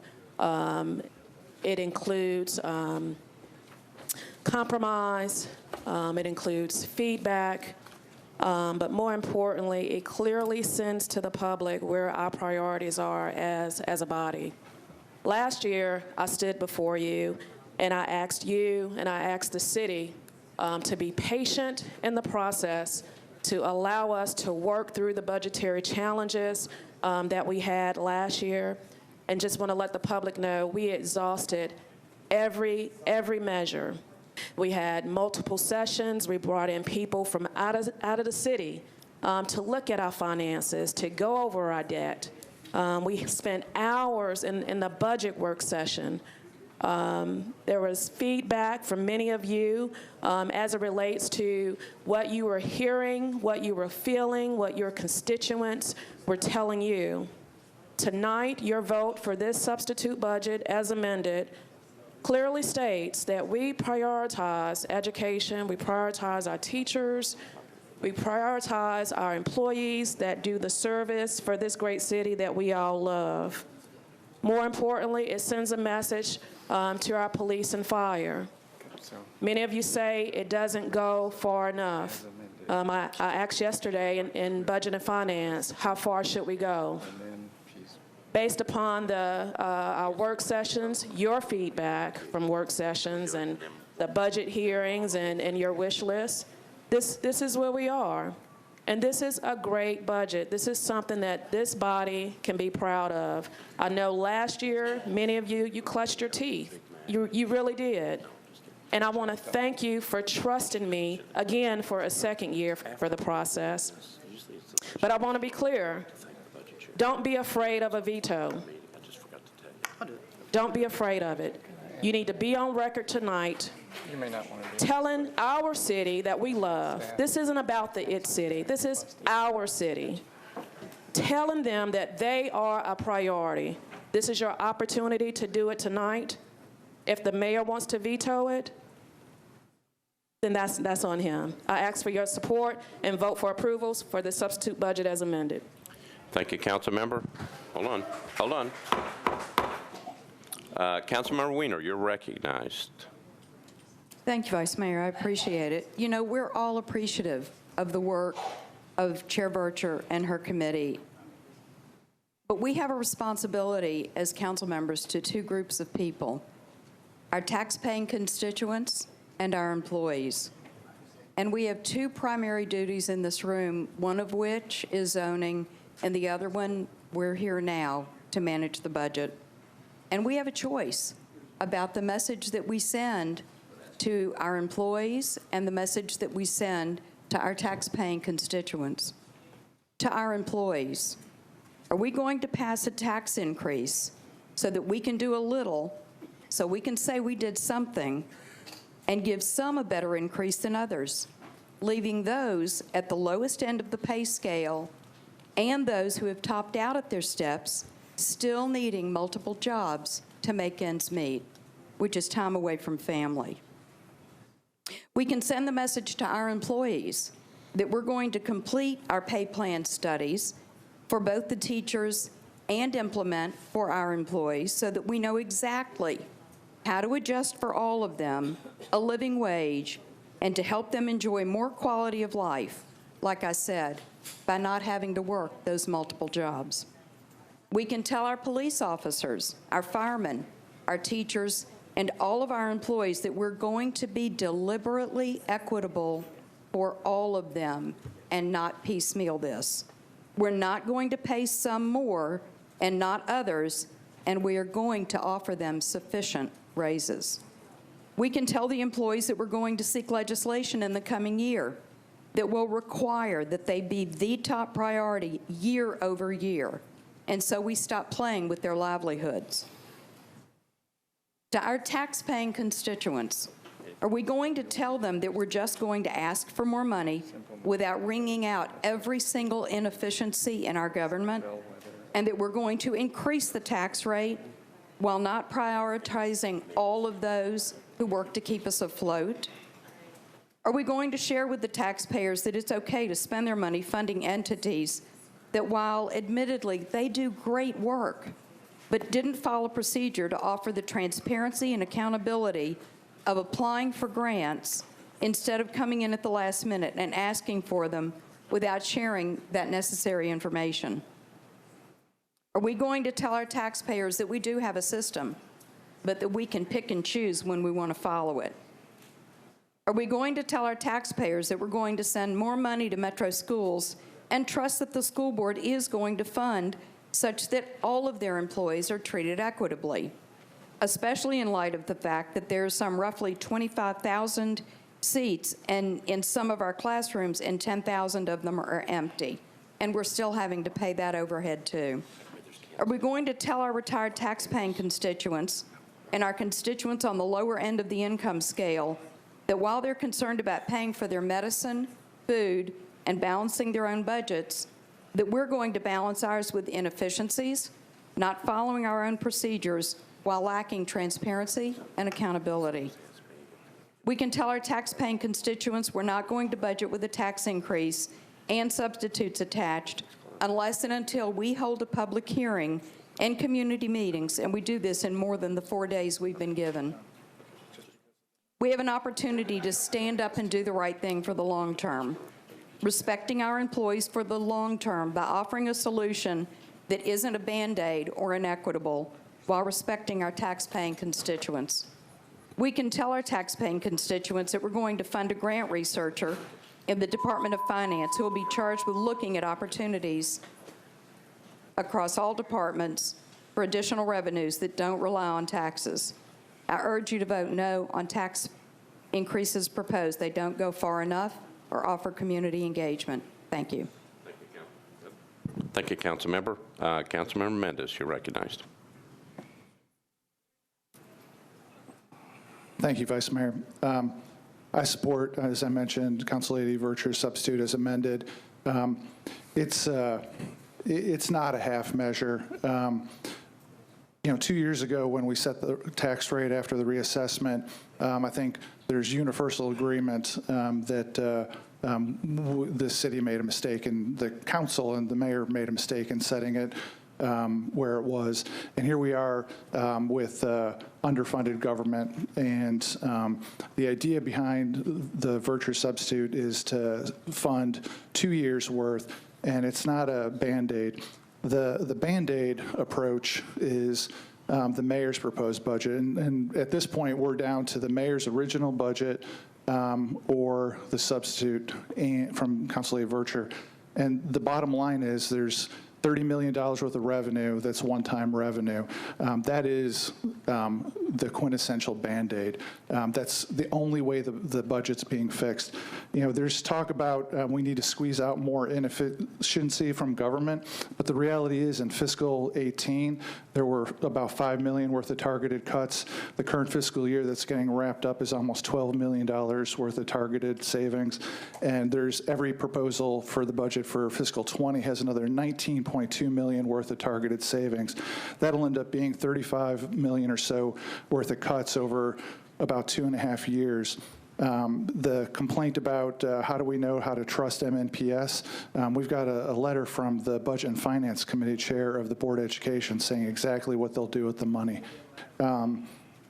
It includes compromise, it includes feedback, but more importantly, it clearly sends to the public where our priorities are as a body. Last year, I stood before you, and I asked you and I asked the city to be patient in the process, to allow us to work through the budgetary challenges that we had last year, and just want to let the public know we exhausted every measure. We had multiple sessions. We brought in people from out of the city to look at our finances, to go over our debt. We spent hours in the budget work session. There was feedback from many of you as it relates to what you were hearing, what you were feeling, what your constituents were telling you. Tonight, your vote for this substitute budget as amended clearly states that we prioritize education, we prioritize our teachers, we prioritize our employees that do the service for this great city that we all love. More importantly, it sends a message to our police and fire. Many of you say it doesn't go far enough. I asked yesterday in Budget and Finance, how far should we go? Based upon our work sessions, your feedback from work sessions and the budget hearings and your wish list, this is where we are. And this is a great budget. This is something that this body can be proud of. I know last year, many of you clutched your teeth. You really did. And I want to thank you for trusting me, again, for a second year for the process. But I want to be clear. Don't be afraid of a veto. Don't be afraid of it. You need to be on record tonight You may not want to do telling our city that we love. This isn't about the it city. This is our city. Telling them that they are a priority. This is your opportunity to do it tonight. If the mayor wants to veto it, then that's on him. I ask for your support and vote for approvals for the substitute budget as amended. Thank you, Council Member. Hold on. Councilmember Weiner, you're recognized. Thank you, Vice Mayor. I appreciate it. You know, we're all appreciative of the work of Chair Vercher and her committee. But we have a responsibility as council members to two groups of people, our tax-paying constituents and our employees. And we have two primary duties in this room, one of which is zoning, and the other one, we're here now to manage the budget. And we have a choice about the message that we send to our employees and the message that we send to our tax-paying constituents. To our employees, are we going to pass a tax increase so that we can do a little, so we can say we did something, and give some a better increase than others, leaving those at the lowest end of the pay scale and those who have topped out at their steps still needing multiple jobs to make ends meet, which is time away from family? We can send the message to our employees that we're going to complete our pay plan studies for both the teachers and implement for our employees so that we know exactly how to adjust for all of them a living wage and to help them enjoy more quality of life, like I said, by not having to work those multiple jobs. We can tell our police officers, our firemen, our teachers, and all of our employees that we're going to be deliberately equitable for all of them and not piecemeal this. We're not going to pay some more and not others, and we are going to offer them sufficient raises. We can tell the employees that we're going to seek legislation in the coming year that will require that they be the top priority year over year, and so we stop playing with their livelihoods. To our tax-paying constituents, Are we going to tell them that we're just going to ask for more money without wringing out every single inefficiency in our government, and that we're going to increase the tax rate while not prioritizing all of those who work to keep us afloat? Are we going to share with the taxpayers that it's okay to spend their money funding entities that, while admittedly they do great work, but didn't follow procedure to offer the transparency and accountability of applying for grants instead of coming in at the last minute and asking for them without sharing that necessary information? Are we going to tell our taxpayers that we do have a system, but that we can pick and choose when we want to follow it? Are we going to tell our taxpayers that we're going to send more money to metro schools and trust that the school board is going to fund such that all of their employees are treated equitably, especially in light of the fact that there's some roughly 25,000 seats in some of our classrooms and 10,000 of them are empty, and we're still having to pay that overhead too? Are we going to tell our retired tax-paying constituents and our constituents on the lower end of the income scale that while they're concerned about paying for their medicine, food, and balancing their own budgets, that we're going to balance ours with inefficiencies, not following our own procedures, while lacking transparency and accountability? We can tell our tax-paying constituents we're not going to budget with a tax increase and substitutes attached unless and until we hold a public hearing and community meetings, and we do this in more than the 4 days we've been given. We have an opportunity to stand up and do the right thing for the long term, respecting our employees for the long term by offering a solution that isn't a Band-Aid or inequitable, while respecting our tax-paying constituents. We can tell our tax-paying constituents that we're going to fund a grant researcher in the Department of Finance who will be charged with looking at opportunities across all departments for additional revenues that don't rely on taxes. I urge you to vote no on tax increases proposed. They don't go far enough or offer community engagement. Thank you. Thank you, Councilmember. Councilmember Mendez, you're recognized. Thank you, Vice Mayor. I support, as I mentioned, Council Lady Vercher's substitute as amended. It's not a half measure. 2 years ago when we set the tax rate after the reassessment, I think there's universal agreement that the city made a mistake, and the council and the mayor made a mistake in setting it where it was. And here we are with underfunded government, and the idea behind the Vercher substitute is to fund 2 years' worth, and it's not a Band-Aid. The Band-Aid approach is the mayor's proposed budget, and at this point we're down to the mayor's original budget or the substitute from Council Lady Vercher. And the bottom line is there's $30 million worth of revenue that's one-time revenue. That is the quintessential Band-Aid. That's the only way the budget's being fixed. There's talk about we need to squeeze out more inefficiency from government, but the reality is in fiscal 18, there were about $5 million worth of targeted cuts. The current fiscal year that's getting wrapped up is almost $12 million worth of targeted savings. And there's every proposal for the budget for fiscal 20 has another $19.2 million worth of targeted savings. That'll end up being $35 million or so worth of cuts over about 2.5 years. The complaint about how do we know how to trust MNPS, we've got a letter from the Budget and Finance Committee chair of the Board of Education saying exactly what they'll do with the money.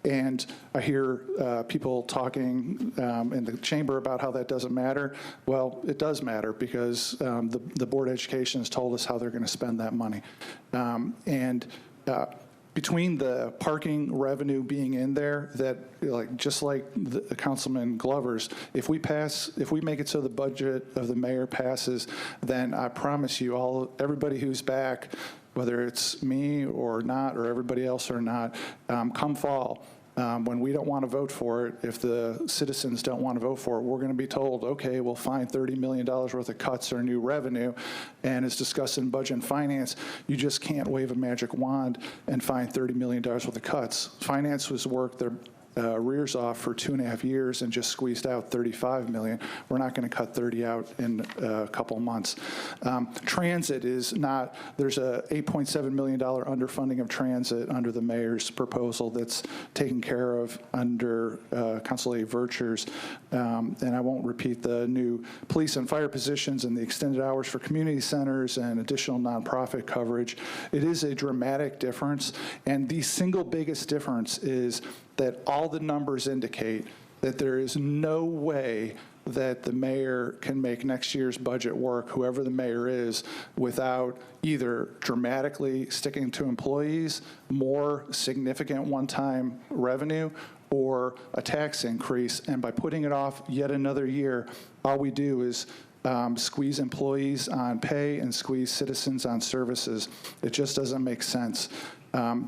And I hear people talking in the chamber about how that doesn't matter. Well, it does matter because the Board of Education has told us how they're going to spend that money. Between the parking revenue being in there, that just like the Councilman Glover's, if we make it so the budget of the mayor passes, then I promise you everybody who's back, whether it's me or not, or everybody else or not, come fall, when we don't want to vote for it, if the citizens don't want to vote for it, we're going to be told, okay, we'll find $30 million worth of cuts or new revenue. And as discussed in Budget and Finance, you just can't wave a magic wand and find $30 million worth of cuts. Finance was work, they're arrears off for 2.5 years and just squeezed out $35 million. We're not going to cut 30 out in a couple months. Transit is not, there's a $8.7 million underfunding of transit under the mayor's proposal that's taken care of under Council Lady Virtue's. And I won't repeat the new police and fire positions and the extended hours for community centers and additional nonprofit coverage. It is a dramatic difference, and the single biggest difference is that all the numbers indicate that there is no way that the mayor can make next year's budget work, whoever the mayor is, without either dramatically sticking to employees, more significant one-time revenue, or a tax increase. And by putting it off yet another year, all we do is squeeze employees on pay and squeeze citizens on services. It just doesn't make sense.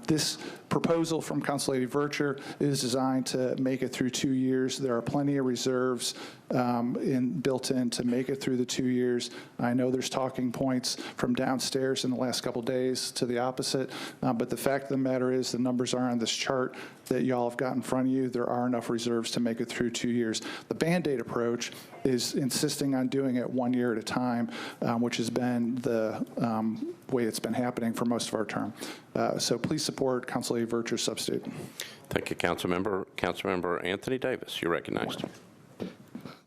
This proposal from Council Lady Virtue is designed to make it through 2 years. There are plenty of reserves built in to make it through the 2 years. I know there's talking points from downstairs in the last couple days to the opposite, but the fact of the matter is the numbers are on this chart that y'all have got in front of you. There are enough reserves to make it through 2 years. The Band-Aid approach is insisting on doing it 1 year at a time, which has been the way it's been happening for most of our term. So please support Council Lady Virtue's substitute. Thank you, Councilmember. Councilmember Anthony Davis, you're recognized.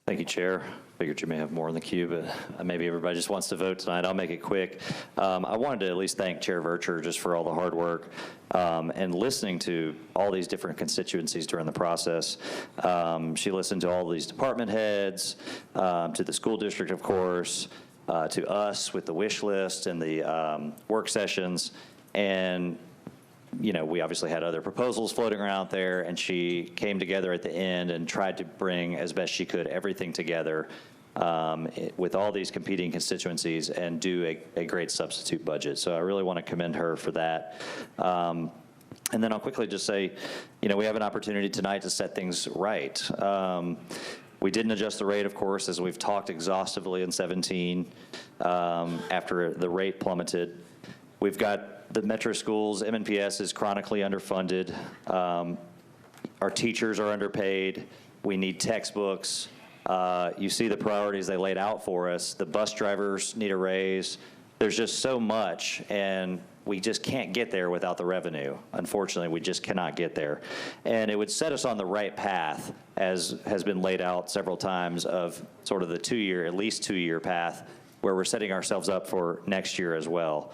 Thank you, Chair. Figured you may have more in the queue, but maybe everybody just wants to vote tonight. I'll make it quick. I wanted to at least thank Chair Virtue just for all the hard work and listening to all these different constituencies during the process. She listened to all these department heads, to the school district, of course, to us with the wish list and the work sessions. And you know, we obviously had other proposals floating around there, and she came together at the end and tried to bring as best she could everything together with all these competing constituencies and do a great substitute budget. So I really want to commend her for that. And then I'll quickly just say, you know, we have an opportunity tonight to set things right. We didn't adjust the rate, of course, as we've talked exhaustively in 17 after the rate plummeted. We've got the metro schools, MNPS is chronically underfunded. Our teachers are underpaid. We need textbooks. You see the priorities they laid out for us. The bus drivers need a raise. There's just so much, and we just can't get there without the revenue. Unfortunately, we just cannot get there. And it would set us on the right path, as has been laid out several times, of sort of the 2 year, at least 2 year path, where we're setting ourselves up for next year as well.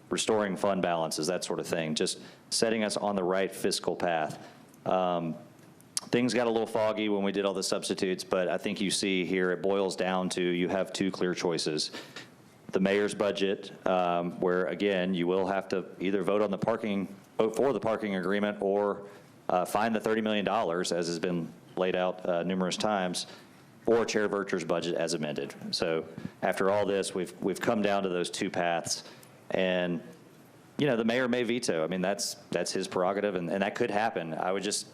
Restoring fund balances, that sort of thing, just setting us on the right fiscal path. Things got a little foggy when we did all the substitutes, but I think you see here it boils down to you have two clear choices. The mayor's budget, where again, you will have to either vote for the parking agreement or find the $30 million, as has been laid out numerous times, or Chair Virtue's budget as amended. So after all this, we've come down to those two paths. And, you know, the mayor may veto. I mean, that's his prerogative, and that could happen. I would just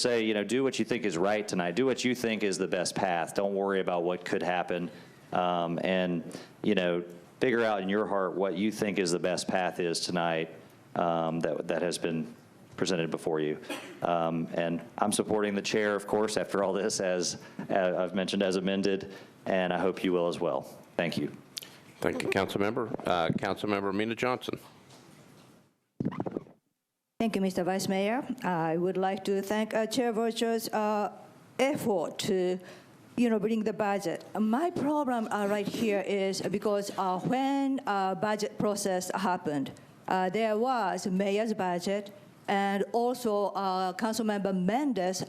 say, you know, do what you think is right tonight. Do what you think is the best path. Don't worry about what could happen. And, you know, figure out in your heart what you think is the best path is tonight that has been presented before you. And I'm supporting the chair, of course, after all this, as I've mentioned, as amended, and I hope you will as well. Thank you. Thank you, Councilmember. Councilmember Mina Johnson. Thank you, Mr. Vice Mayor. I would like to thank Chair Virtue's effort to, you know, bring the budget. My problem right here is because when budget process happened, there was mayor's budget, and also Councilmember Mendes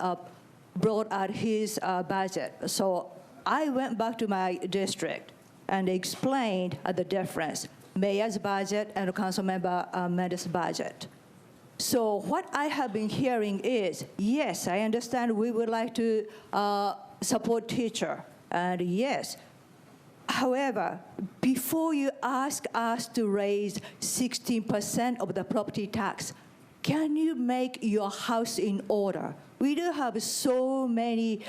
brought out his budget. So I went back to my district and explained the difference, mayor's budget and Councilmember Mendes' budget. So what I have been hearing is, yes, I understand we would like to support teacher, and yes. However, before you ask us to raise 16% of the property tax, can you make your house in order? We do have so many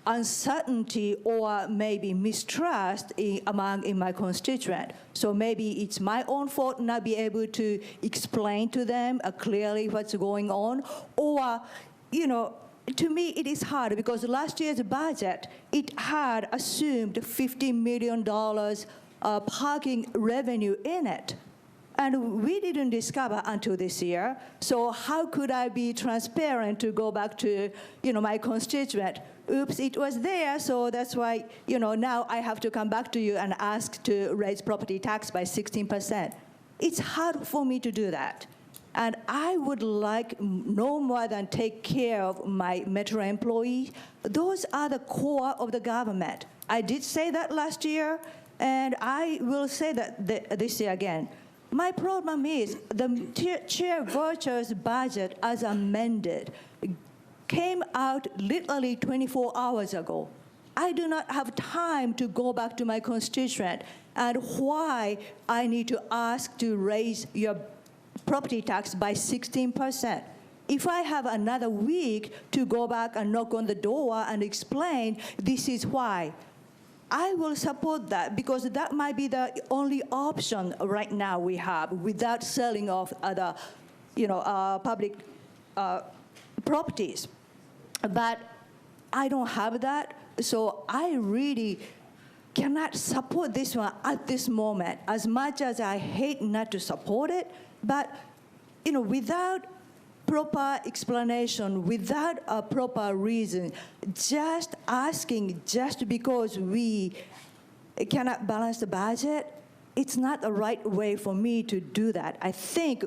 uncertainty or maybe mistrust among my constituent. So maybe it's my own fault not be able to explain to them clearly what's going on, or, to me, it is hard because last year's budget, it had assumed $50 million parking revenue in it. And we didn't discover until this year. So how could I be transparent to go back to, my constituent? Oops, it was there, so that's why, now I have to come back to you and ask to raise property tax by 16%. It's hard for me to do that. And I would like no more than take care of my Metro employees. Those are the core of the government. I did say that last year, and I will say that this year again. My problem is the Chair Virtue's budget as amended came out literally 24 hours ago. I do not have time to go back to my constituent and why I need to ask to raise your property tax by 16%. If I have another week to go back and knock on the door and explain this is why, I will support that because that might be the only option right now we have without selling off other, public properties. But I don't have that, so I really cannot support this one at this moment. As much as I hate not to support it, but without proper explanation, without a proper reason, just asking just because we cannot balance the budget, it's not the right way for me to do that. I think,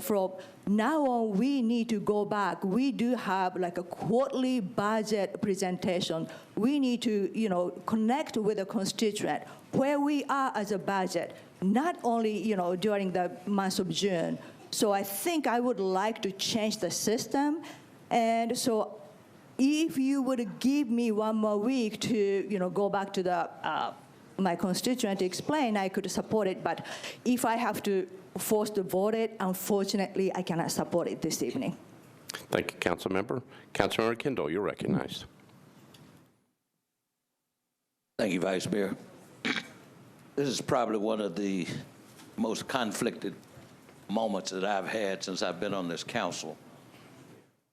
from now on, we need to go back. We do have like a quarterly budget presentation. We need to, connect with the constituent where we are as a budget, not only, during the month of June. So I think I would like to change the system. And so if you would give me one more week to, go back to my constituent to explain, I could support it. But if I have to force to vote it, unfortunately, I cannot support it this evening. Thank you, Councilmember. Councilmember Kendall, you're recognized. Thank you, Vice Mayor. This is probably one of the most conflicted moments that I've had since I've been on this council.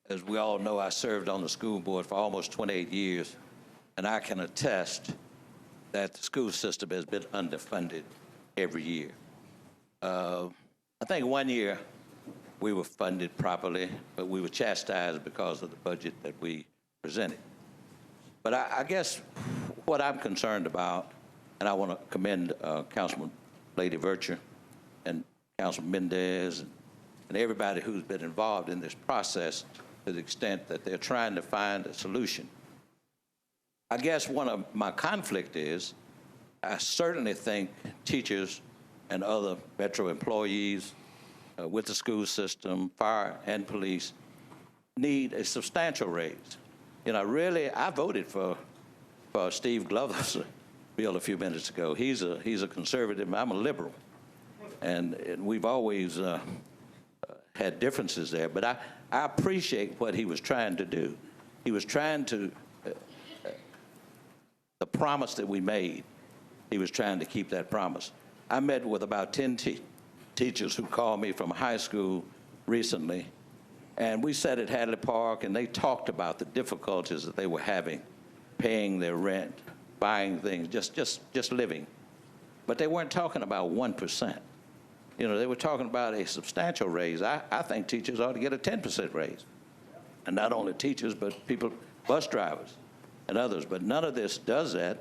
As we all know, I served on the school board for almost 28 years, and I can attest that the school system has been underfunded every year. I think one year we were funded properly, but we were chastised because of the budget that we presented. But I guess what I'm concerned about, and I want to commend Councilman Lady Virtue and Councilman Mendez and everybody who's been involved in this process to the extent that they're trying to find a solution. I guess one of my conflict is I certainly think teachers and other Metro employees with the school system, fire and police, need a substantial raise. Really, I voted for Steve Glover's bill a few minutes ago. He's a conservative, I'm a liberal. And we've always had differences there, but I appreciate what he was trying to do. He was trying to, the promise that we made, he was trying to keep that promise. I met with about 10 teachers who called me from high school recently, and we sat at Hadley Park, and they talked about the difficulties that they were having, paying their rent, buying things, just living. But they weren't talking about 1%. They were talking about a substantial raise. I think teachers ought to get a 10% raise. And not only teachers, but people, bus drivers and others. But none of this does that.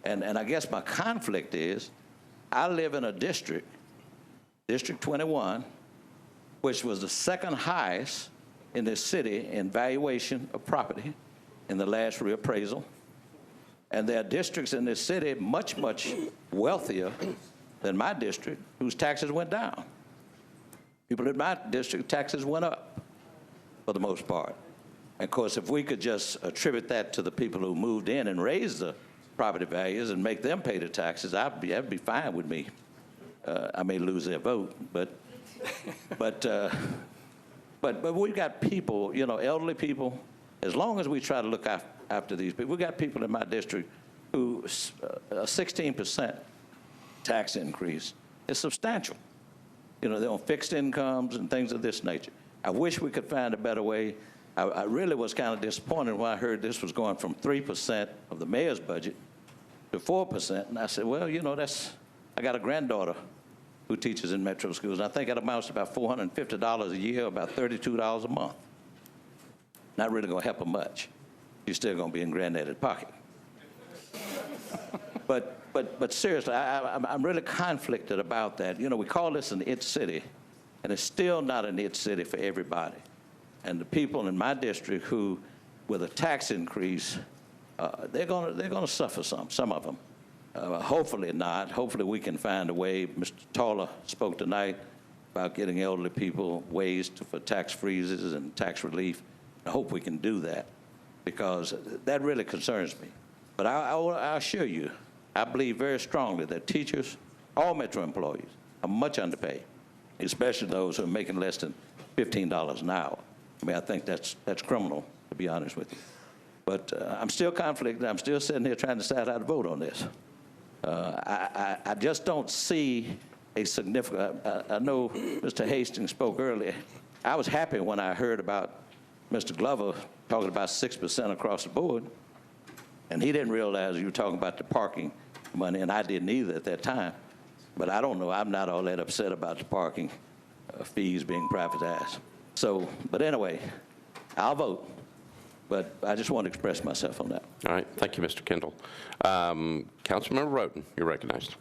And I guess my conflict is I live in a district, District 21, which was the second highest in this city in valuation of property in the last reappraisal. And there are districts in this city much, much wealthier than my district, whose taxes went down. People in my district, taxes went up for the most part. And of course, if we could just attribute that to the people who moved in and raised the property values and make them pay the taxes, that'd be fine with me. I may lose their vote, but we've got people, elderly people as long as we try to look after these people, we got people in my district who a 16% tax increase is substantial. You know, they're on fixed incomes and things of this nature. I wish we could find a better way. I really was kind of disappointed when I heard this was going from 3% of the mayor's budget to 4%. And I said, well, you know, I got a granddaughter who teaches in metro schools, and I think that amounts to about $450 a year, about $32 a month. Not really going to help her much. She's still going to be in granddaddy's pocket. But seriously, I'm really conflicted about that. You know, we call this an it city, and it's still not an it city for everybody. And the people in my district who, with a tax increase, they're gonna suffer some of them. Hopefully not. Hopefully we can find a way. Mr. Toller spoke tonight about getting elderly people ways for tax freezes and tax relief. I hope we can do that, because that really concerns me. But I assure you, I believe very strongly that teachers, all Metro employees, are much underpaid, especially those who are making less than $15 an hour. I mean, I think that's criminal, to be honest with you. But I'm still conflicted. I'm still sitting here trying to decide how to vote on this. I just don't see a significant, I know Mr. Hastings spoke earlier. I was happy when I heard about Mr. Glover talking about 6% across the board, and he didn't realize you were talking about the parking money, and I didn't either at that time. But I don't know, I'm not all that upset about the parking fees being privatized. So, but anyway, I'll vote, but I just want to express myself on that. All right, thank you, Mr. Kendall. Councilmember Roden, you're recognized.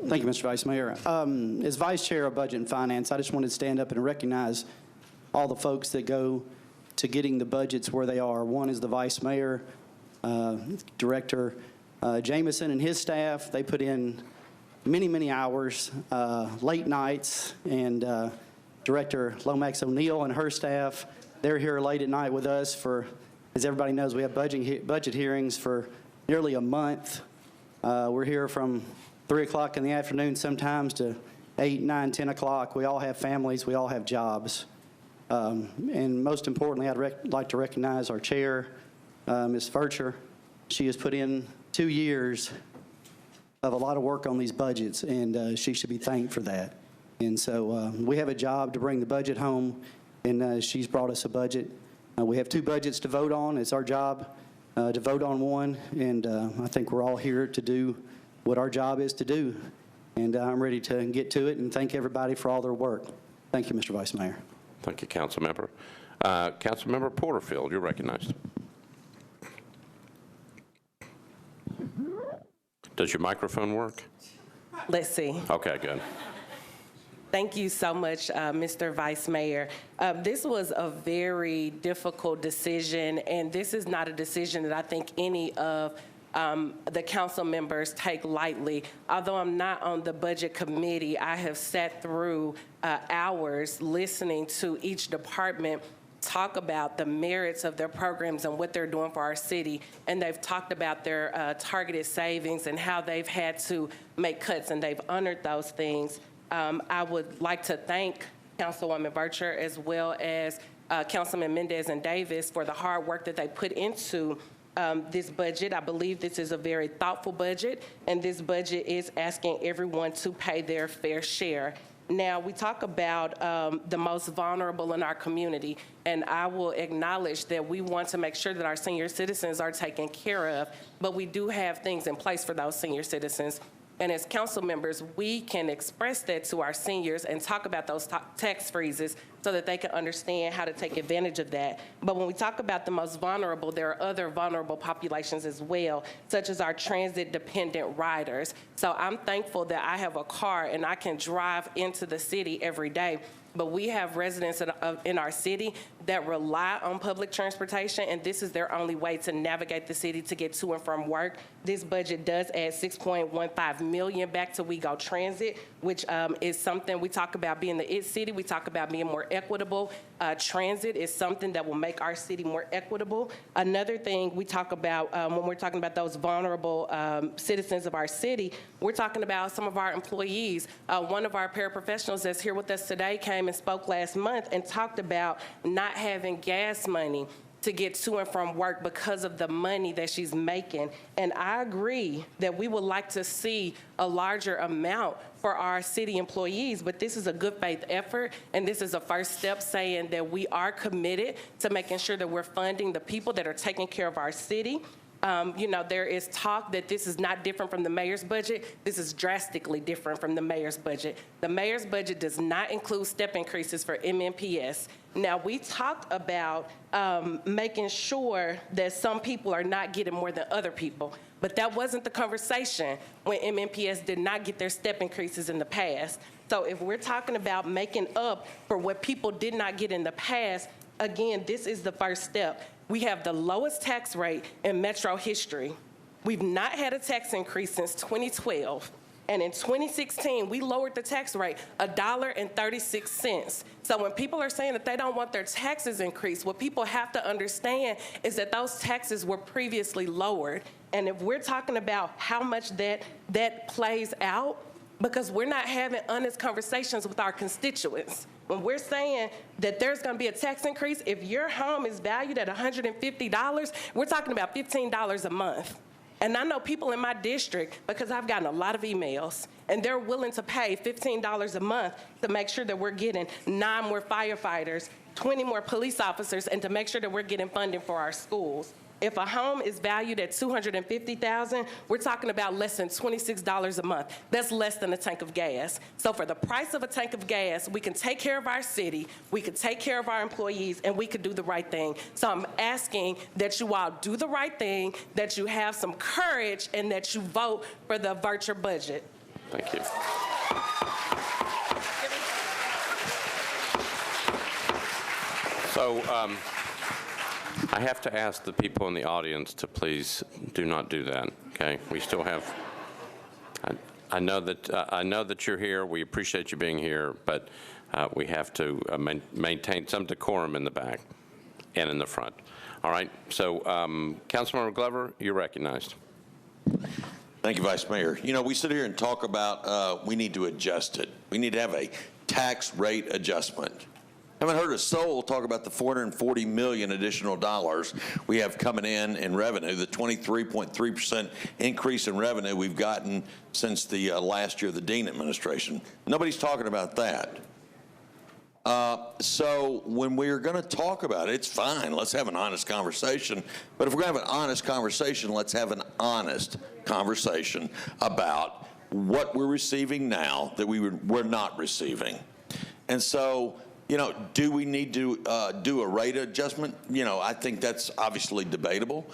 Thank you, Mr. Vice Mayor. As Vice Chair of Budget and Finance, I just wanted to stand up and recognize all the folks that go to getting the budgets where they are. One is the Vice Mayor, Director Jameson and his staff. They put in many, many hours, late nights, and Director Lomax O'Neill and her staff, they're here late at night with us for, as everybody knows, we have budget hearings for nearly a month. We're here from 3 o'clock in the afternoon sometimes to 8, 9, 10 o'clock. We all have families. We all have jobs. And most importantly, I'd like to recognize our chair, Ms. Vercher. She has put in 2 years of a lot of work on these budgets, and she should be thanked for that. And so we have a job to bring the budget home, and she's brought us a budget. We have 2 budgets to vote on. It's our job to vote on one, and I think we're all here to do what our job is to do. And I'm ready to get to it and thank everybody for all their work. Thank you, Mr. Vice Mayor. Thank you, Councilmember. Councilmember Porterfield, you're recognized. Does your microphone work? Let's see. Okay, good. Thank you so much, Mr. Vice Mayor. This was a very difficult decision, and this is not a decision that I think any of the council members take lightly. Although I'm not on the budget committee, I have sat through hours listening to each department talk about the merits of their programs and what they're doing for our city. And they've talked about their targeted savings and how they've had to make cuts, and they've honored those things. I would like to thank Councilwoman Vercher as well as Councilman Mendez and Davis for the hard work that they put into this budget. I believe this is a very thoughtful budget, and this budget is asking everyone to pay their fair share. Now, we talk about the most vulnerable in our community, and I will acknowledge that we want to make sure that our senior citizens are taken care of, but we do have things in place for those senior citizens. And as council members, we can express that to our seniors and talk about those tax freezes so that they can understand how to take advantage of that. But when we talk about the most vulnerable, there are other vulnerable populations as well, such as our transit-dependent riders. So I'm thankful that I have a car and I can drive into the city every day. But we have residents in our city that rely on public transportation, and this is their only way to navigate the city to get to and from work. This budget does add $6.15 million back to We Go Transit, which is something we talk about being the IT city. We talk about being more equitable. Transit is something that will make our city more equitable. Another thing we talk about when we're talking about those vulnerable citizens of our city, we're talking about some of our employees. One of our paraprofessionals that's here with us today came and spoke last month and talked about not having gas money to get to and from work because of the money that she's making. And I agree that we would like to see a larger amount for our city employees, but this is a good faith effort, and this is a first step saying that we are committed to making sure that we're funding the people that are taking care of our city. You know, there is talk that this is not different from the mayor's budget. This is drastically different from the mayor's budget. The mayor's budget does not include step increases for MMPS. Now, we talked about making sure that some people are not getting more than other people, but that wasn't the conversation when MMPS did not get their step increases in the past. So if we're talking about making up for what people did not get in the past, again, this is the first step. We have the lowest tax rate in Metro history. We've not had a tax increase since 2012. And in 2016, we lowered the tax rate $1.36. So when people are saying that they don't want their taxes increased, what people have to understand is that those taxes were previously lowered. And if we're talking about how much that plays out, because we're not having honest conversations with our constituents. When we're saying that there's going to be a tax increase, if your home is valued at $150, we're talking about $15 a month. And I know people in my district, because I've gotten a lot of emails, and they're willing to pay $15 a month to make sure that we're getting 9 more firefighters, 20 more police officers, and to make sure that we're getting funding for our schools. If a home is valued at $250,000, we're talking about less than $26 a month. That's less than a tank of gas. So for the price of a tank of gas, we can take care of our city, we can take care of our employees, and we can do the right thing. So I'm asking that you all do the right thing, that you have some courage, and that you vote for the virtual budget. Thank you. So, I have to ask the people in the audience to please do not do that, okay? We still have, I know that you're here. We appreciate you being here, but we have to maintain some decorum in the back and in the front. All right, so Councilmember Glover, you're recognized. Thank you, Vice Mayor. You know, we sit here and talk about we need to adjust it. We need to have a tax rate adjustment. I haven't heard a soul talk about the $440 million additional dollars we have coming in revenue, the 23.3% increase in revenue we've gotten since the last year of the Dean administration. Nobody's talking about that. So when we're going to talk about it, it's fine. Let's have an honest conversation. But if we're going to have an honest conversation, let's have an honest conversation about what we're receiving now that we're not receiving. And so, you know, do we need to do a rate adjustment? You know, I think that's obviously debatable.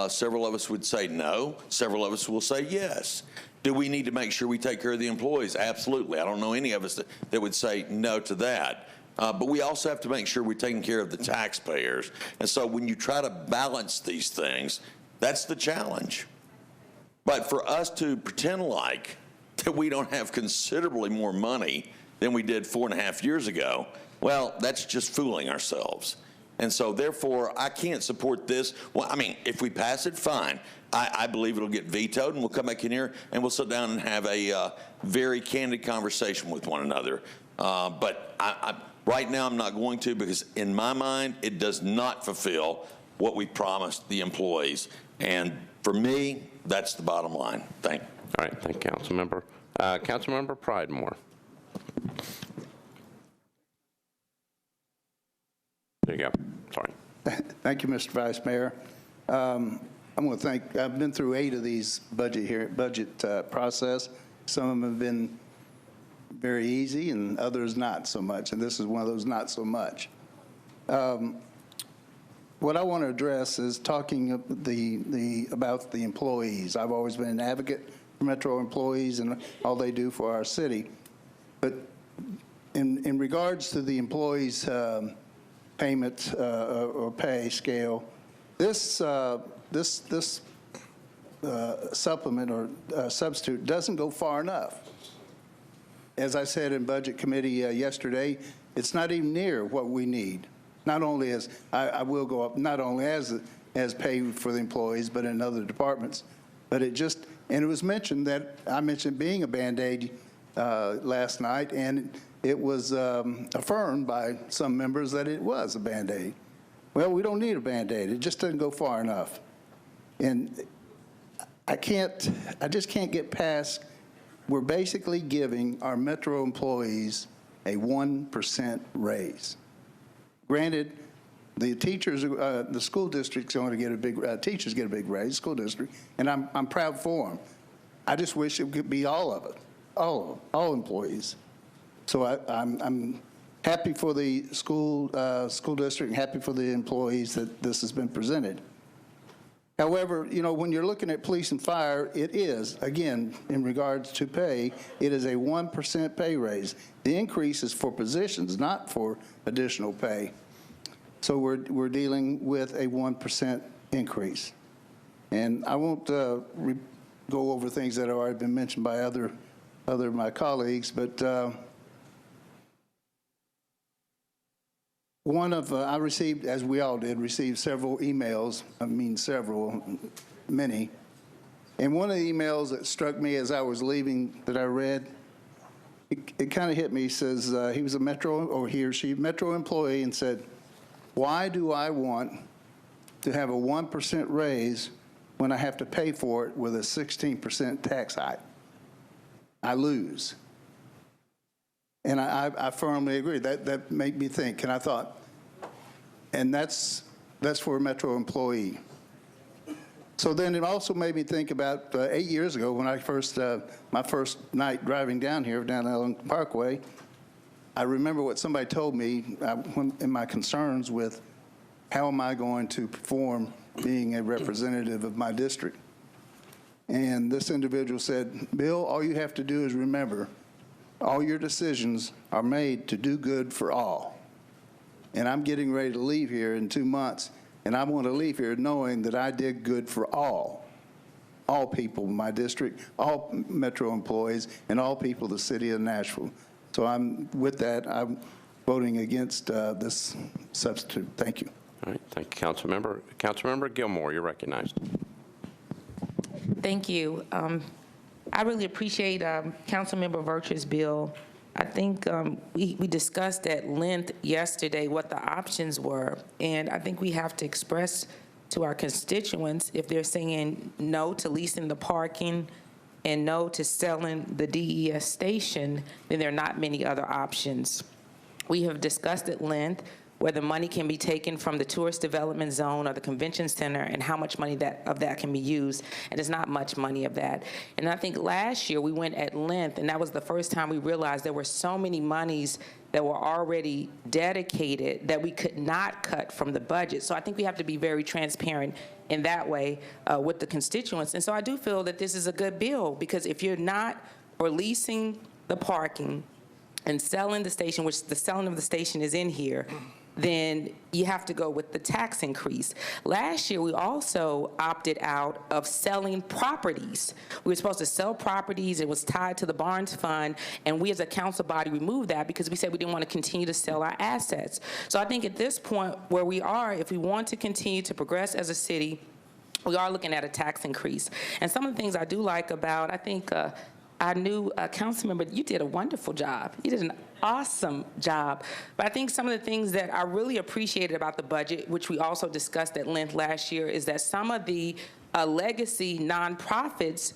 Several of us would say no. Several of us will say yes. Do we need to make sure we take care of the employees? Absolutely. I don't know any of us that would say no to that. But we also have to make sure we're taking care of the taxpayers. And so when you try to balance these things, that's the challenge. But for us to pretend like that we don't have considerably more money than we did 4.5 years ago, well, that's just fooling ourselves. And so, therefore, I can't support this. Well, I mean, if we pass it, fine. I believe it'll get vetoed, and we'll come back in here, and we'll sit down and have a very candid conversation with one another. But right now, I'm not going to, because in my mind, it does not fulfill what we promised the employees. And for me, that's the bottom line. Thank you. All right, thank you, Councilmember. Councilmember Pridemore. There you go. Sorry. Thank you, Mr. Vice Mayor. I'm going to thank, I've been through 8 of these budget process. Some of them have been very easy and others not so much, and this is one of those not so much. What I want to address is talking about the employees. I've always been an advocate for Metro employees and all they do for our city. But in regards to the employees payment or pay scale. This supplement or substitute doesn't go far enough. As I said in Budget Committee yesterday, it's not even near what we need. Not only as, I will go up, not only as pay for the employees, but in other departments. But it just, and it was mentioned that, I mentioned being a Band-Aid last night, and it was affirmed by some members that it was a Band-Aid. Well, we don't need a Band-Aid. It just doesn't go far enough. And I just can't get past, we're basically giving our Metro employees a 1% raise. Granted, the teachers, the school district's going to get a big, teachers get a big raise, school district, and I'm proud for them. I just wish it could be all of it, all employees. So I'm happy for the school district, and happy for the employees that this has been presented. However, you know, when you're looking at police and fire, it is, again, in regards to pay, it is a 1% pay raise. The increase is for positions, not for additional pay. So we're dealing with a 1% increase. And I won't go over things that have already been mentioned by other of my colleagues, but I received, as we all did, received several emails, many. And one of the emails that struck me as I was leaving that I read, it kind of hit me. He says, he was a Metro, or he or she, Metro employee, and said, why do I want to have a 1% raise when I have to pay for it with a 16% tax hike? I lose. And I firmly agree. That made me think, and I thought, and that's for a Metro employee. So then it also made me think about 8 years ago when I my first night driving down here, down Ellington Parkway, I remember what somebody told me in my concerns with how am I going to perform being a representative of my district. And this individual said, Bill, all you have to do is remember, all your decisions are made to do good for all. And I'm getting ready to leave here in 2 months, and I want to leave here knowing that I did good for all people in my district, all Metro employees, and all people of the city of Nashville. So with that, I'm voting against this substitute. Thank you. All right, thank you, Councilmember. Councilmember Gilmore, you're recognized. Thank you. I really appreciate Councilmember Virtue's bill. I think we discussed at length yesterday what the options were, and I think we have to express to our constituents, if they're saying no to leasing the parking and no to selling the DES station, then there are not many other options. We have discussed at length whether money can be taken from the tourist development zone or the convention center and how much money of that can be used, and there's not much money of that. And I think last year we went at length, and that was the first time we realized there were so many monies that were already dedicated that we could not cut from the budget. So I think we have to be very transparent in that way with the constituents. And so I do feel that this is a good bill, because if you're not releasing the parking and selling the station, which the selling of the station is in here, then you have to go with the tax increase. Last year, we also opted out of selling properties. We were supposed to sell properties. It was tied to the Barnes Fund, and we as a council body removed that because we said we didn't want to continue to sell our assets. So I think at this point where we are, if we want to continue to progress as a city, we are looking at a tax increase. And some of the things I do like about, I think, our new council member, you did a wonderful job. You did an awesome job. But I think some of the things that I really appreciated about the budget, which we also discussed at length last year, is that some of the legacy nonprofits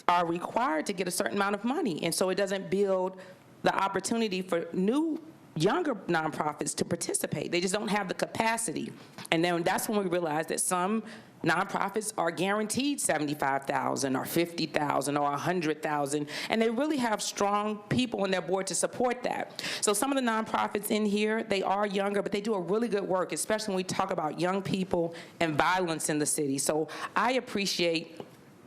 are required to get a certain amount of money. And so it doesn't build the opportunity for younger nonprofits to participate. They just don't have the capacity. And then that's when we realized that some nonprofits are guaranteed $75,000 or $50,000 or $100,000, and they really have strong people on their board to support that. So some of the nonprofits in here, they are younger, but they do a really good work, especially when we talk about young people and violence in the city. So I appreciate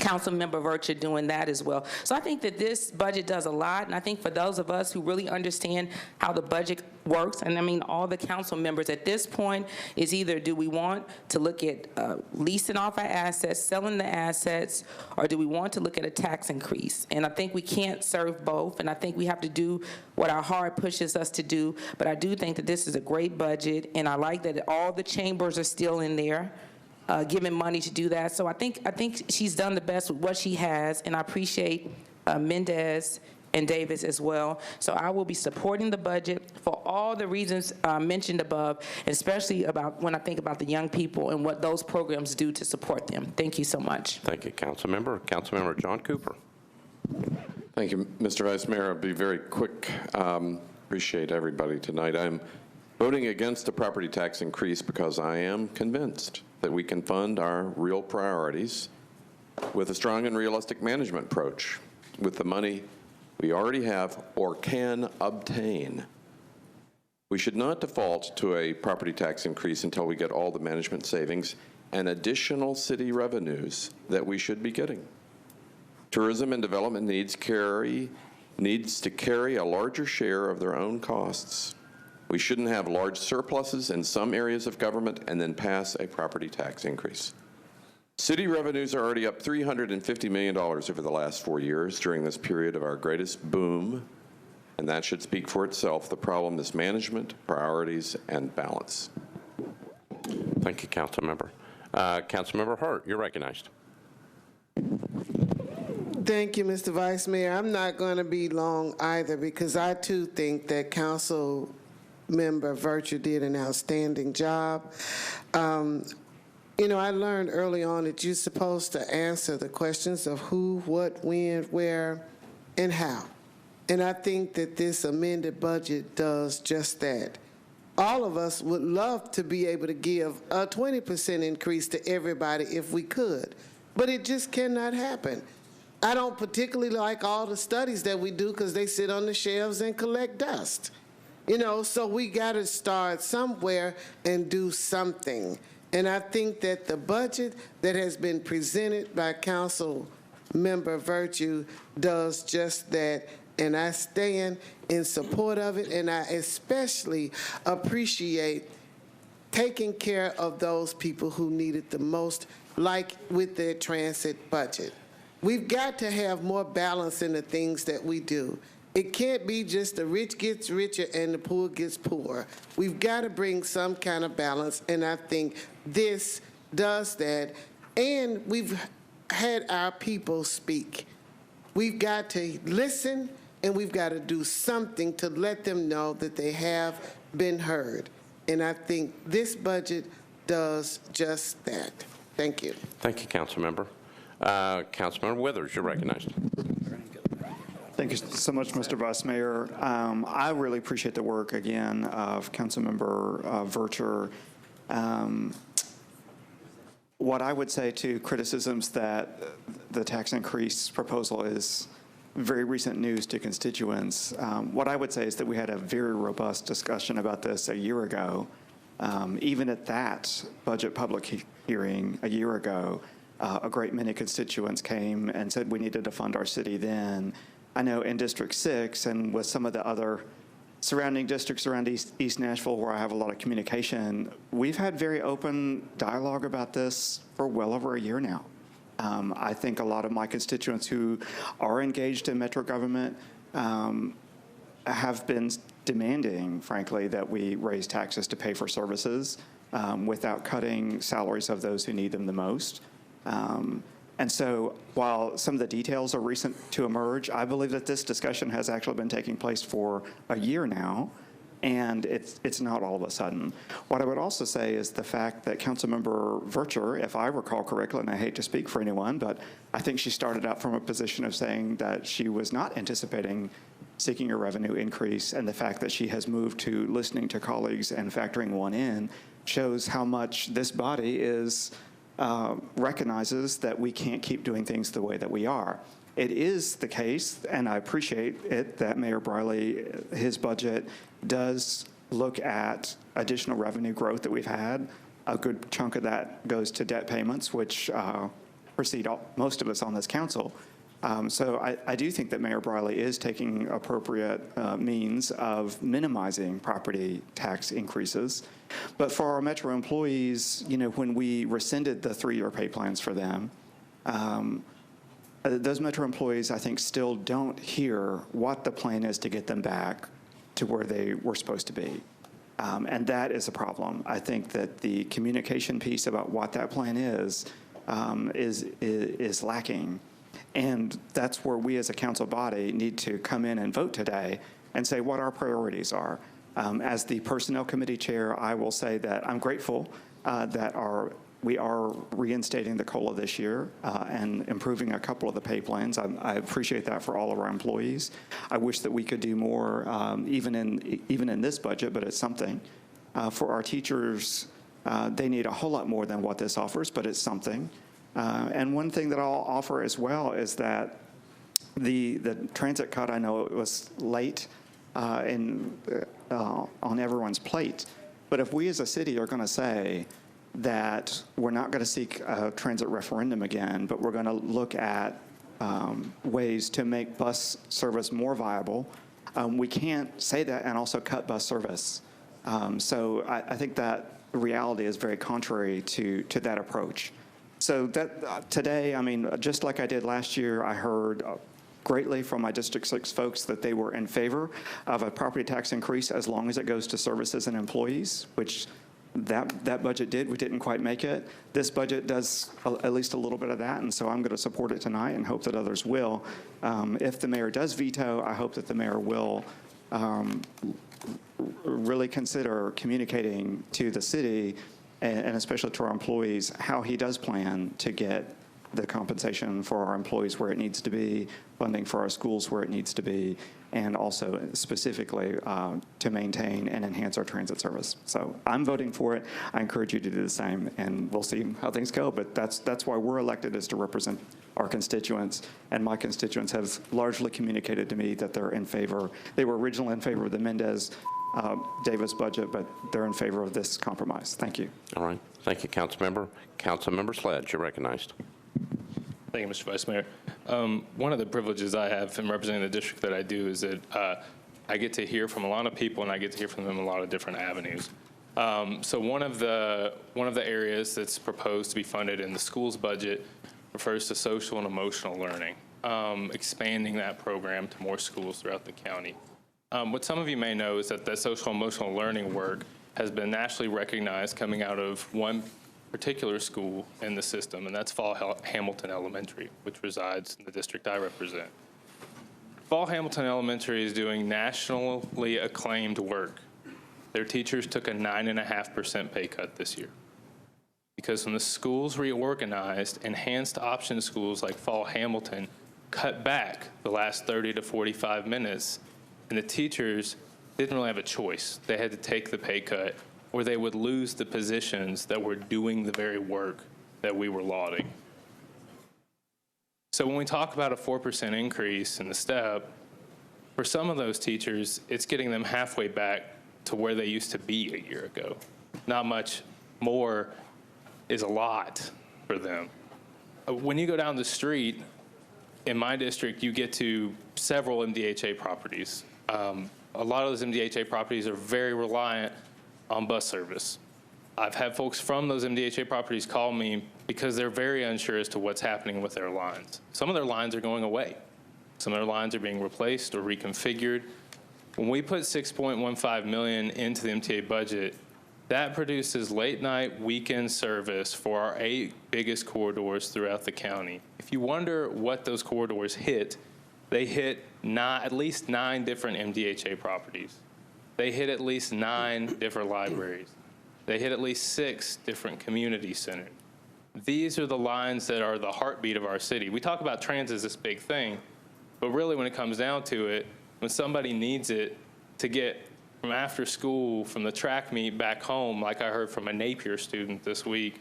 Councilmember Virtue doing that as well. So I think that this budget does a lot, and I think for those of us who really understand how the budget works, and I mean all the council members at this point, is either do we want to look at leasing off our assets, selling the assets, or do we want to look at a tax increase? And I think we can't serve both, and I think we have to do what our heart pushes us to do, but I do think that this is a great budget, and I like that all the chambers are still in there. Giving money to do that. So I think she's done the best with what she has, and I appreciate Mendez and Davis as well. So I will be supporting the budget for all the reasons mentioned above, and especially about when I think about the young people and what those programs do to support them. Thank you so much. Thank you, Councilmember. Councilmember John Cooper. Thank you, Mr. Vice Mayor. I'll be very quick. Appreciate everybody tonight. I'm voting against the property tax increase because I am convinced that we can fund our real priorities with a strong and realistic management approach with the money we already have or can obtain. We should not default to a property tax increase until we get all the management savings and additional city revenues that we should be getting. Tourism and development needs to carry a larger share of their own costs. We shouldn't have large surpluses in some areas of government and then pass a property tax increase. City revenues are already up $350 million over the last 4 years during this period of our greatest boom, and that should speak for itself. The problem is management, priorities, and balance. Thank you, Councilmember. Councilmember Hurt, you're recognized. Thank you, Mr. Vice Mayor. I'm not going to be long either because I, too, think that Councilmember Virtue did an outstanding job. You know, I learned early on that you're supposed to answer the questions of who, what, when, where, and how. And I think that this amended budget does just that. All of us would love to be able to give a 20% increase to everybody if we could, but it just cannot happen. I don't particularly like all the studies that we do because they sit on the shelves and collect dust. You know, so we got to start somewhere and do something. And I think that the budget that has been presented by Councilmember Virtue does just that. And I stand in support of it, and I especially appreciate taking care of those people who need it the most, like with their transit budget. We've got to have more balance in the things that we do. It can't be just the rich gets richer and the poor gets poorer. We've got to bring some kind of balance, and I think this does that. And we've had our people speak. We've got to listen, and we've got to do something to let them know that they have been heard. And I think this budget does just that. Thank you. Thank you, Councilmember. Councilmember Withers, you're recognized. Thank you so much, Mr. Vice Mayor. I really appreciate the work, again, of Councilmember Virtue. What I would say to criticisms that the tax increase proposal is very recent news to constituents, what I would say is that we had a very robust discussion about this a year ago. Even at that budget public hearing a year ago, a great many constituents came and said we needed to fund our city then. I know in District 6 and with some of the other surrounding districts around East Nashville where I have a lot of communication, we've had very open dialogue about this for well over a year now. I think a lot of my constituents who are engaged in Metro government have been demanding, frankly, that we raise taxes to pay for services without cutting salaries of those who need them the most. And so while some of the details are recent to emerge, I believe that this discussion has actually been taking place for a year now, and it's not all of a sudden. What I would also say is the fact that Councilmember Virtue, if I recall correctly, and I hate to speak for anyone, but I think she started out from a position of saying that she was not anticipating seeking a revenue increase, and the fact that she has moved to listening to colleagues and factoring one in shows how much this body recognizes that we can't keep doing things the way that we are. It is the case, and I appreciate it, that Mayor Briley, his budget does look at additional revenue growth that we've had. A good chunk of that goes to debt payments, which precede most of us on this council. So I do think that Mayor Briley is taking appropriate means of minimizing property tax increases. But for our Metro employees, when we rescinded the 3-year pay plans for them, those Metro employees, I think, still don't hear what the plan is to get them back to where they were supposed to be. And that is a problem. I think that the communication piece about what that plan is lacking. And that's where we as a council body need to come in and vote today and say what our priorities are. As the Personnel Committee Chair, I will say that I'm grateful that we are reinstating the COLA this year and improving a couple of the pay plans. I appreciate that for all of our employees. I wish that we could do more even in this budget, but it's something. For our teachers, they need a whole lot more than what this offers, but it's something. And one thing that I'll offer as well is that the transit cut, I know it was late on everyone's plate, but if we as a city are going to say that we're not going to seek a transit referendum again, but we're going to look at ways to make bus service more viable, we can't say that and also cut bus service. So I think that reality is very contrary to that approach. So that today, I mean, just like I did last year, I heard greatly from my District 6 folks that they were in favor of a property tax increase as long as it goes to services and employees, which that budget did. We didn't quite make it. This budget does at least a little bit of that, and so I'm going to support it tonight and hope that others will. If the mayor does veto, I hope that the mayor will really consider communicating to the city and especially to our employees how he does plan to get the compensation for our employees where it needs to be, funding for our schools where it needs to be, and also specifically to maintain and enhance our transit service. So I'm voting for it. I encourage you to do the same, and we'll see how things go. But that's why we're elected, is to represent our constituents, and my constituents have largely communicated to me that they're in favor. They were originally in favor of the Mendez Davis budget, but they're in favor of this compromise. Thank you. All right. Thank you, Councilmember. Councilmember Sledge, you're recognized. Thank you, Mr. Vice Mayor. One of the privileges I have in representing the district that I do is that I get to hear from a lot of people, and I get to hear from them in a lot of different avenues. So one of the areas that's proposed to be funded in the school's budget refers to social and emotional learning, expanding that program to more schools throughout the county. What some of you may know is that the social and emotional learning work has been nationally recognized coming out of one particular school in the system, and that's Fall Hamilton Elementary, which resides in the district I represent. Fall Hamilton Elementary is doing nationally acclaimed work. Their teachers took a 9.5% pay cut this year. Because when the schools reorganized, enhanced option schools like Fall Hamilton cut back the last 30 to 45 minutes, and the teachers didn't really have a choice. They had to take the pay cut, or they would lose the positions that were doing the very work that we were lauding. So when we talk about a 4% increase in the step, for some of those teachers, it's getting them halfway back to where they used to be a year ago. Not much more is a lot for them. When you go down the street, in my district, you get to several MDHA properties. A lot of those MDHA properties are very reliant on bus service. I've had folks from those MDHA properties call me because they're very unsure as to what's happening with their lines. Some of their lines are going away. Some of their lines are being replaced or reconfigured. When we put $6.15 million into the MTA budget, that produces late night weekend service for our 8 biggest corridors throughout the county. If you wonder what those corridors hit, they hit at least 9 different MDHA properties. They hit at least 9 different libraries. They hit at least 6 different community centers. These are the lines that are the heartbeat of our city. We talk about transit as this big thing, but really when it comes down to it, when somebody needs it to get from after school, from the track meet back home, like I heard from a Napier student this week,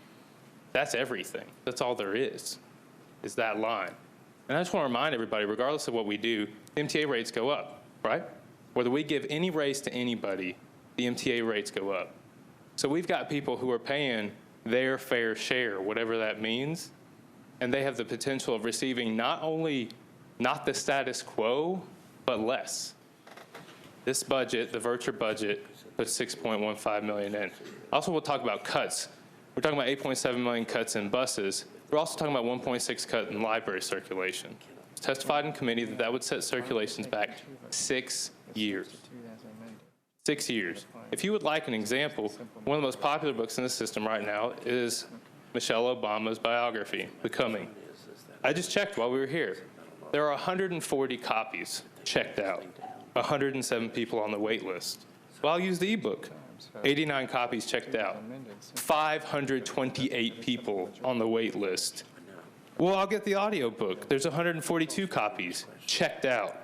that's everything. That's all there is that line. And I just want to remind everybody, regardless of what we do, the MTA rates go up, right? Whether we give any raise to anybody, the MTA rates go up. So we've got people who are paying their fair share, whatever that means, and they have the potential of receiving not the status quo, but less. This budget, the Vercher budget, puts $6.15 million in. Also, we'll talk about cuts. We're talking about $8.7 million cuts in buses. We're also talking about 1.6 cut in library circulation. It's testified in committee that would set circulations back 6 years. 6 years. If you would like an example, one of the most popular books in the system right now is Michelle Obama's biography, Becoming. I just checked while we were here. There are 140 copies checked out, 107 people on the wait list. Well, I'll use the ebook. 89 copies checked out, 528 people on the wait list. Well, I'll get the audiobook. There's 142 copies checked out,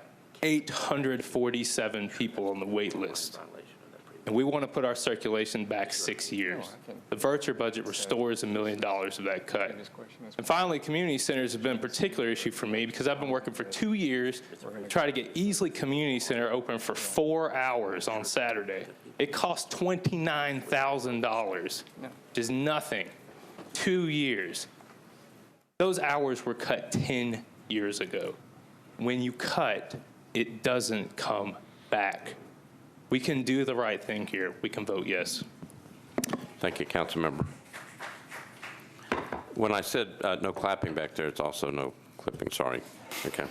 847 people on the wait list. And we want to put our circulation back 6 years. The Vercher budget restores $1 million of that cut. And finally, community centers have been a particular issue for me because I've been working for 2 years to try to get Easley Community Center open for 4 hours on Saturday. It cost $29,000, which is nothing. 2 years. Those hours were cut 10 years ago. When you cut, it doesn't come back. We can do the right thing here. We can vote yes. Thank you, Councilmember. When I said no clapping back there, it's also no clipping, sorry. Okay.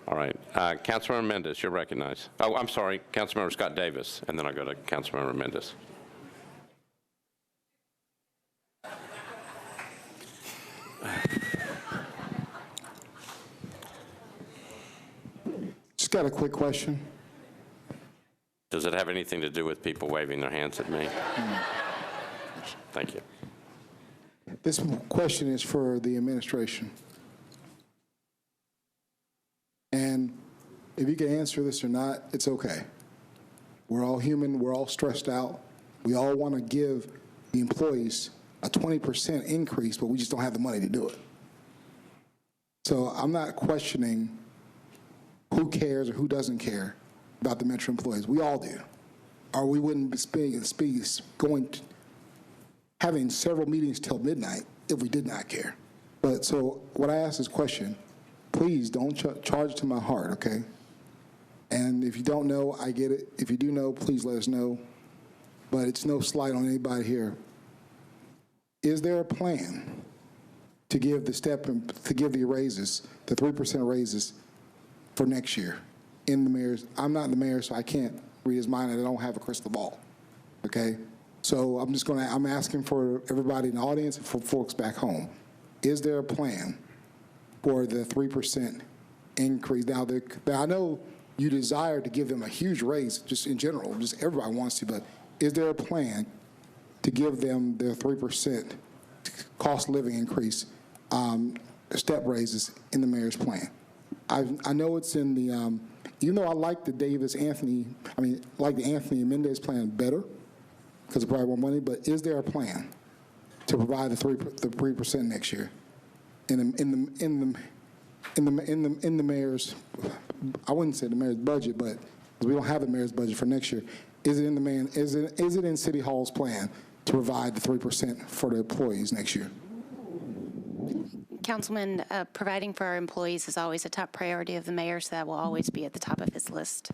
All right. Councilmember Mendez, you're recognized. Oh, I'm sorry, Councilmember Scott Davis, and then I'll go to Councilmember Mendez. Just got a quick question. Does it have anything to do with people waving their hands at me? Thank you. This question is for the administration. And if you can answer this or not, it's okay. We're all human. We're all stressed out. We all want to give the employees a 20% increase, but we just don't have the money to do it. So I'm not questioning who cares or who doesn't care about the Metro employees. We all do. Or we wouldn't be having several meetings till midnight if we did not care. But so what I ask this question, please don't charge it to my heart, okay? And if you don't know, I get it. If you do know, please let us know. But it's no slight on anybody here. Is there a plan to give the raises, the 3% raises for next year? In the mayor's, I'm not the mayor, so I can't read his mind, and I don't have a crystal ball, okay? So I'm asking for everybody in the audience and for folks back home. Is there a plan for the 3% increase? Now, I know you desire to give them a huge raise, just in general, just everybody wants to, but is there a plan to give them their 3% cost of living increase, step raises in the mayor's plan? I know it's in the, even though I like the Anthony Mendez plan better because of probably more money, but is there a plan to provide the 3% next year in the mayor's? I wouldn't say the mayor's budget, but because we don't have the mayor's budget for next year, is it in City Hall's plan to provide the 3% for the employees next year? Councilman, providing for our employees is always a top priority of the mayor, so that will always be at the top of his list.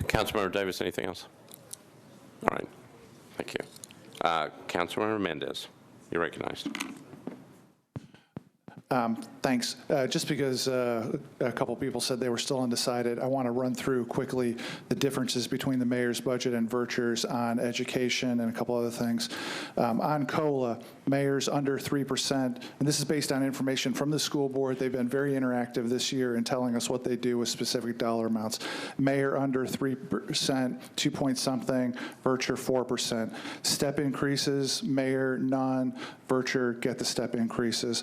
Councilmember Davis, anything else? All right. Thank you. Councilmember Mendez, you're recognized. Thanks. Just because a couple people said they were still undecided, I want to run through quickly the differences between the mayor's budget and Vercher's on education and a couple other things. On COLA, mayor's under 3%, and this is based on information from the school board. They've been very interactive this year in telling us what they do with specific dollar amounts. Mayor under 3%, 2 point something, Vercher 4%. Step increases, mayor none, Vercher get the step increases.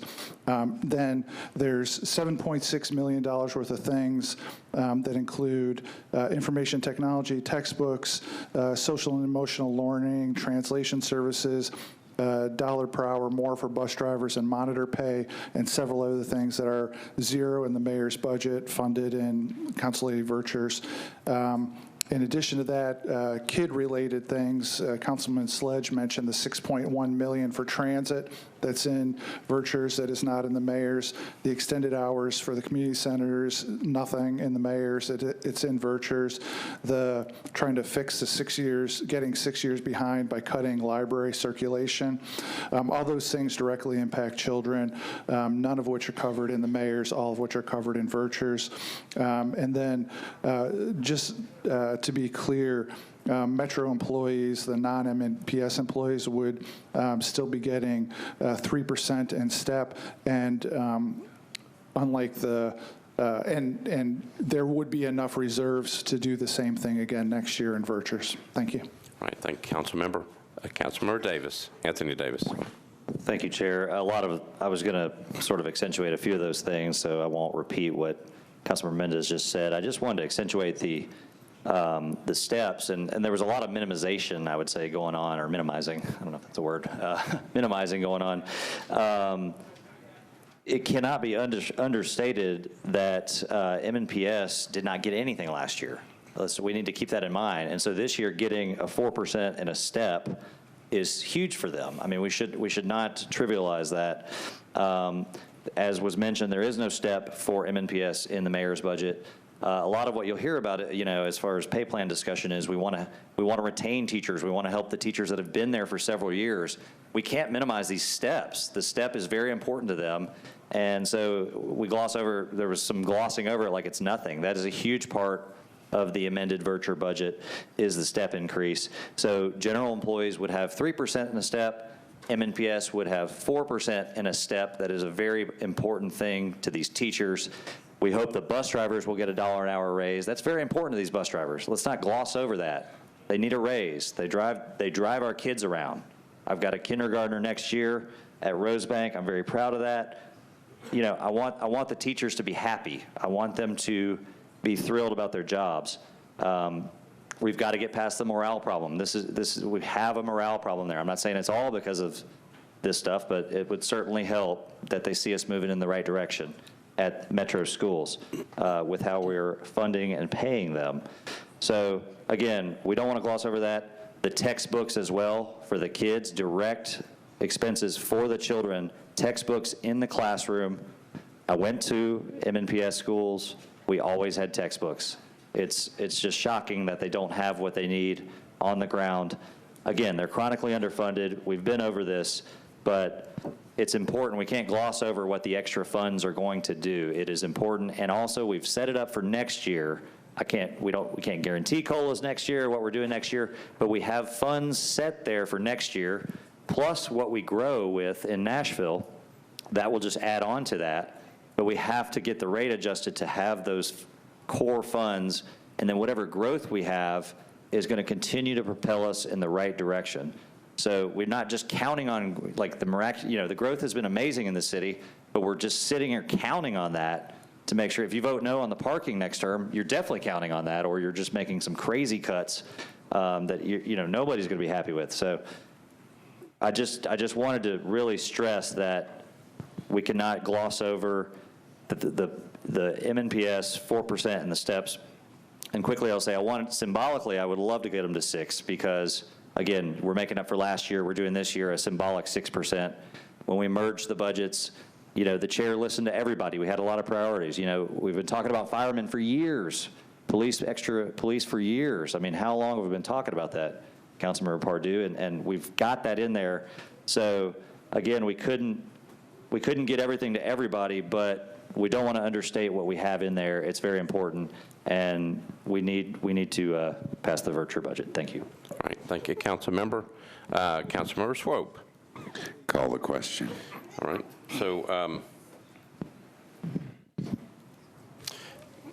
Then there's $7.6 million worth of things that include information technology, textbooks, social and emotional learning, translation services, dollar per hour more for bus drivers and monitor pay, and several other things that are zero in the mayor's budget, funded in Council Lady Vercher's. In addition to that, kid-related things, Councilman Sledge mentioned the $6.1 million for transit that's in Verchers that is not in the mayor's. The extended hours for the community centers, nothing in the mayor's. It's in Verchers. The trying to fix the 6 years, getting 6 years behind by cutting library circulation. All those things directly impact children, none of which are covered in the mayor's, all of which are covered in Verchers. And then just to be clear, Metro employees, the non-MNPS employees, would still be getting 3% in step, and unlike the and there would be enough reserves to do the same thing again next year in Verchers. Thank you. All right, thank you, Councilmember. Councilmember Davis, Anthony Davis. Thank you, Chair. I was going to sort of accentuate a few of those things, so I won't repeat what Councilmember Mendez just said. I just wanted to accentuate the steps, and there was a lot of minimization, I would say, going on, or minimizing, I don't know if that's a word, minimizing going on. It cannot be understated that MNPS did not get anything last year. So we need to keep that in mind. And so this year, getting a 4% and a step is huge for them. I mean, we should not trivialize that. As was mentioned, there is no step for MNPS in the mayor's budget. A lot of what you'll hear about it, as far as pay plan discussion is we want to retain teachers. We want to help the teachers that have been there for several years. We can't minimize these steps. The step is very important to them. And so there was some glossing over it like it's nothing. That is a huge part of the amended Vercher budget is the step increase. So general employees would have 3% in a step. MNPS would have 4% in a step. That is a very important thing to these teachers. We hope the bus drivers will get $1 an hour raise. That's very important to these bus drivers. Let's not gloss over that. They need a raise. They drive our kids around. I've got a kindergartner next year at Rosebank. I'm very proud of that. I want the teachers to be happy. I want them to be thrilled about their jobs. We've got to get past the morale problem. We have a morale problem there. I'm not saying it's all because of this stuff, but it would certainly help that they see us moving in the right direction at Metro schools with how we're funding and paying them. So again, we don't want to gloss over that. The textbooks as well for the kids, direct expenses for the children, textbooks in the classroom. I went to MNPS schools. We always had textbooks. It's just shocking that they don't have what they need on the ground. Again, they're chronically underfunded. We've been over this, but it's important. We can't gloss over what the extra funds are going to do. It is important, and also we've set it up for next year. We can't guarantee COLAs next year, what we're doing next year, but we have funds set there for next year, plus what we grow with in Nashville. That will just add on to that, but we have to get the rate adjusted to have those core funds, and then whatever growth we have is going to continue to propel us in the right direction. So we're not just counting on like the miraculous, the growth has been amazing in the city, but we're just sitting here counting on that to make sure if you vote no on the parking next term, you're definitely counting on that, or you're just making some crazy cuts that nobody's going to be happy with. So I just wanted to really stress that we cannot gloss over the MNPS 4% and the steps. And quickly I'll say symbolically I would love to get them to 6 because again, we're making up for last year. We're doing this year a symbolic 6%. When we merged the budgets, the chair listened to everybody. We had a lot of priorities. We've been talking about firemen for years, extra police for years. I mean, how long have we been talking about that, Councilmember Pardue? And we've got that in there. So again, we couldn't get everything to everybody, but we don't want to understate what we have in there. It's very important, and we need to pass the Vercher budget. Thank you. All right, thank you, Councilmember. Councilmember Swope. Call the question. All right, so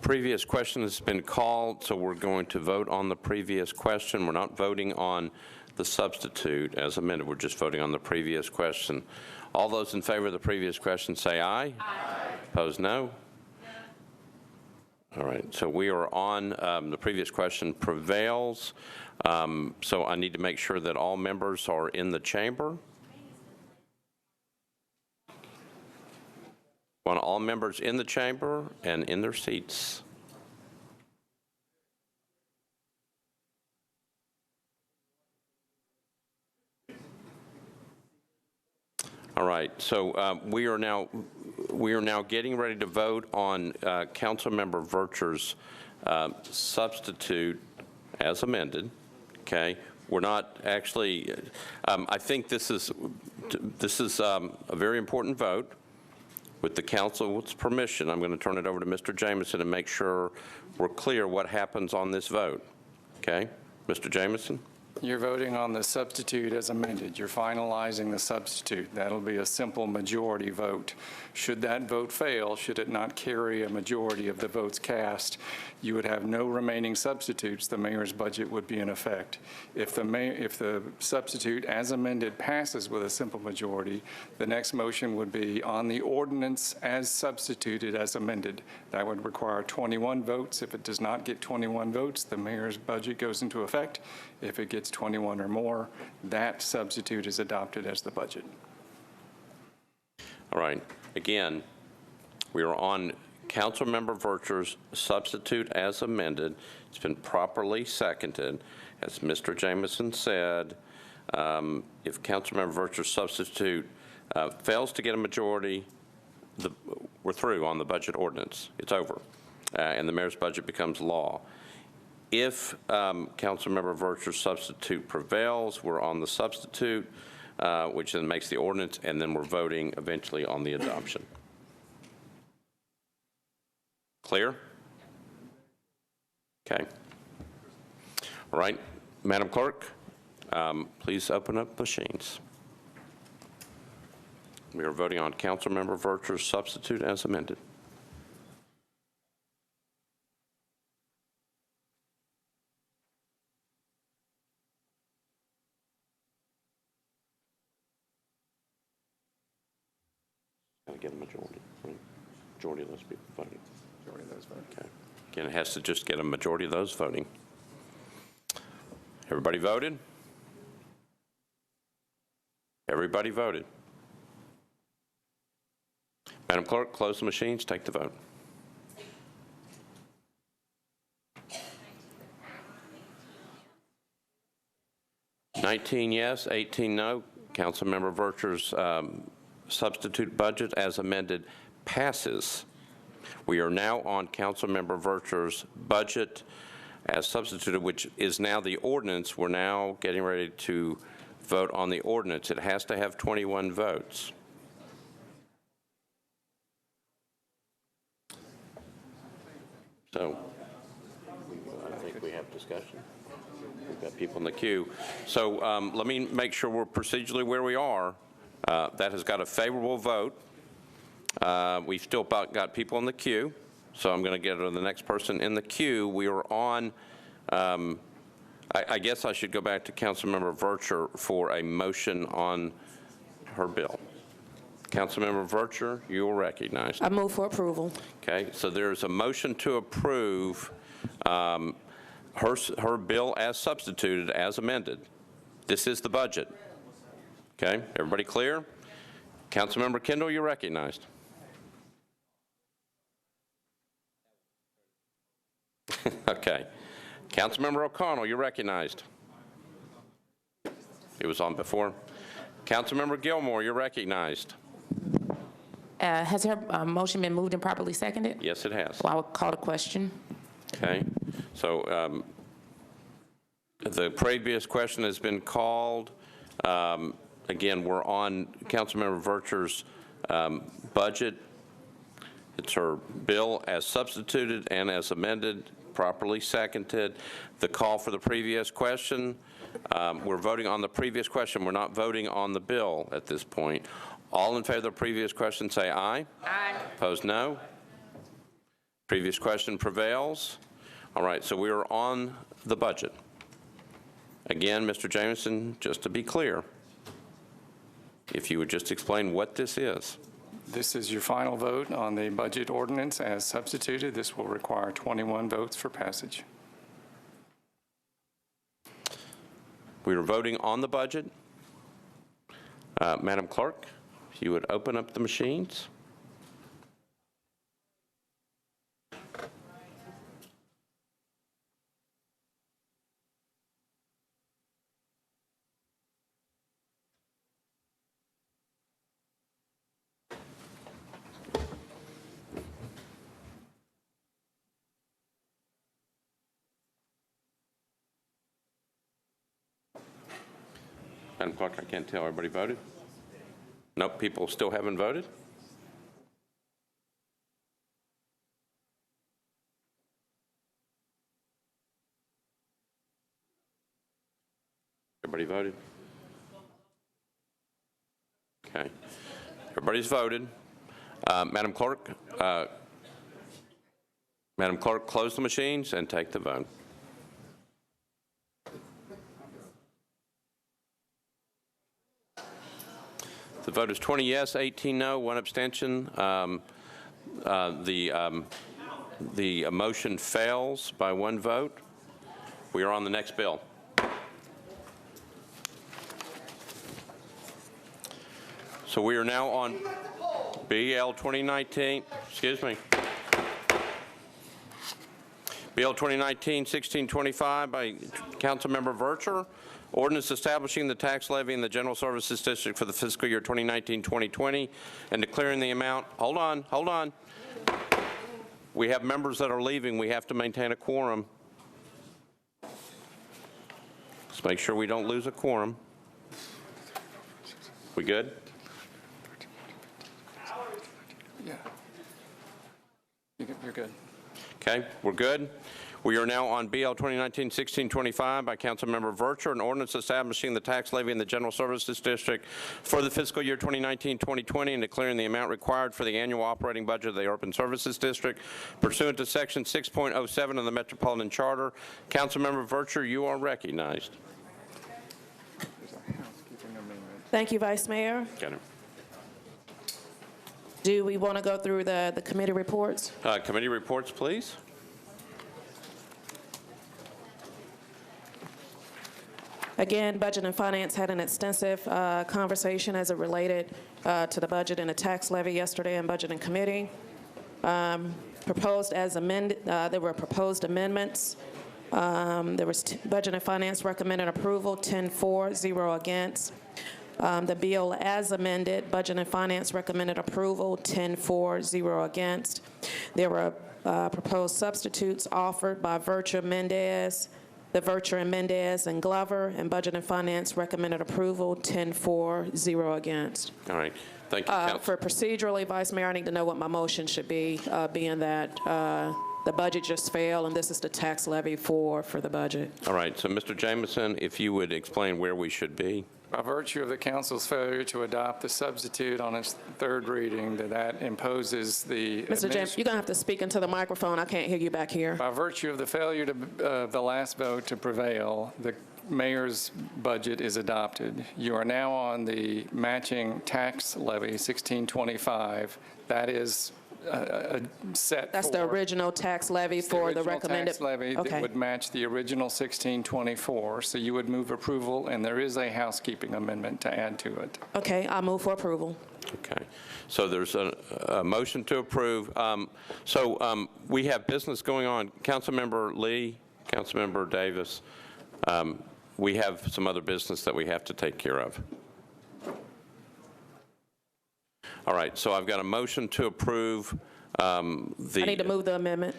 previous question has been called, so we're going to vote on the previous question. We're not voting on the substitute as amended. We're just voting on the previous question. All those in favor of the previous question say aye. Aye. Opposed, no. All right, so we are on the previous question prevails. So I need to make sure that all members are in the chamber. Want all members in the chamber and in their seats. All right, so we are now getting ready to vote on Councilmember Vercher's substitute as amended. Okay, we're not actually. I think this is a very important vote. With the council's permission, I'm going to turn it over to Mr. Jameson and make sure we're clear what happens on this vote. Okay, Mr. Jameson? You're voting on the substitute as amended. You're finalizing the substitute. That'll be a simple majority vote. Should that vote fail, should it not carry a majority of the votes cast, you would have no remaining substitutes. The mayor's budget would be in effect. If the substitute as amended passes with a simple majority, the next motion would be on the ordinance as substituted as amended. That would require 21 votes. If it does not get 21 votes, the mayor's budget goes into effect. If it gets 21 or more, that substitute is adopted as the budget. All right. Again, we are on Councilmember Vercher's substitute as amended. It's been properly seconded. As Mr. Jameson said, if Councilmember Vercher's substitute fails to get a majority, we're through on the budget ordinance. It's over. And the mayor's budget becomes law. If Councilmember Vercher's substitute prevails, we're on the substitute, which then makes the ordinance, and then we're voting eventually on the adoption. Clear? Okay. All right. Madam Clerk, please open up machines. We are voting on Councilmember Vercher's substitute as amended. Got to get a majority, right? Majority of those people voting. Majority of those voting. Okay. Again, it has to just get a majority of those voting. Everybody voted? Everybody voted. Madam Clerk, close the machines, take the vote. (19 yes, 18 no). Councilmember Vercher's substitute budget as amended passes. We are now on Councilmember Vercher's budget as substituted, which is now the ordinance. We're now getting ready to vote on the ordinance. It has to have 21 votes. So I think we have discussion. We've got people in the queue. So let me make sure we're procedurally where we are. That has got a favorable vote. We've still got people in the queue. So I'm going to get to the next person in the queue. We are on, I guess I should go back to Councilmember Vercher for a motion on her bill. Councilmember Vercher, you are recognized. I move for approval. Okay, so there's a motion to approve her bill as substituted, as amended. This is the budget. Okay, everybody clear? Councilmember Kendall, you're recognized. Okay. Councilmember O'Connell, you're recognized. It was on before. Councilmember Gilmore, you're recognized. Has her motion been moved and properly seconded? Yes, it has. Well, I will call the question. Okay. So the previous question has been called. Again, we're on Councilmember Vercher's budget. It's her bill as substituted and as amended, properly seconded. The call for the previous question, we're voting on the previous question. We're not voting on the bill at this point. All in favor of the previous question say aye. Aye. Opposed, no. Previous question prevails. All right, so we are on the budget. Again, Mr. Jameson, just to be clear, if you would just explain what this is. This is your final vote on the budget ordinance as substituted. This will require 21 votes for passage. We are voting on the budget. Madam Clerk, if you would open up the machines. Madam Clerk, I can't tell. Everybody voted? Nope, people still haven't voted? Everybody voted? Okay. Everybody's voted. Madam Clerk, close the machines and take the vote. The vote is 20 yes, 18 no, 1 abstention. The motion fails by 1 vote. We are on the next bill. So we are now on BL 2019, excuse me. BL 2019-1625 by Councilmember Vercher. Ordinance establishing the tax levy in the General Services District for the fiscal year 2019-2020 and declaring the amount. Hold on. We have members that are leaving. We have to maintain a quorum. Let's make sure we don't lose a quorum. We good? Yeah. You're good. Okay, we're good. We are now on BL 2019-1625 by Councilmember Vercher, an ordinance establishing the tax levy in the General Services District for the fiscal year 2019-2020 and declaring the amount required for the annual operating budget of the Urban Services District pursuant to Section 6.07 of the Metropolitan Charter. Councilmember Vercher, you are recognized. Thank you, Vice Mayor. Got it. Do we want to go through the committee reports? Committee reports, please. Again, Budget and Finance had an extensive conversation as it related to the budget and the tax levy yesterday in Budget and Committee. Proposed as amended, there were proposed amendments. There was Budget and Finance recommended approval, 10-4, 0 against. The bill as amended, Budget and Finance recommended approval, 10-4, 0 against. There were proposed substitutes offered by Vercher, Mendez, and Mendez and Glover, and Budget and Finance recommended approval, 10-4, 0 against. All right. Thank you, Council. For procedurally, Vice Mayor, I need to know what my motion should be, being that the budget just failed, and this is the tax levy for the budget. All right. So, Mr. Jameson, if you would explain where we should be. By virtue of the council's failure to adopt the substitute on its 3rd reading, that imposes the... Mr. James, you're going to have to speak into the microphone. I can't hear you back here. By virtue of the failure to the last vote to prevail, the mayor's budget is adopted. You are now on the matching tax levy, 1625. That is set That's the original tax levy for the recommended. Tax levy that would match the original 1624. So you would move approval, and there is a housekeeping amendment to add to it. Okay, I move for approval. Okay. So there's a motion to approve. We have business going on. Councilmember Lee, Councilmember Davis, we have some other business that we have to take care of. All right, so I've got a motion to approve I need to move the amendment.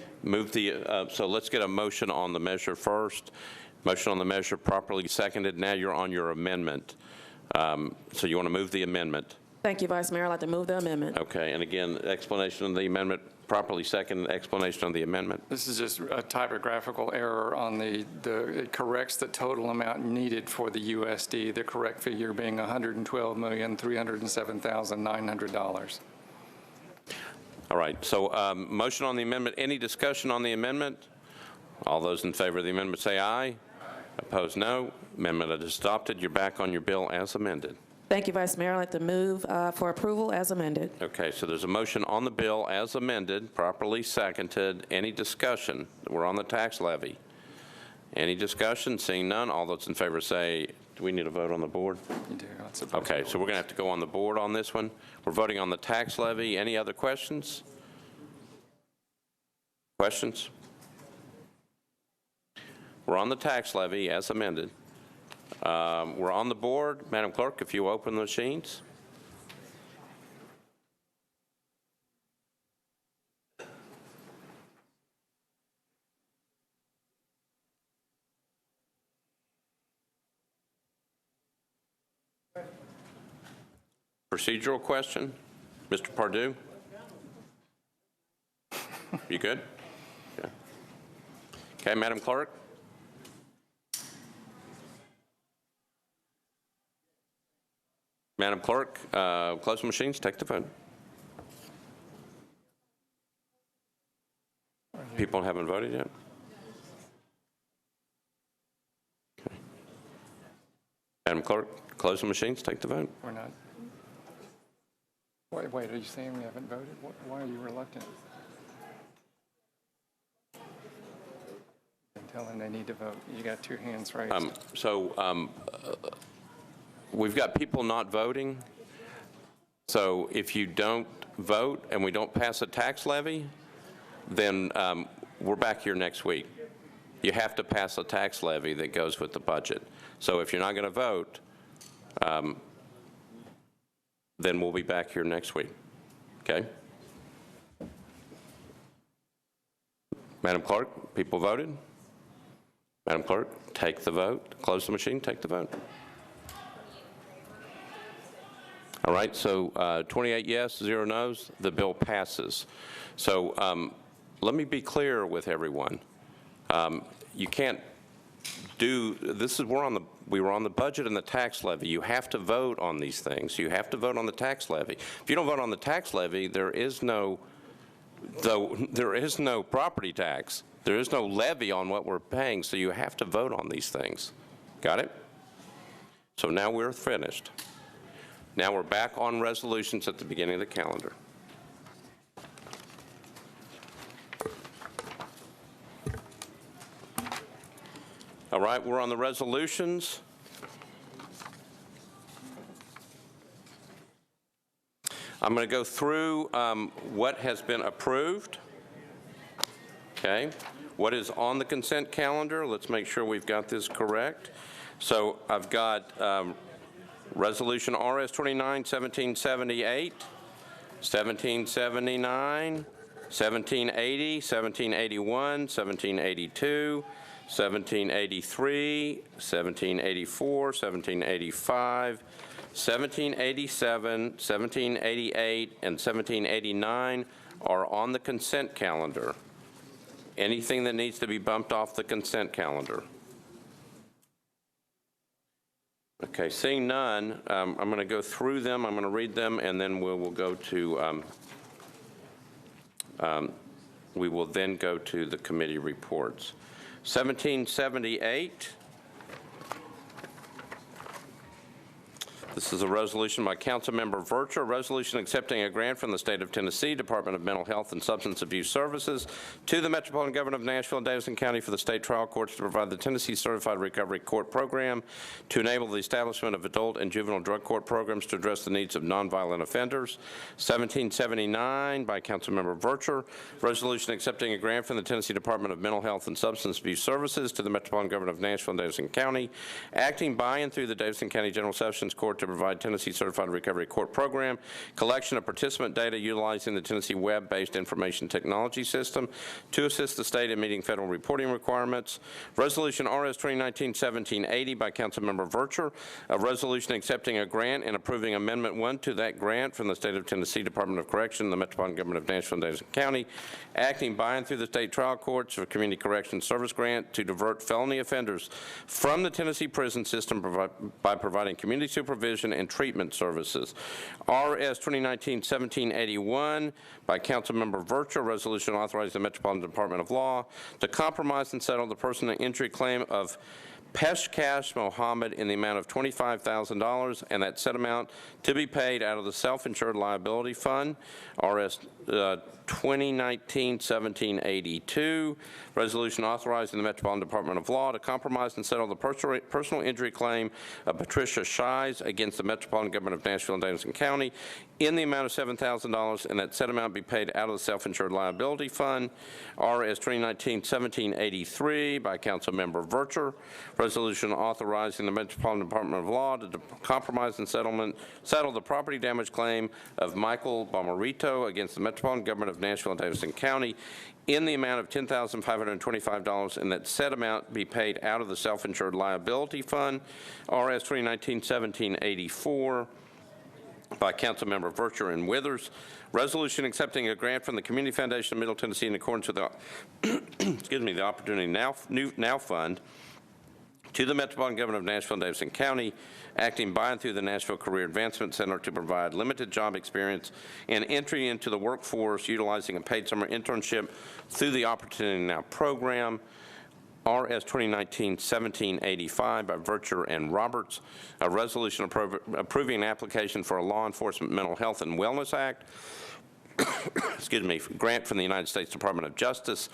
So let's get a motion on the measure first. Motion on the measure properly seconded. Now you're on your amendment. So you want to move the amendment? Thank you, Vice Mayor. I'd like to move the amendment. Okay, and again, explanation of the amendment, properly seconded, explanation of the amendment. This is just a typographical error on it corrects the total amount needed for the USD, the correct figure being $112,307,900. All right, so motion on the amendment. Any discussion on the amendment? All those in favor of the amendment say aye. Opposed, no. Amendment is adopted. You're back on your bill as amended. Thank you, Vice Mayor. I'd like to move for approval as amended. Okay, so there's a motion on the bill as amended, properly seconded. Any discussion? We're on the tax levy. Any discussion? Seeing none, all those in favor say, do we need a vote on the board? You do. Okay, so we're going to have to go on the board on this one. We're voting on the tax levy. Any other questions? Questions? We're on the tax levy as amended. We're on the board. Madam Clerk, if you open the machines. Procedural question? Mr. Pardue? You good? Yeah. Okay, Madam Clerk? Madam Clerk, close the machines, take the vote. People haven't voted yet? Okay. Madam Clerk, close the machines, take the vote. We're not. Wait, are you saying we haven't voted? Why are you reluctant? I'm telling they need to vote. You got two hands raised. We've got people not voting. So if you don't vote and we don't pass a tax levy, then we're back here next week. You have to pass a tax levy that goes with the budget. So if you're not going to vote, then we'll be back here next week. Okay? Madam Clerk, people voted? Madam Clerk, take the vote. Close the machine, take the vote. All right, so 28 yes, 0 no's, the bill passes. So let me be clear with everyone. You can't do, we were on the budget and the tax levy. You have to vote on these things. You have to vote on the tax levy. If you don't vote on the tax levy, there is no property tax. There is no levy on what we're paying, so you have to vote on these things. Got it? So now we're finished. Now we're back on resolutions at the beginning of the calendar. All right, we're on the resolutions. I'm going to go through what has been approved. Okay. What is on the consent calendar? Let's make sure we've got this correct. So I've got Resolution RS 29-1778, 1779, 1780, 1781, 1782, 1783, 1784, 1785, 1787, 1788, and 1789 are on the consent calendar. Anything that needs to be bumped off the consent calendar? Okay, seeing none, I'm going to go through them. I'm going to read them, and then we will go to the committee reports. 1778. This is a resolution by Councilmember Vercher, a resolution accepting a grant from the State of Tennessee Department of Mental Health and Substance Abuse Services to the Metropolitan Government of Nashville and Davidson County for the state trial courts to provide the Tennessee Certified Recovery Court Program to enable the establishment of adult and juvenile drug court programs to address the needs of nonviolent offenders. 1779 by Councilmember Vercher, resolution accepting a grant from the Tennessee Department of Mental Health and Substance Abuse Services to the Metropolitan Government of Nashville and Davidson County, acting by and through the Davidson County General Sessions Court to provide Tennessee Certified Recovery Court Program, collection of participant data utilizing the Tennessee Web-based Information Technology System to assist the state in meeting federal reporting requirements. Resolution RS 2019-1780 by Councilmember Vercher, a resolution accepting a grant and approving Amendment 1 to that grant from the State of Tennessee Department of Correction, the Metropolitan Government of Nashville and Davidson County, acting by and through the state trial courts for Community Corrections Service Grant to divert felony offenders from the Tennessee prison system by providing community supervision and treatment services. RS 2019-1781 by Councilmember Vercher, resolution authorizing the Metropolitan Department of Law to compromise and settle the personal injury claim of Peshkash Mohammed in the amount of $25,000 and that said amount to be paid out of the self-insured liability fund. RS 2019-1782, resolution authorizing the Metropolitan Department of Law to compromise and settle the personal injury claim of Patricia Shies against the Metropolitan Government of Nashville and Davidson County in the amount of $7,000 and that said amount be paid out of the self-insured liability fund. RS 2019-1783 by Councilmember Vercher, resolution authorizing the Metropolitan Department of Law to compromise and settle the property damage claim of Michael Bomarito against the Metropolitan Government of Nashville and Davidson County in the amount of $10,525 and that said amount be paid out of the self-insured liability fund. RS 2019-1784. by Councilmember Vercher and Withers. Resolution accepting a grant from the Community Foundation of Middle Tennessee in accordance with the, the Opportunity Now Fund to the Metropolitan Government of Nashville and Davidson County, acting by and through the Nashville Career Advancement Center to provide limited job experience and entry into the workforce utilizing a paid summer internship through the Opportunity Now program. RS 2019-1785 by Vercher and Roberts, a resolution approving an application for a Law Enforcement Mental Health and Wellness Act, grant from the United States Department of Justice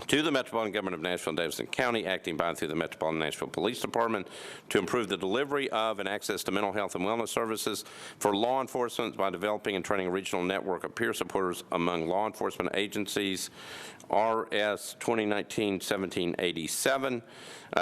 to the Metropolitan Government of Nashville and Davidson County, acting by and through the Metropolitan Nashville Police Department to improve the delivery of and access to mental health and wellness services for law enforcement by developing and training a regional network of peer supporters among law enforcement agencies. RS 2019-1787,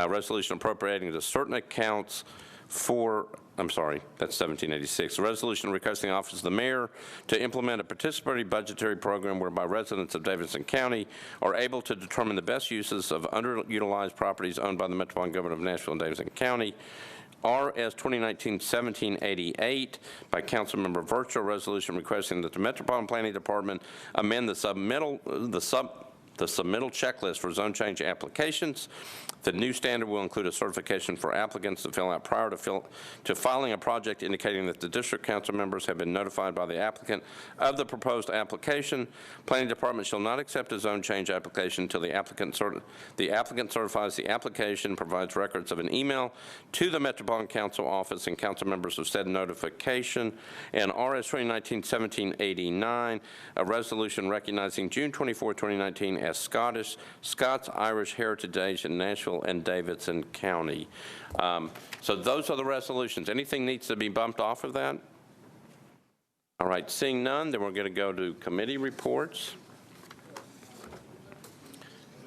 resolution appropriating to certain accounts for, I'm sorry, that's 1786. A resolution requesting the Office of the Mayor to implement a participatory budgetary program whereby residents of Davidson County are able to determine the best uses of underutilized properties owned by the Metropolitan Government of Nashville and Davidson County. RS 2019-1788 by Councilmember Vercher, resolution requesting that the Metropolitan Planning Department amend the submittal checklist for zone change applications. The new standard will include a certification for applicants to fill out prior to filing a project, indicating that the district council members have been notified by the applicant of the proposed application. Planning Department shall not accept a zone change application until the applicant certifies the application, provides records of an email to the Metropolitan Council office and council members have said notification. And RS 2019-1789, a resolution recognizing June 24, 2019 as Scots-Irish Heritage Day in Nashville and Davidson County. So those are the resolutions. Anything needs to be bumped off of that? All right, seeing none, then we're going to go to committee reports.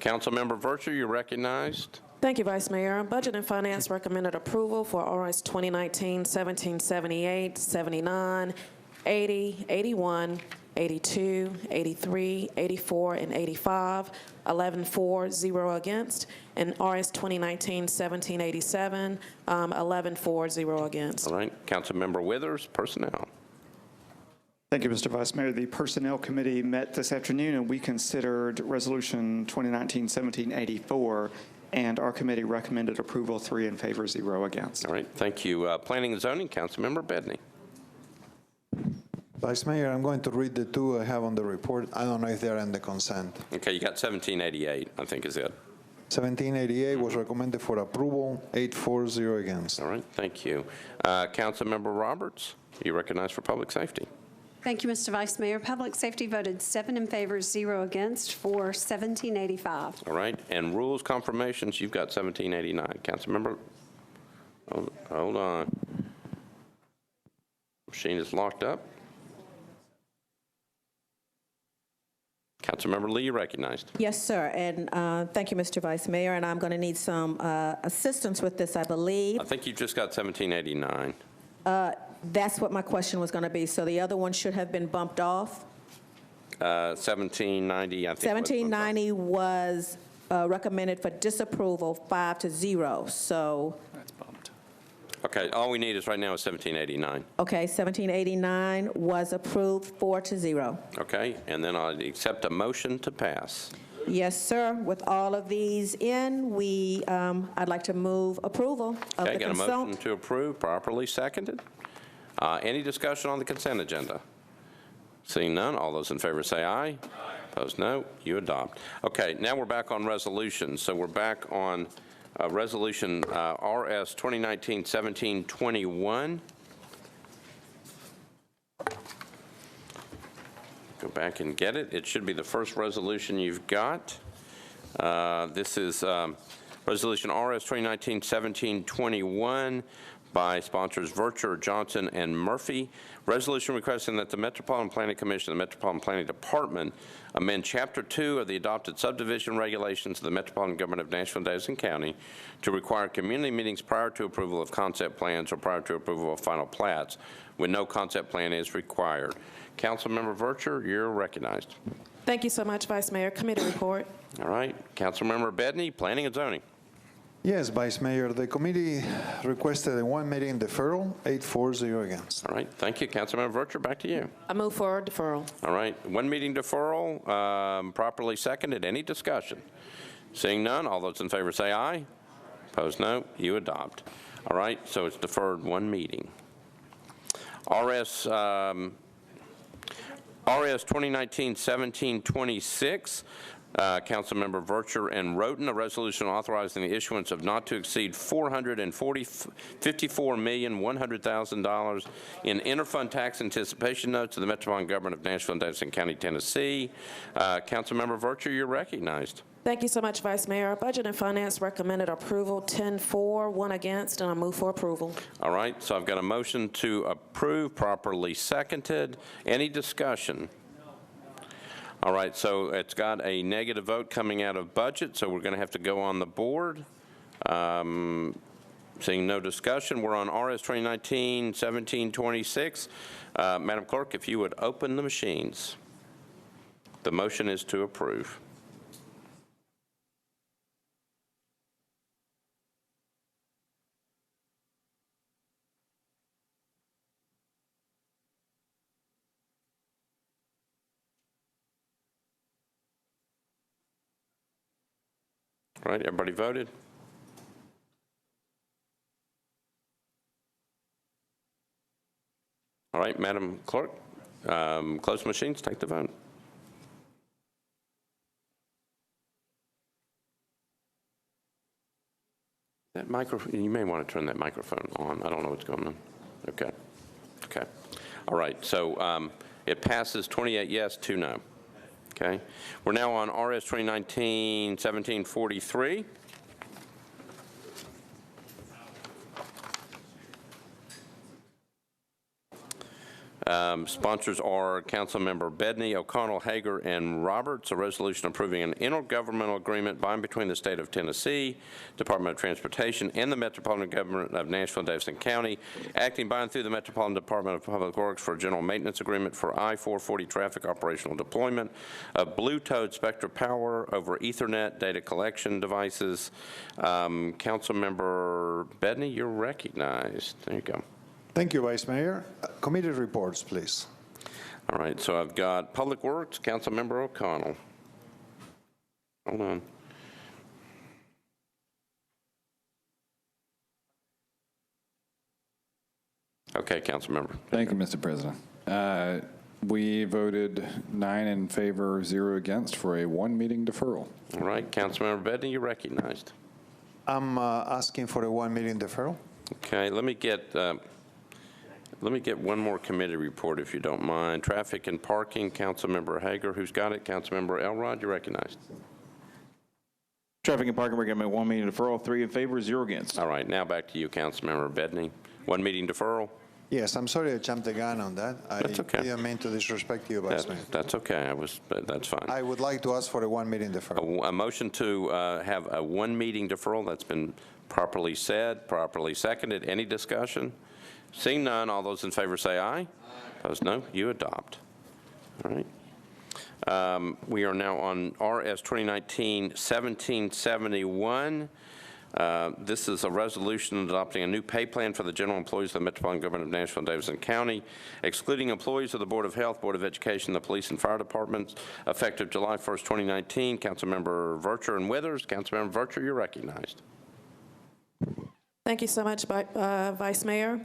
Councilmember Vercher, you're recognized. Thank you, Vice Mayor. Budget and Finance recommended approval for RS 2019-1778, 79, 80, 81, 82, 83, 84, and 85, 11 for, 0 against, and RS 2019-1787, 11 for, 0 against. All right, Councilmember Withers, Personnel. Thank you, Mr. Vice Mayor. The Personnel Committee met this afternoon, and we considered Resolution 2019-1784, and our committee recommended approval, 3 in favor, 0 against. All right, thank you. Planning and Zoning, Councilmember Bedney. Vice Mayor, I'm going to read the two I have on the report. I don't know if they're in the consent. Okay, you got 1788, I think is it. 1788 was recommended for approval, 8 for, 0 against. All right, thank you. Councilmember Roberts, you recognized for Public Safety. Thank you, Mr. Vice Mayor. Public Safety voted 7 in favor, 0 against for 1785. All right, and Rules Confirmations, you've got 1789. Councilmember, hold on. Machine is locked up. Councilmember Lee, you're recognized. Yes, sir, and thank you, Mr. Vice Mayor, and I'm going to need some assistance with this, I believe. I think you just got 1789. That's what my question was going to be, so the other one should have been bumped off? 1790, I think. 1790 was recommended for disapproval, 5 to 0, so. That's bumped. Okay, all we need is right now is 1789. Okay, 1789 was approved, 4 to 0. Okay, and then I'll accept a motion to pass. Yes, sir. With all of these in, I'd like to move approval of Okay, the got a consent. motion to approve, properly seconded. Any discussion on the consent agenda? Seeing none, all those in favor say aye. Aye. Opposed, no. You adopt. Okay, now we're back on resolutions. So we're back on Resolution RS 2019-1721. Go back and get it. It should be the first resolution you've got. This is Resolution RS 2019-1721 by sponsors Vercher, Johnson, and Murphy. Resolution requesting that the Metropolitan Planning Commission and the Metropolitan Planning Department amend Chapter 2 of the adopted subdivision regulations of the Metropolitan Government of Nashville and Davidson County to require community meetings prior to approval of concept plans or prior to approval of final plats when no concept plan is required. Councilmember Vercher, you're recognized. Thank you so much, Vice Mayor. Committee report. All right. Councilmember Bedney, Planning and Zoning. Yes, Vice Mayor, the committee requested a one-meeting deferral, 8-4-0 against. All right, thank you. Councilmember Vercher, back to you. I move for deferral. All right, one meeting deferral, properly seconded. Any discussion? Seeing none, all those in favor say aye. Opposed, no. You adopt. All right, so it's deferred one meeting. RS 2019-1726, Councilmember Vercher and Roten, a resolution authorizing the issuance of not to exceed $54,100,000 in interfund tax anticipation notes to the Metropolitan Government of Nashville and Davidson County, Tennessee. Councilmember Vercher, you're recognized. Thank you so much, Vice Mayor. Budget and Finance recommended approval, 10-4, 1 against, and I move for approval. All right, so I've got a motion to approve, properly seconded. Any discussion? All right, so it's got a negative vote coming out of budget, so we're going to have to go on the board. Seeing no discussion, we're on RS 2019-1726. Madam Clerk, if you would open the machines. The motion is to approve. All right, everybody voted? All right, Madam Clerk, close the machines, take the vote. That microphone, you may want to turn that microphone on. I don't know what's going on. Okay. Okay. All right, so it passes 28 yes, 2 no. Okay. We're now on RS 2019-1743. Sponsors are Councilmember Bedney, O'Connell, Hager, and Roberts, a resolution approving an intergovernmental agreement by and between the State of Tennessee, Department of Transportation, and the Metropolitan Government of Nashville and Davidson County, acting by and through the Metropolitan Department of Public Works for a general maintenance agreement for I-440 traffic operational deployment of Blue-Toed Spectra power over Ethernet data collection devices. Councilmember Bedney, you're recognized. There you go. Thank you, Vice Mayor. Committee reports, please. All right, so I've got Public Works, Councilmember O'Connell. Hold on. Okay, Councilmember. Thank you, Mr. President. We voted 9 in favor, 0 against for a one-meeting deferral. All right, Councilmember Bedney, you're recognized. I'm asking for a one-meeting deferral. Okay, let me get one more committee report, if you don't mind. Traffic and Parking, Councilmember Hager. Who's got it? Councilmember Elrod, you're recognized. Traffic and Parking recommend one meeting deferral, 3 in favor, 0 against. All right, now back to you, Councilmember Bedney. One meeting deferral? Yes, I'm sorry I jumped the gun on that. That's okay. I didn't mean to disrespect you, Vice Mayor. That's okay. That's fine. I would like to ask for a one-meeting deferral. A motion to have a one-meeting deferral. That's been properly said, properly seconded. Any discussion? Seeing none, all those in favor say aye. Opposed, no. You adopt. All right. We are now on RS 2019-1771. This is a resolution adopting a new pay plan for the general employees of the Metropolitan Government of Nashville and Davidson County, excluding employees of the Board of Health, Board of Education, the Police and Fire Departments, effective July 1st, 2019. Councilmember Vercher and Withers. Councilmember Vercher, you're recognized. Thank you so much, Vice Mayor.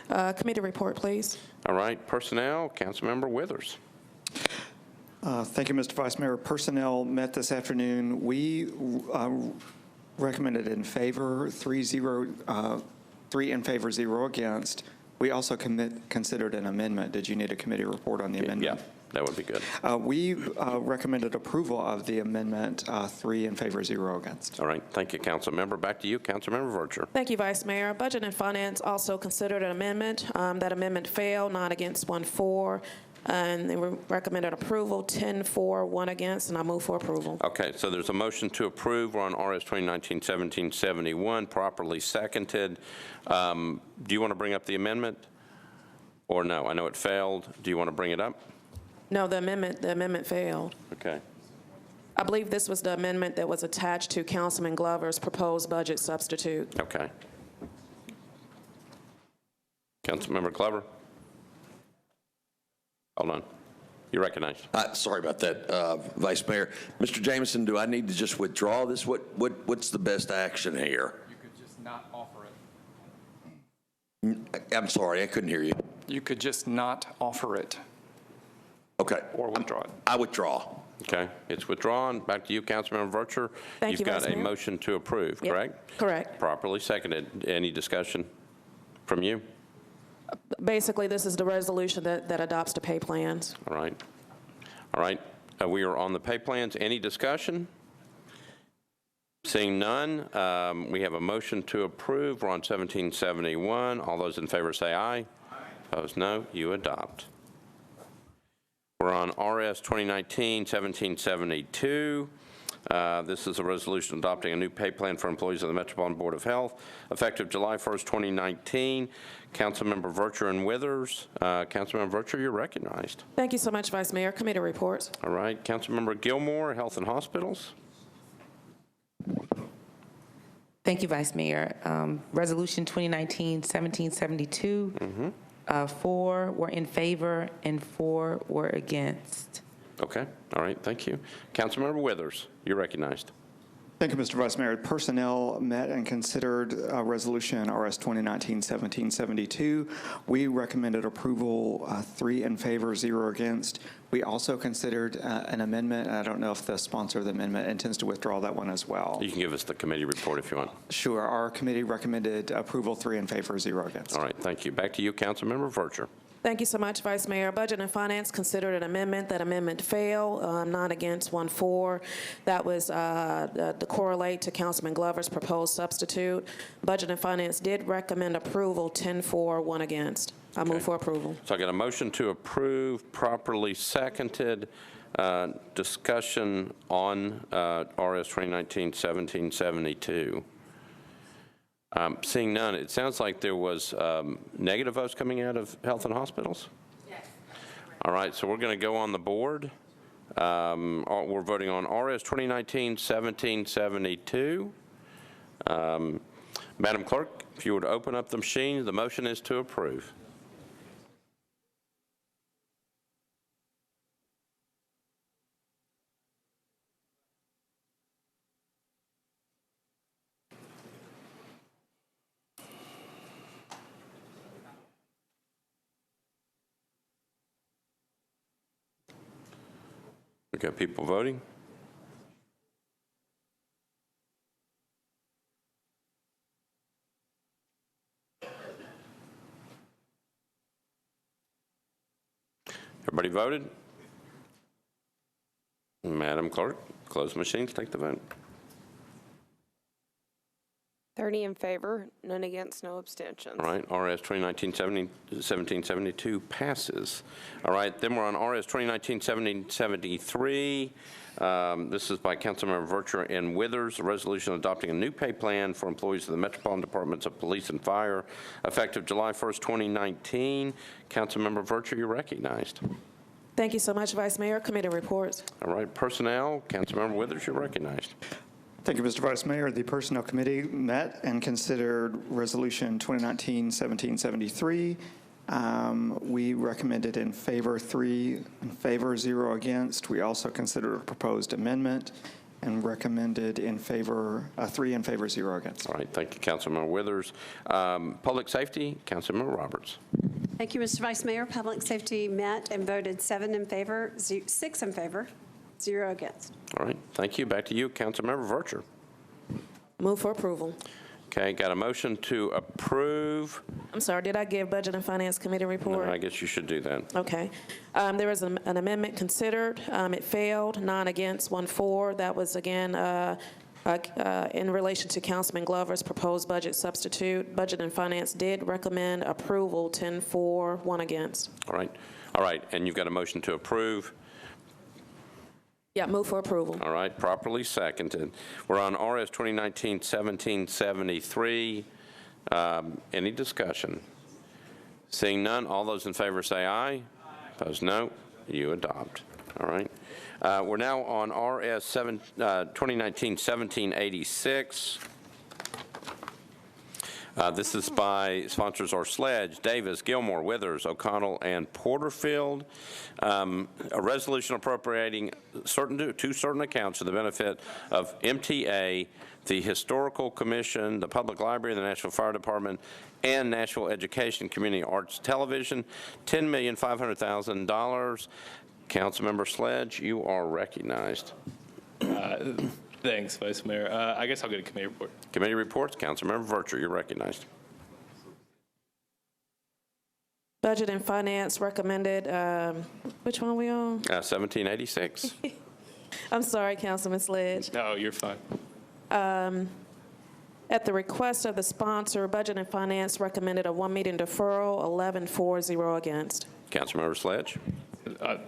Committee report, please. All right, Personnel, Councilmember Withers. Thank you, Mr. Vice Mayor. Personnel met this afternoon. We recommended in favor, 3 in favor, 0 against. We also considered an amendment. Did you need a committee report on the amendment? Yeah, that would be good. We recommended approval of the amendment, 3 in favor, 0 against. All right, thank you, Councilmember. Back to you, Councilmember Vercher. Thank you, Vice Mayor. Budget and Finance also considered an amendment. That amendment failed, 9 against, 1 for. And they recommended approval, 10 for, 1 against, and I move for approval. Okay, so there's a motion to approve. We're on RS 2019-1771, properly seconded. Do you want to bring up the amendment? Or no? I know it failed. Do you want to bring it up? No, the amendment failed. Okay. I believe this was the amendment that was attached to Councilman Glover's proposed budget substitute. Okay. Councilmember Glover? Hold on. You're recognized. Sorry about that, Vice Mayor. Mr. Jameson, do I need to just withdraw this? What's the best action here? You could just not offer it. I'm sorry, I couldn't hear you. You could just not offer it. Okay. Or withdraw it. I withdraw. Okay, it's withdrawn. Back to you, Councilmember Vercher. Thank you, You've got Vice a Mayor. motion to approve, Yep. correct? Correct. Properly seconded. Any discussion from you? Basically, this is the resolution that adopts the pay plans. All right. All right. We are on the pay plans. Any discussion? Seeing none, we have a motion to approve. We're on 1771. All those in favor say aye. Opposed, no. You adopt. We're on RS 2019-1772. This is a resolution adopting a new pay plan for employees of the Metropolitan Board of Health, effective July 1st, 2019. Councilmember Vercher and Withers. Councilmember Vercher, you're recognized. Thank you so much, Vice Mayor. Committee reports. All right. Councilmember Gilmore, Health and Hospitals. Thank you, Vice Mayor. Resolution 2019-1772. 4 were in favor and 4 were against. Okay. All right. Thank you. Councilmember Withers, you're recognized. Thank you, Mr. Vice Mayor. Personnel met and considered Resolution RS 2019-1772. We recommended approval, 3 in favor, 0 against. We also considered an amendment. I don't know if the sponsor of the amendment intends to withdraw that one as well. You can give us the committee report if you want. Sure. Our committee recommended approval, 3 in favor, 0 against. All right. Thank you. Back to you, Councilmember Vercher. Thank you so much, Vice Mayor. Budget and Finance considered an amendment. That amendment failed, 9 against, 1 for. That was to correlate to Councilman Glover's proposed substitute. Budget and Finance did recommend approval, 10 for, 1 against. I move for approval. So I got a motion to approve, properly seconded. Discussion on RS 2019-1772. Seeing none, it sounds like there was negative votes coming out of Health and Hospitals? Yes. All right, so we're going to go on the board. We're voting on RS 2019-1772. Madam Clerk, if you would open up the machine, the motion is to approve. We got people voting. Everybody voted? Madam Clerk, close the machines, take the vote. 30 in favor, none against, no abstentions. All right, RS 2019-1772 passes. All right, then we're on RS 2019-1773. This is by Councilmember Vercher and Withers, a resolution adopting a new pay plan for employees of the Metropolitan Departments of Police and Fire, effective July 1st, 2019. Councilmember Vercher, you're recognized. Thank you so much, Vice Mayor. Committee reports. All right, Personnel, Councilmember Withers, you're recognized. Thank you, Mr. Vice Mayor. The Personnel Committee met and considered Resolution 2019-1773. We recommended in favor, 3 in favor, 0 against. We also considered a proposed amendment and recommended in favor, 3 in favor, 0 against. All right, thank you, Councilmember Withers. Public Safety, Councilmember Roberts. Thank you, Mr. Vice Mayor. Public Safety met and voted 7 in favor, 6 in favor, 0 against. All right, thank you. Back to you, Councilmember Vercher. Move for approval. Okay, got a motion to approve. I'm sorry, did I give Budget and Finance Committee report? No, I guess you should do that. Okay. There was an amendment considered. It failed, 9 against, 1 for. That was, again, in relation to Councilman Glover's proposed budget substitute. Budget and Finance did recommend approval, 10 for, 1 against. All right. All right, and you've got a motion to approve. Yeah, move for approval. All right, properly seconded. We're on RS 2019-1773. Any discussion? Seeing none, all those in favor say aye. Opposed, no. You adopt. All right. We're now on RS 2019-1786. This is by sponsors are Sledge, Davis, Gilmore, Withers, O'Connell, and Porterfield. A resolution appropriating to certain accounts for the benefit of MTA, the Historical Commission, the Public Library, the Nashville Fire Department, and Nashville Education Community Arts Television, $10,500,000. Councilmember Sledge, you are recognized. Thanks, Vice Mayor. I guess I'll get a committee report. Committee reports, Councilmember Vercher, you're recognized. Budget and Finance recommended, which one are we on? 1786. I'm sorry, Councilman Sledge. No, you're fine. At the request of the sponsor, Budget and Finance recommended a 1-meeting deferral, 11-4-0 against. Councilmember Sledge.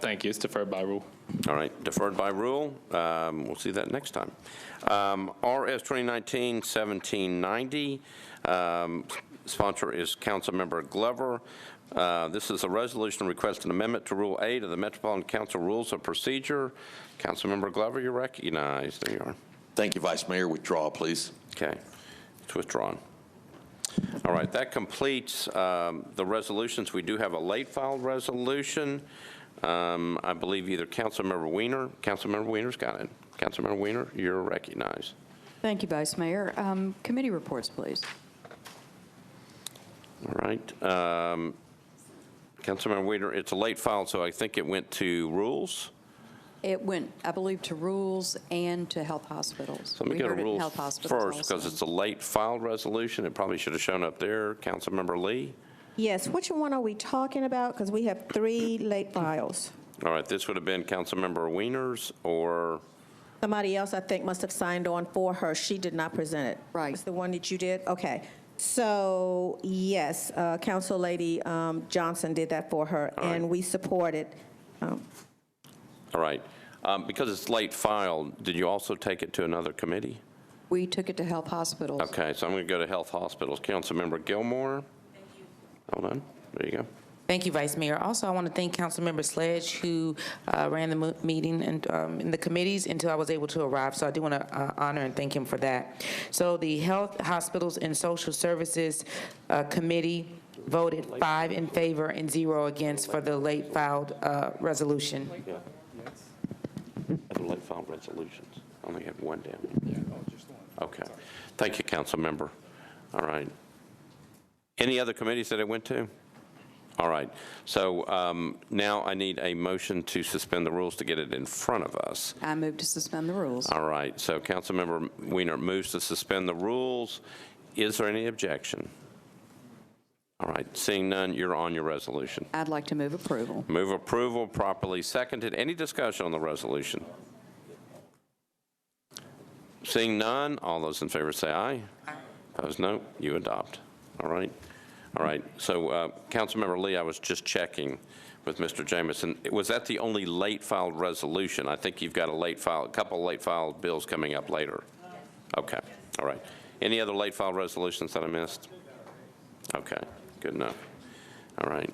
Thank you. It's deferred by rule. All right, deferred by rule. We'll see that next time. RS 2019-1790. Sponsor is Councilmember Glover. This is a resolution requesting amendment to Rule 8 of the Metropolitan Council Rules of Procedure. Councilmember Glover, you're recognized. There you are. Thank you, Vice Mayor. Withdraw, please. Okay, it's withdrawn. All right, that completes the resolutions. We do have a late filed resolution. I believe either Councilmember Wiener's got it. Councilmember Wiener, you're recognized. Thank you, Vice Mayor. Committee reports, please. All right. Councilmember Wiener, it's a late file, so I think it went to rules. It went, I believe, to rules and to health hospitals. So let me go to rules first because it's a late filed resolution. It probably should have shown up there. Councilmember Lee. Yes, which one are we talking about? Because we have 3 late files. All right, this would have been Councilmember Wiener's or? Somebody else, I think, must have signed on for her. She did not present it. Right. It's the one that you did? Okay. So, yes, Council Lady Johnson did that for her, and we supported. All right. Because it's late filed, did you also take it to another committee? We took it to health hospitals. Okay, so I'm going to go to health hospitals. Councilmember Gilmore. Thank you. Hold on. There you go. Thank you, Vice Mayor. Also, I want to thank Councilmember Sledge, who ran the meeting and in the committees until I was able to arrive. So I do want to honor and thank him for that. So the Health, Hospitals, and Social Services Committee voted 5 in favor and 0 against for the late filed resolution. Yeah. Other late filed resolutions. I only have one down. Yeah, just one. Okay. Thank you, Councilmember. All right. Any other committees that it went to? All right. So now I need a motion to suspend the rules to get it in front of us. I move to suspend the rules. All right. So Councilmember Wiener moves to suspend the rules. Is there any objection? All right. Seeing none, you're on your resolution. I'd like to move approval. Move approval, properly seconded. Any discussion on the resolution? Seeing none, all those in favor say aye. Aye. Opposed, no. You adopt. All right. All right. So, Councilmember Lee, I was just checking with Mr. Jamison. Was that the only late filed resolution? I think you've got a couple late filed bills coming up later. Okay. All right. Any other late filed resolutions that I missed? Okay. Good enough. All right.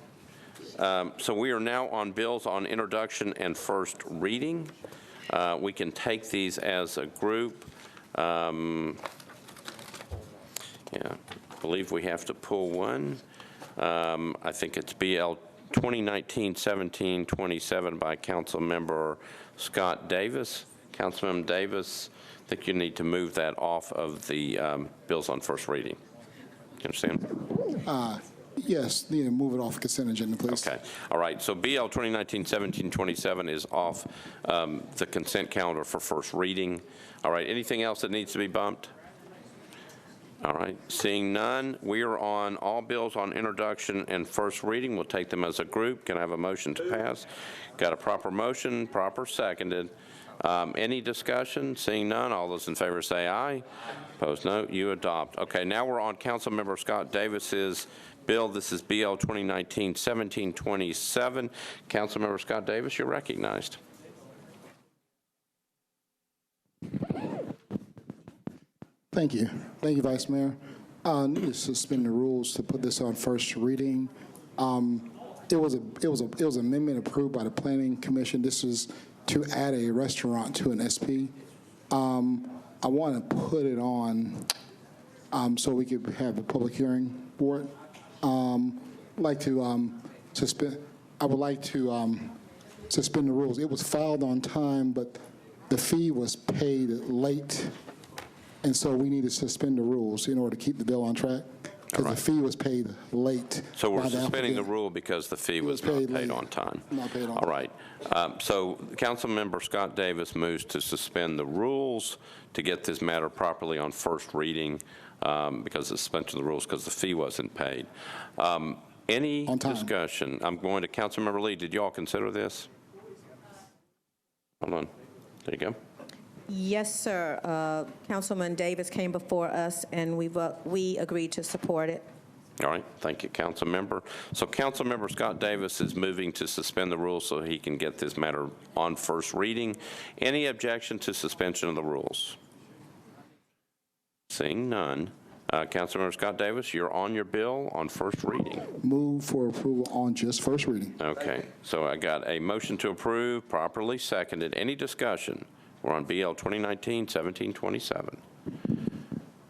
So we are now on bills on introduction and first reading. We can take these as a group. Yeah, I believe we have to pull one. I think it's BL 2019-1727 by Councilmember Scott Davis. Councilmember Davis, I think you need to move that off of the bills on first reading. You understand? Yes, need to move it off consent agenda, please. Okay. All right. So BL 2019-1727 is off the consent calendar for first reading. All right. Anything else that needs to be bumped? All right. Seeing none, we are on all bills on introduction and first reading. We'll take them as a group. Can I have a motion to pass? Got a proper motion, proper seconded. Any discussion? Seeing none, all those in favor say aye. Opposed, no. You adopt. Okay. Now we're on Councilmember Scott Davis's bill. This is BL 2019-1727. Councilmember Scott Davis, you're recognized. Thank you. Thank you, Vice Mayor. I need to suspend the rules to put this on first reading. It was an amendment approved by the Planning Commission. This is to add a restaurant to an SP. I want to put it on so we could have a public hearing for it. Like to suspend. I would like to suspend the rules. It was filed on time, but the fee was paid late, and so we need to suspend the rules in order to keep the bill on track. Because the fee was paid late. So we're by the suspending the applicant. rule because the fee was not paid on time. Not paid on All right. So Councilmember Scott Davis moves to suspend the rules to get this matter properly on first reading because of suspension of the rules because the fee wasn't paid. Any discussion? I'm going to Councilmember Lee. Did you all consider this? Hold on. There you go. Yes, sir. Councilman Davis came before us, and we agreed to support it. All right, thank you, council member. So council member Scott Davis is moving to suspend the rules so he can get this matter on first reading. Any objection to suspension of the rules? Seeing none. Council member Scott Davis, you're on your bill on first reading. Move for approval on just first reading. Okay, so I got a motion to approve, properly seconded. Any discussion? We're on BL 2019-1727.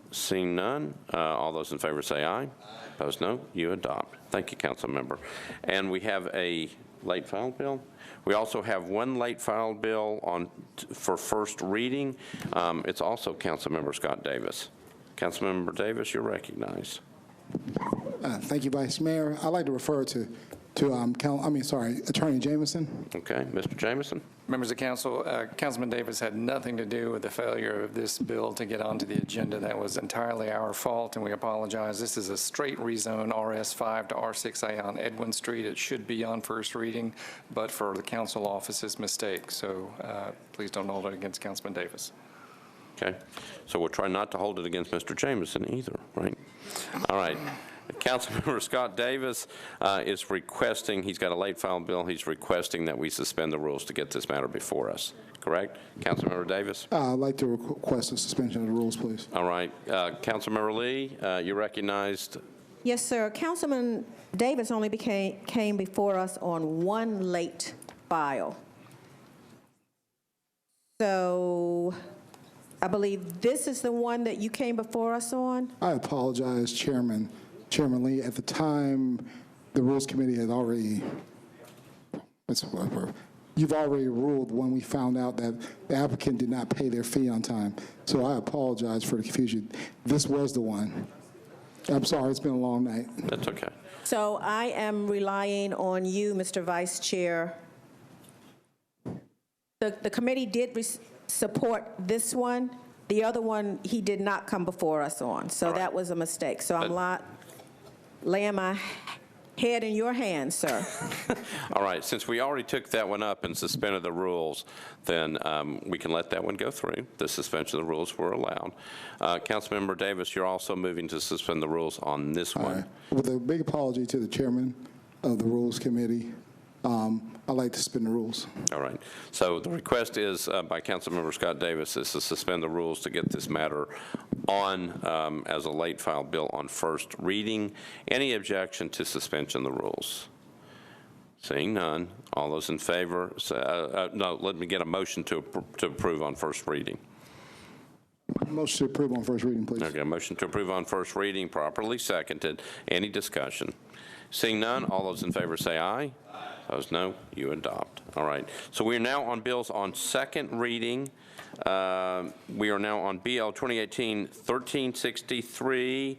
Seeing none, all those in favor say aye. Opposed, no. You adopt. Thank you, council member. And we have a late filed bill. We also have one late filed bill for first reading. It's also council member Scott Davis. Council member Davis, you're recognized. Thank you, Vice Mayor. I'd like to refer to Attorney Jameson. Okay, Mr. Jameson. Members of council, Councilman Davis had nothing to do with the failure of this bill to get onto the agenda. That was entirely our fault, and we apologize. This is a straight rezone RS5 to R6A on Edwin Street. It should be on first reading, but for the council office's mistake. So please don't hold it against Councilman Davis. Okay, so we'll try not to hold it against Mr. Jameson either, right? All right. Councilmember Scott Davis is requesting, he's got a late filed bill, he's requesting that we suspend the rules to get this matter before us, correct? Councilmember Davis? I'd like to request a suspension of the rules, please. All right. Councilmember Lee, you're recognized. Yes, sir. Councilman Davis only came before us on one late file. So I believe this is the one that you came before us on? I apologize, Chairman Lee. At the time, the Rules Committee had already, you've already ruled when we found out that the applicant did not pay their fee on time. So I apologize for the confusion. This was the one. I'm sorry, it's been a long night. That's okay. So I am relying on you, Mr. Vice Chair. The committee did support this one. The other one, he did not come before us on. So that was a mistake. So I'm laying my head in your hands, sir. All right. Since we already took that one up and suspended the rules, then we can let that one go through. The suspension of the rules were allowed. Councilmember Davis, you're also moving to suspend the rules on this one. Right. With a big apology to the chairman of the Rules Committee, I'd like to suspend the rules. All right. So the request is by Councilmember Scott Davis is to suspend the rules to get this matter on as a late file bill on first reading. Any objection to suspension of the rules? Seeing none, all those in favor, no, let me get a motion to approve on first reading. Motion to approve on first reading, please. Okay, a motion to approve on first reading, properly seconded. Any discussion? Seeing none, all those in favor say aye. Opposed, no. You adopt. All right. So we are now on bills on second reading. We are now on BL 2018-1363.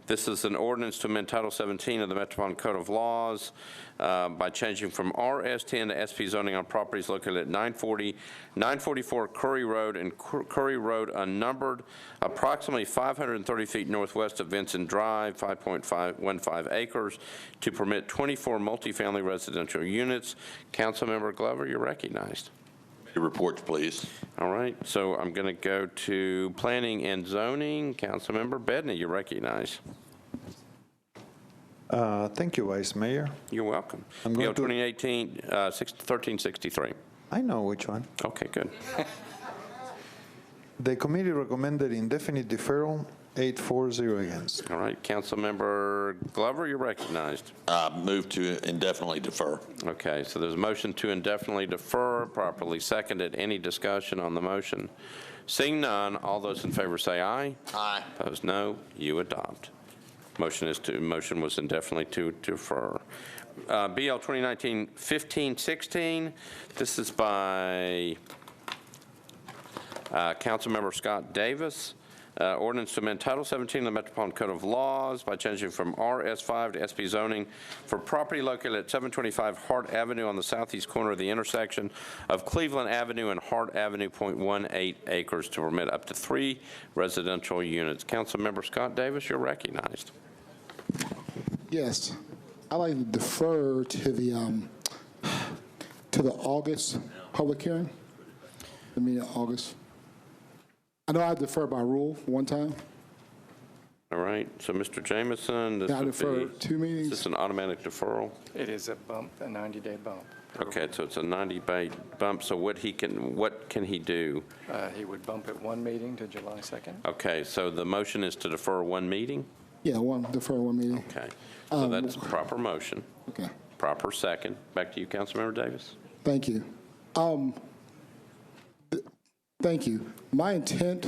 This is an ordinance to amend Title 17 of the Metropolitan Code of Laws by changing from RS10 to SP zoning on properties located at 944 Curry Road and Curry Road unnumbered, approximately 530 feet northwest of Vincent Drive, 5.15 acres, to permit 24 multifamily residential units. Councilmember Glover, you're recognized. Your reports, please. All right. So I'm going to go to Planning and Zoning. Councilmember Bedney, you're recognized. Thank you, Vice Mayor. You're welcome. I'm BL going to 2018-1363. I know which one. Okay, good. The committee recommended indefinite deferral 8-4, 0 against. All right, Councilmember Glover, you're recognized. Move to indefinitely defer. Okay, so there's a motion to indefinitely defer, properly seconded. Any discussion on the motion? Seeing none, all those in favor say aye. Aye. Opposed, no. You adopt. Motion was indefinitely to defer. BL 2019-1516. This is by Councilmember Scott Davis. Ordinance to amend Title 17 of the Metropolitan Code of Laws by changing from RS5 to SP zoning for property located at 725 Hart Avenue on the southeast corner of the intersection of Cleveland Avenue and Hart Avenue, 0.18 acres to permit up to 3 residential units. Councilmember Scott Davis, you're recognized. Yes, I'd like to defer to the August public hearing, the meeting in August. I know I defer by rule one time. All right, so Mr. Jameson, this Can I would defer be, 2 meetings? is this an automatic deferral? It is a bump, a 90-day bump. Okay, so it's a 90-day bump, so what can he do? He would bump it 1 meeting to July 2nd. Okay, so the motion is to defer 1 meeting? Yeah, defer 1 meeting. Okay, so that's a proper motion. Okay. Proper second. Back to you, Councilmember Davis. Thank you. Thank you. My intent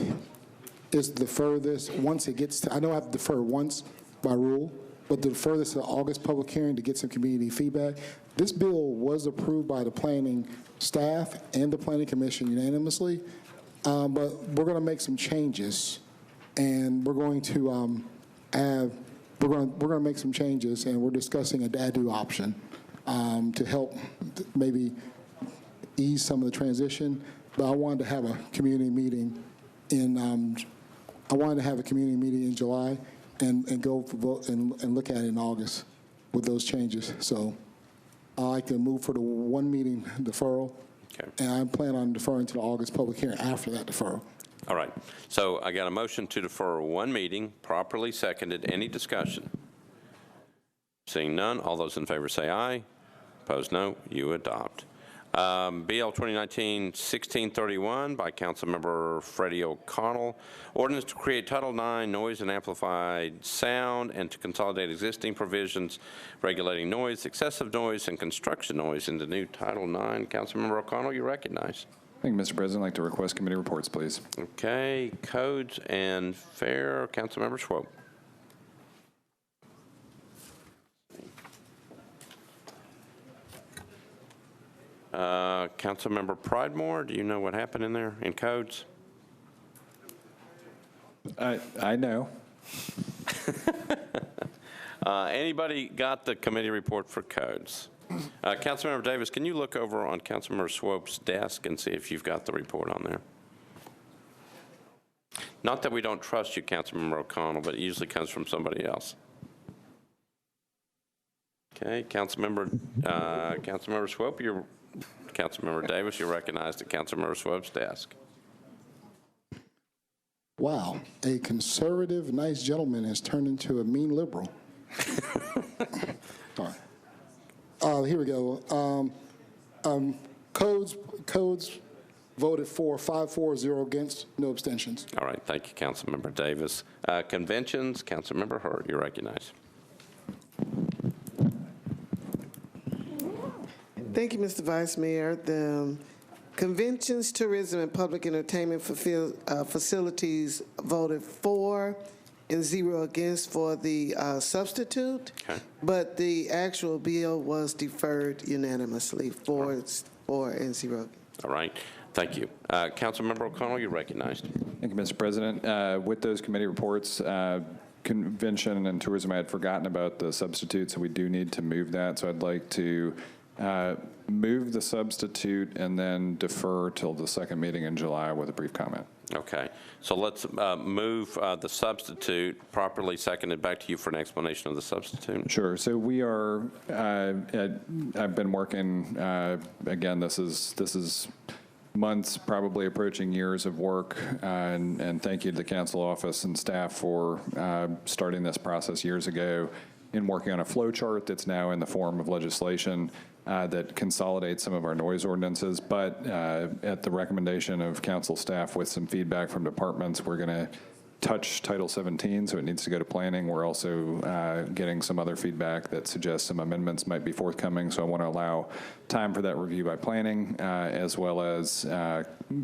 is to defer this once it gets to, I know I have to defer once by rule, but to defer this to the August public hearing to get some community feedback. This bill was approved by the planning staff and the planning commission unanimously, but we're going to make some changes, and we're going to we're going to make some changes, and we're discussing a DADU option to help maybe ease some of the transition. But I wanted to have a community meeting in July and go for vote and look at it in August with those changes. So I like to move for the 1 meeting deferral. Okay. And I plan on deferring to the August public hearing after that deferral. All right, so I got a motion to defer 1 meeting, properly seconded. Any discussion? Seeing none, all those in favor say aye. Opposed, no. You adopt. BL 2019-1631 by Councilmember Freddie O'Connell. Ordinance to create Title IX noise and amplified sound and to consolidate existing provisions regulating noise, excessive noise, and construction noise into new Title IX. Councilmember O'Connell, you recognize. Thank you, Mr. President. I'd like to request committee reports, please. Okay, Codes and Fair, Councilmember Swope. Councilmember Pridemore, do you know what happened in there in Codes? I know. Anybody got the committee report for Codes? Councilmember Davis, can you look over on Councilmember Swope's desk and see if you've got the report on there? Not that we don't trust you, Councilmember O'Connell, but it usually comes from somebody else. Okay, Councilmember Swope, Councilmember Davis, you're recognized at Councilmember Swope's desk. Wow, a conservative, nice gentleman has turned into a mean liberal. All right. Here we go. Codes voted for 5-4, 0 against, no abstentions. All right, thank you, Councilmember Davis. Conventions, Councilmember Hurt, you're recognized. Thank you, Mr. Vice Mayor. The Conventions, Tourism, and Public Entertainment Facilities voted 4 and 0 against for the substitute, but the actual bill was deferred unanimously, 4 and 0. All right, thank you. Councilmember O'Connell, you're recognized. Thank you, Mr. President. With those committee reports, Convention and Tourism, I had forgotten about the substitute, so we do need to move that. So I'd like to move the substitute and then defer till the second meeting in July with a brief comment. Okay, so let's move the substitute, properly seconded. Back to you for an explanation of the substitute. Sure. So we are, I've been working, again, this is months, probably approaching years of work, and thank you to the council office and staff for starting this process years ago in working on a flow chart that's now in the form of legislation that consolidates some of our noise ordinances. But at the recommendation of council staff with some feedback from departments, we're going to touch Title 17, so it needs to go to planning. We're also getting some other feedback that suggests some amendments might be forthcoming, so I want to allow time for that review by planning, as well as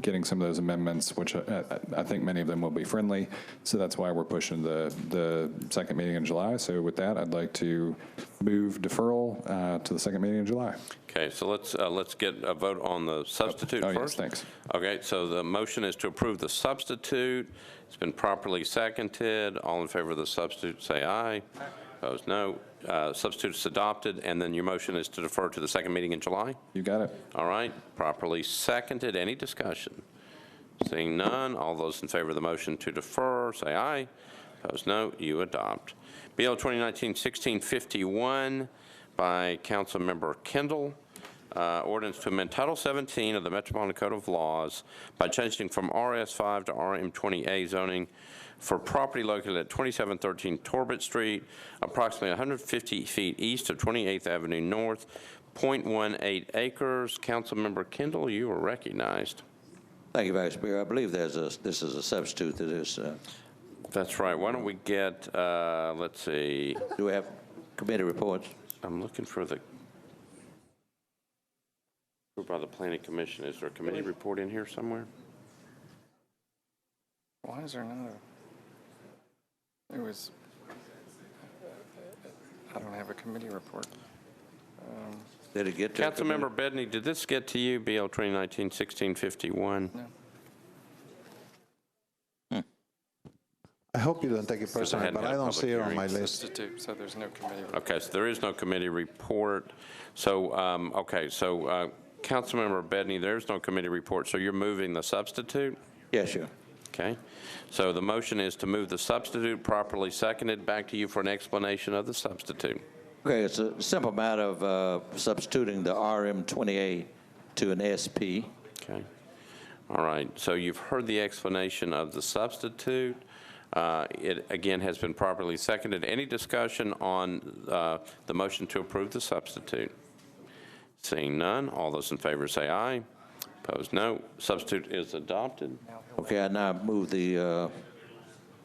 getting some of those amendments, which I think many of them will be friendly. So that's why we're pushing the second meeting in July. So with that, I'd like to move deferral to the second meeting in July. Okay, so let's get a vote on the substitute yes, first. thanks. Okay, so the motion is to approve the substitute. It's been properly seconded. All in favor of the substitute, say aye. Opposed, no. Substitute's adopted, and then your motion is to defer to the second meeting in July? You got it. All right, properly seconded. Any discussion? Seeing none, all those in favor of the motion to defer, say aye. Opposed, no. You adopt. BL 2019-1651 by Councilmember Kendall. Ordinance to amend Title 17 of the Metropolitan Code of Laws by changing from RS5 to RM20A zoning for property located at 2713 Torbett Street, approximately 150 feet east of 28th Avenue North, 0.18 acres. Councilmember Kendall, you are recognized. Thank you, Vice Mayor. I believe this is a substitute to this. That's right. Why don't we get, let's see. Do we have committee reports? I'm looking for the, by the Planning Commission. Is there a committee report in here somewhere? Why is there not a, I don't have a committee report. Did it get to Councilmember Bedney, did this get to you, BL 2019-1651? No. I hope you don't take it personally, but I don't see it on my list. Substitute, so there's no committee report. Okay, so there is no committee report. So, okay, so Councilmember Bedney, there's no committee report, so you're moving the substitute? Yes, sir. Okay. So the motion is to move the substitute, properly seconded. Back to you for an explanation of the substitute. Okay, it's a simple matter of substituting the RM28 to an SP. Okay. All right. So you've heard the explanation of the substitute. It, again, has been properly seconded. Any discussion on the motion to approve the substitute? Seeing none, all those in favor say aye. Opposed, no. Substitute is adopted. Okay, I now move the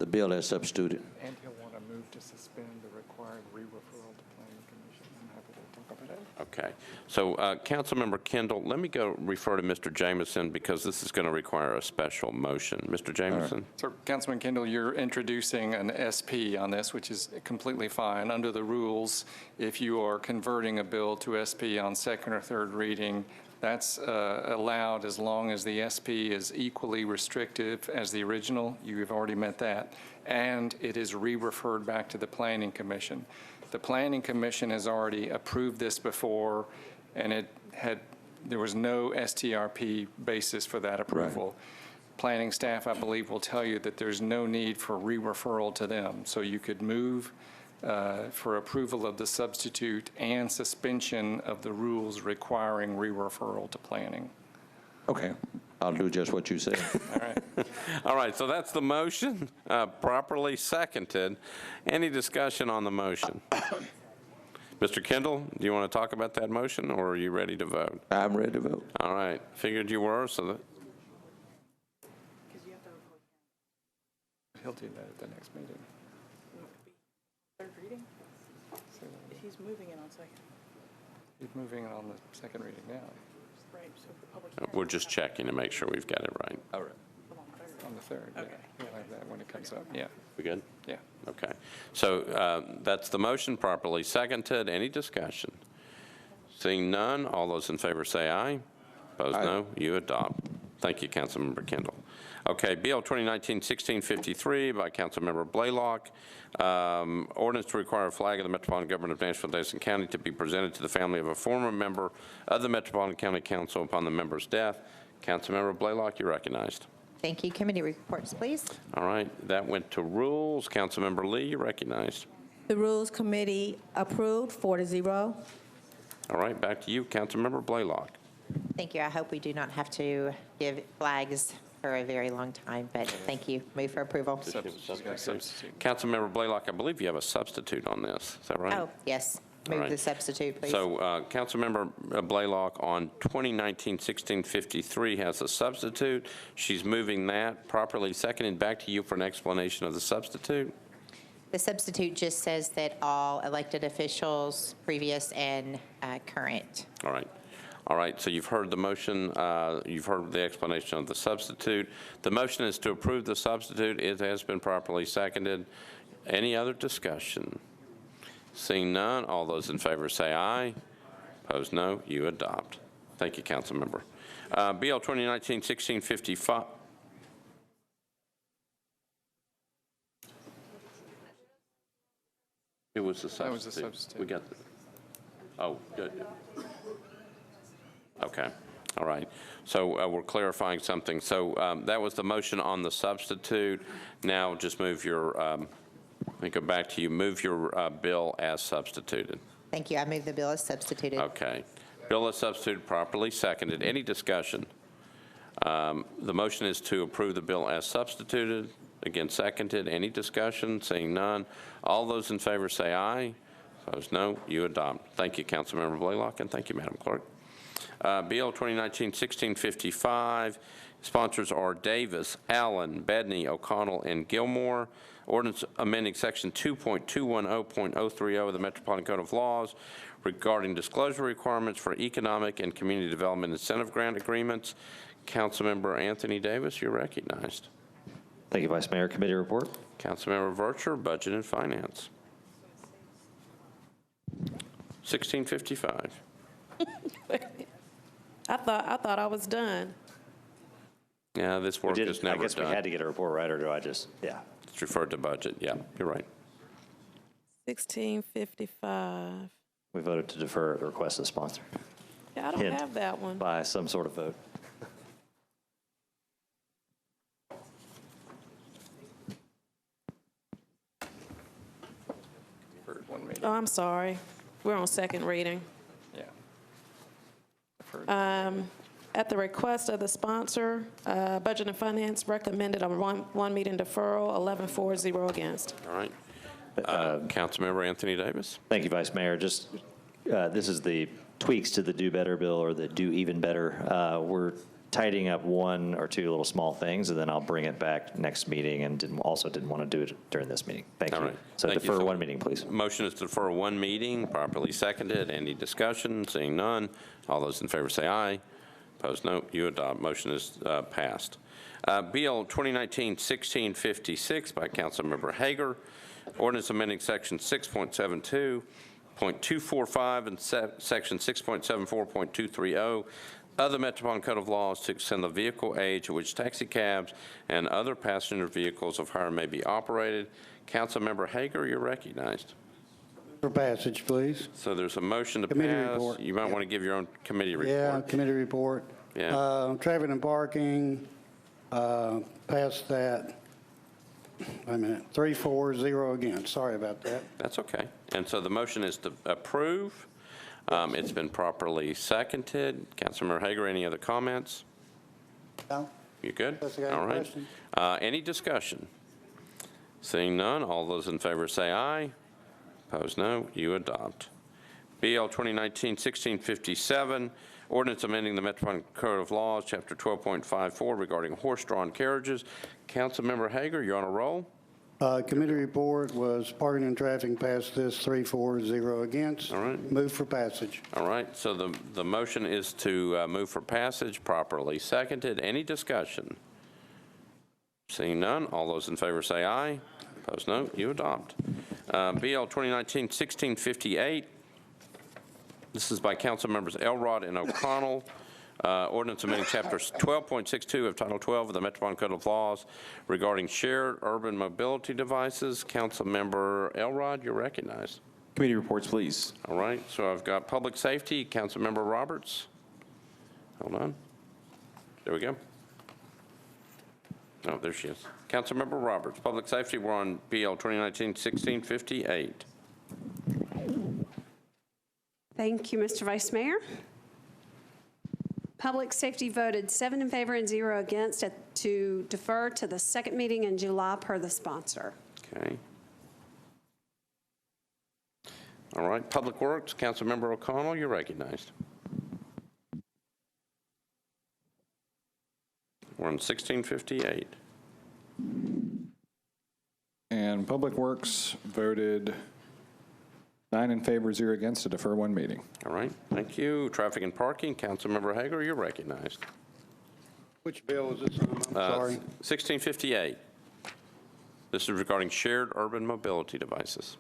bill as substituted. And he'll want to move to suspend the required re-referral to Planning Commission. I'm happy to talk about that. Okay. So, Councilmember Kendall, let me go refer to Mr. Jameson because this is going to require a special motion. Mr. Jameson? So, Councilman Kendall, you're introducing an SP on this, which is completely fine. Under the rules, if you are converting a bill to SP on second or third reading, that's allowed as long as the SP is equally restrictive as the original. You have already met that. And it is re-referred back to the Planning Commission. The Planning Commission has already approved this before, and there was no STRP basis for that approval. Right. Planning staff, I believe, will tell you that there's no need for re-referral to them. So you could move for approval of the substitute and suspension of the rules requiring re-referral to planning. Okay. I'll do just what you said. All right. All right, so that's the motion, properly seconded. Any discussion on the motion? Mr. Kendall, do you want to talk about that motion, or are you ready to vote? I'm ready to vote. All right, figured you were, so that. He'll do that at the next meeting. Third reading? He's moving it on second. He's moving it on the second reading now. Right, so the public We're just checking to make sure we've got it right. All right. On the third, yeah. We'll have that when it comes up, yeah. We good? Yeah. Okay. So that's the motion, properly seconded. Any discussion? Seeing none, all those in favor say aye. Opposed, no. You adopt. Thank you, Councilmember Kendall. Okay, BL 2019-1653 by Councilmember Blaylock. Ordinance to require a flag of the Metropolitan Government of Nashville, Davidson County to be presented to the family of a former member of the Metropolitan County Council upon the member's death. Councilmember Blaylock, you're recognized. Thank you. Committee reports, please. All right, that went to Rules. Councilmember Lee, you're recognized. The Rules Committee approved 4-0. All right, back to you, Councilmember Blaylock. Thank you. I hope we do not have to give flags for a very long time, but thank you. Move for approval. Councilmember Blaylock, I believe you have a substitute on this. Is that right? Oh, yes. All Move right. the substitute, please. So Councilmember Blaylock on 2019-1653 has a substitute. She's moving that. Properly seconded. Back to you for an explanation of the substitute. The substitute just says that all elected officials, previous and current. All right. All right, so you've heard the motion, you've heard the explanation of the substitute. The motion is to approve the substitute. It has been properly seconded. Any other discussion? Seeing none, all those in favor say aye. Opposed, no. You adopt. Thank you, Councilmember. BL 2019-1655. It was the substitute. That was the substitute. We got the, oh, good. Okay, all right. So we're clarifying something. So that was the motion on the substitute. Now just move your, let me go back to you. Move your bill as substituted. Thank you. I move the bill as substituted. Okay. Bill as substituted, properly seconded. Any discussion? The motion is to approve the bill as substituted. Again, seconded. Any discussion? Seeing none. All those in favor say aye. Opposed, no. You adopt. Thank you, Councilmember Blaylock, and thank you, Madam Clerk. BL 2019-1655. Sponsors are Davis, Allen, Bedney, O'Connell, and Gilmore. Ordinance amending Section 2.210.030 of the Metropolitan Code of Laws regarding disclosure requirements for economic and community development incentive grant agreements. Councilmember Anthony Davis, you're recognized. Thank you, Vice Mayor. Committee report. Councilmember Vercher, Budget and Finance. 1655. I thought I was done. Yeah, this work is never done. I guess we had to get a report, right, or do I just, yeah. It's referred to budget. Yeah, you're right. 1655. We voted to defer the request of the sponsor. Yeah, I don't Hint. have that one. By some sort of vote. Oh, I'm sorry. We're on second reading. Yeah. At the request of the sponsor, Budget and Finance recommended a one meeting deferral, 11-4, 0 against. All right. Councilmember Anthony Davis. Thank you, Vice Mayor. Just, this is the tweaks to the Do Better bill, or the Do Even Better. We're tidying up one or two little small things, and then I'll bring it back next meeting, and didn't want to do it during this meeting. Thank you. All right. So Thank defer you. one meeting, please. Motion is to defer one meeting, properly seconded. Any discussion? Seeing none. All those in favor say aye. Opposed, no. You adopt. Motion is passed. BL 2019-1656 by Councilmember Hager. Ordinance amending Section 6.72.245 and Section 6.74.230 of the Metropolitan Code of Laws to extend the vehicle age at which taxi cabs and other passenger vehicles of hire may be operated. Councilmember Hager, you're recognized. For passage, please. So there's a motion to Committee pass. report. You might want to give your own committee report. Yeah, committee report. Yeah. Traffic and parking, past that. Wait a minute, 3-4-0 again. Sorry about that. That's okay. And so the motion is to approve. It's been properly seconded. Councilmember Hager, any other comments? No. You good? Unless you got All any right. questions. Any discussion? Seeing none, all those in favor say aye. Opposed, no. You adopt. BL 2019-1657, ordinance amending the Metropolitan Code of Laws, Chapter 12.54 regarding horse-drawn carriages. Councilmember Hager, you're on a roll. Committee report was parking and traffic passed this 3-4-0 against. All right. Move for passage. All right. So the motion is to move for passage, properly seconded. Any discussion? Seeing none, all those in favor say aye. Opposed, no. You adopt. BL 2019-1658. This is by Councilmembers Elrod and O'Connell. Ordinance amending Chapter 12.62 of Title 12 of the Metropolitan Code of Laws regarding shared urban mobility devices. Councilmember Elrod, you're recognized. Committee reports, please. All right. So I've got Public Safety. Councilmember Roberts. Hold on. There we go. Oh, there she is. Councilmember Roberts. Public Safety, we're on BL 2019-1658. Thank you, Mr. Vice Mayor. Public Safety voted 7 in favor and 0 against to defer to the second meeting in July per the sponsor. Okay. All right, Public Works, Councilmember O'Connell, you're recognized. We're on 1658. And Public Works voted 9 in favor, 0 against to defer one meeting. All right, thank you. Traffic and Parking, Councilmember Hager, you're recognized. Which bill is this on? I'm sorry. 1658. This is regarding shared urban mobility devices.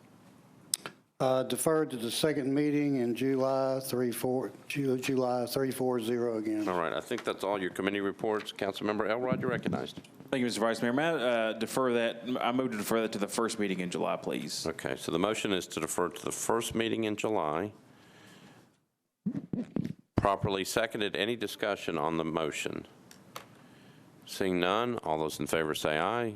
Deferred to the second meeting in July 3-4-0 again. All right, I think that's all your committee reports. Councilmember Elrod, you're recognized. Thank you, Mr. Vice Mayor. May I defer that? I move to defer that to the first meeting in July, please. Okay, so the motion is to defer to the first meeting in July. Properly seconded. Any discussion on the motion? Seeing none, all those in favor say aye.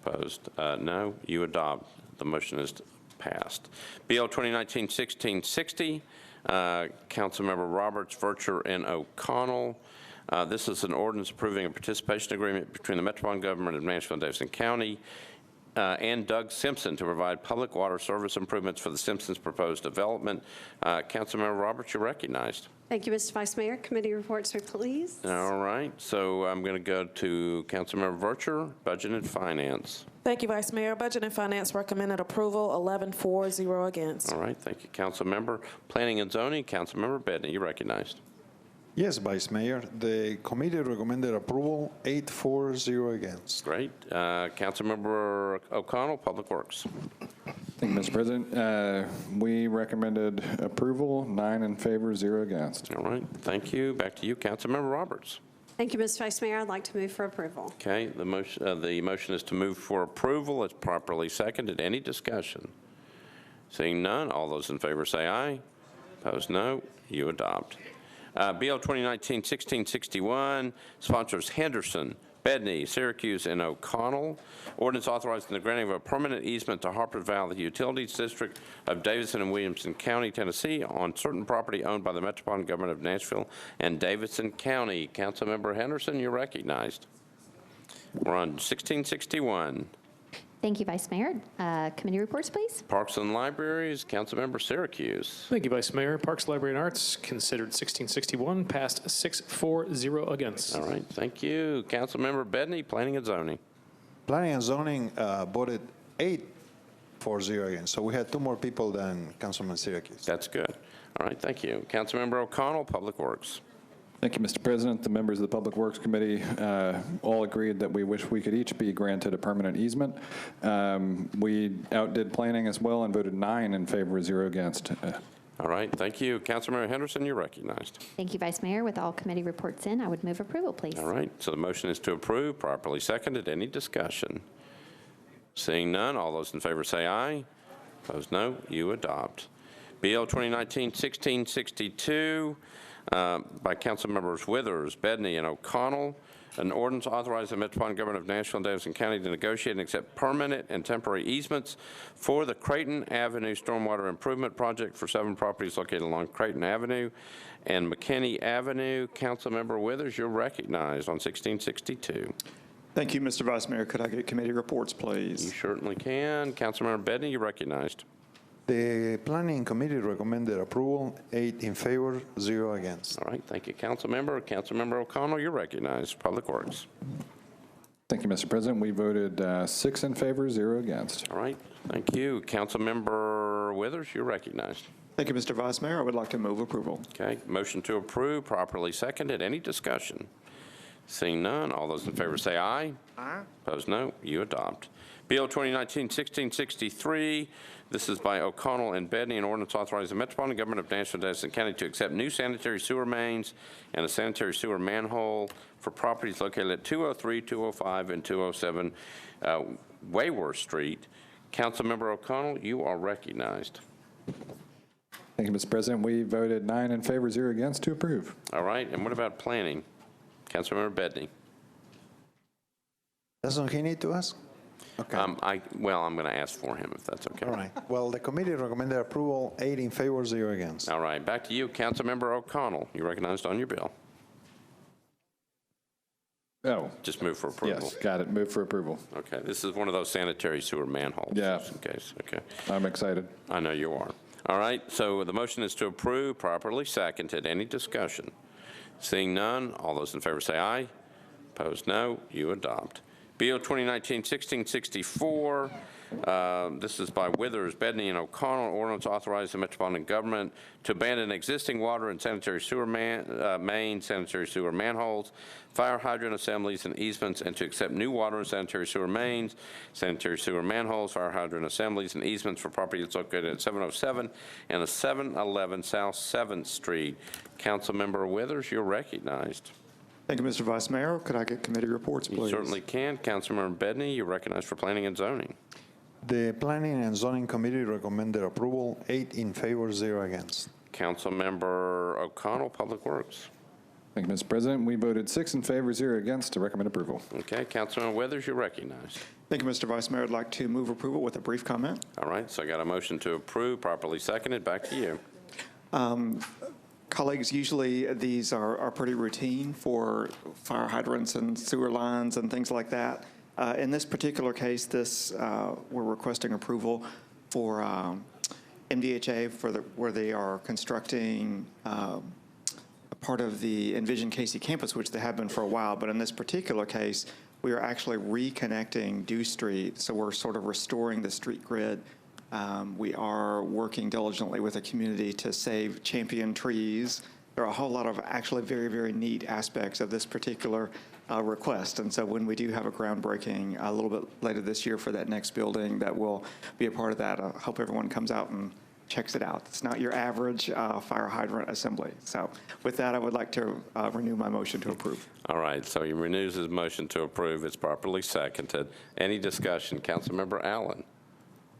Opposed, no. You adopt. The motion is passed. BL 2019-1660, Councilmember Roberts, Vercher, and O'Connell. This is an ordinance approving a participation agreement between the Metropolitan Government of Nashville and Davidson County and Doug Simpson to provide public water service improvements for the Simpsons' proposed development. Councilmember Roberts, you're recognized. Thank you, Mr. Vice Mayor. Committee reports, please. All right, so I'm going to go to Councilmember Vercher, Budget and Finance. Thank you, Vice Mayor. Budget and Finance recommended approval, 11-4, 0 against. All right, thank you, Councilmember. Planning and Zoning, Councilmember Bedney, you're recognized. Yes, Vice Mayor. The committee recommended approval, 8-4, 0 against. Great. Councilmember O'Connell, Public Works. Thank you, Mr. President. We recommended approval, 9 in favor, 0 against. All right, thank you. Back to you, Councilmember Roberts. Thank you, Mr. Vice Mayor. I'd like to move for approval. Okay, the motion is to move for approval. It's properly seconded. Any discussion? Seeing none, all those in favor say aye. Opposed, no. You adopt. BL 2019-1661, sponsors Henderson, Bedney, Syracuse, and O'Connell. Ordinance authorizing the granting of a permanent easement to Harper Valley Utilities District of Davidson and Williamson County, Tennessee, on certain property owned by the Metropolitan Government of Nashville and Davidson County. Councilmember Henderson, you're recognized. We're on 1661. Thank you, Vice Mayor. Committee reports, please. Parks and Libraries, Councilmember Syracuse. Thank you, Vice Mayor. Parks, Library, and Arts considered 1661, passed 6-4-0 against. All right, thank you. Councilmember Bedney, Planning and Zoning. Planning and Zoning voted 8-4-0 against. So we had 2 more people than Councilman Syracuse. That's good. All right, thank you. Councilmember O'Connell, Public Works. Thank you, Mr. President. The members of the Public Works Committee all agreed that we wish we could each be granted a permanent easement. We outdid planning as well and voted 9 in favor, 0 against. All right, thank you. Councilmember Henderson, you're recognized. Thank you, Vice Mayor. With all committee reports in, I would move approval, please. All right, so the motion is to approve, properly seconded. Any discussion? Seeing none, all those in favor say aye. Opposed, no. You adopt. BL 2019-1662, by Councilmembers Withers, Bedney, and O'Connell, an ordinance authorizing the Metropolitan Government of Nashville and Davidson County to negotiate and accept permanent and temporary easements for the Creighton Avenue Stormwater Improvement Project for 7 properties located along Creighton Avenue and McKinney Avenue. Councilmember Withers, you're recognized on 1662. Thank you, Mr. Vice Mayor. Could I get committee reports, please? You certainly can. Councilmember Bedney, you're recognized. The Planning Committee recommended approval, 8 in favor, 0 against. All right, thank you, Councilmember. Councilmember O'Connell, you're recognized. Public Works. Thank you, Mr. President. We voted 6 in favor, 0 against. All right, thank you. Councilmember Withers, you're recognized. Thank you, Mr. Vice Mayor. I would like to move approval. Okay, motion to approve, properly seconded. Any discussion? Seeing none, all those in favor say aye. Aye. Opposed, no. You adopt. BL 2019-1663, this is by O'Connell and Bedney, an ordinance authorizing the Metropolitan Government of Nashville and Davidson County to accept new sanitary sewer mains and a sanitary sewer manhole for properties located at 203, 205, and 207 Wayworth Street. Councilmember O'Connell, you are recognized. Thank you, Mr. President. We voted 9 in favor, 0 against to approve. All right, and what about planning? Councilmember Bedney. Doesn't he need to ask? Okay. I'm going to ask for him if that's okay. All right. Well, the committee recommended approval, 8 in favor, 0 against. All right, back to you, Councilmember O'Connell. You're recognized on your bill. Oh. Just move for approval. Yes, got it. Move for approval. Okay, this is one of those sanitary sewer manholes. Yeah. Just in case, okay. I'm excited. I know you are. All right, so the motion is to approve, properly seconded. Any discussion? Seeing none, all those in favor say aye. Opposed, no. You adopt. Bill 2019-1664, this is by Withers, Bedney, and O'Connell. Ordinance authorizing the Metropolitan Government to abandon existing water and sanitary sewer main, sanitary sewer manholes, fire hydrant assemblies and easements, and to accept new water and sanitary sewer mains, sanitary sewer manholes, fire hydrant assemblies, and easements for property that's located at 707 and 711 South 7th Street. Councilmember Withers, you're recognized. Thank you, Mr. Vice Mayor. Could I get committee reports, please? You certainly can. Councilmember Bedney, you're recognized for Planning and Zoning. The Planning and Zoning Committee recommended approval, 8 in favor, 0 against. Councilmember O'Connell, Public Works. Thank you, Mr. President. We voted 6 in favor, 0 against to recommend approval. Okay, Councilmember Withers, you're recognized. Thank you, Mr. Vice Mayor. I'd like to move approval with a brief comment. All right, so I got a motion to approve, properly seconded. Back to you. Colleagues, usually these are pretty routine for fire hydrants and sewer lines and things like that. In this particular case, we're requesting approval for MDHA where they are constructing a part of the Envision Casey campus, which they have been for a while. But in this particular case, we are actually reconnecting Dew Street, so we're sort of restoring the street grid. We are working diligently with the community to save champion trees. There are a whole lot of actually very, very neat aspects of this particular request. And so when we do have a groundbreaking a little bit later this year for that next building that will be a part of that, I hope everyone comes out and checks it out. It's not your average fire hydrant assembly. So with that, I would like to renew my motion to approve. All right, so he renews his motion to approve. It's properly seconded. Any discussion? Councilmember Allen.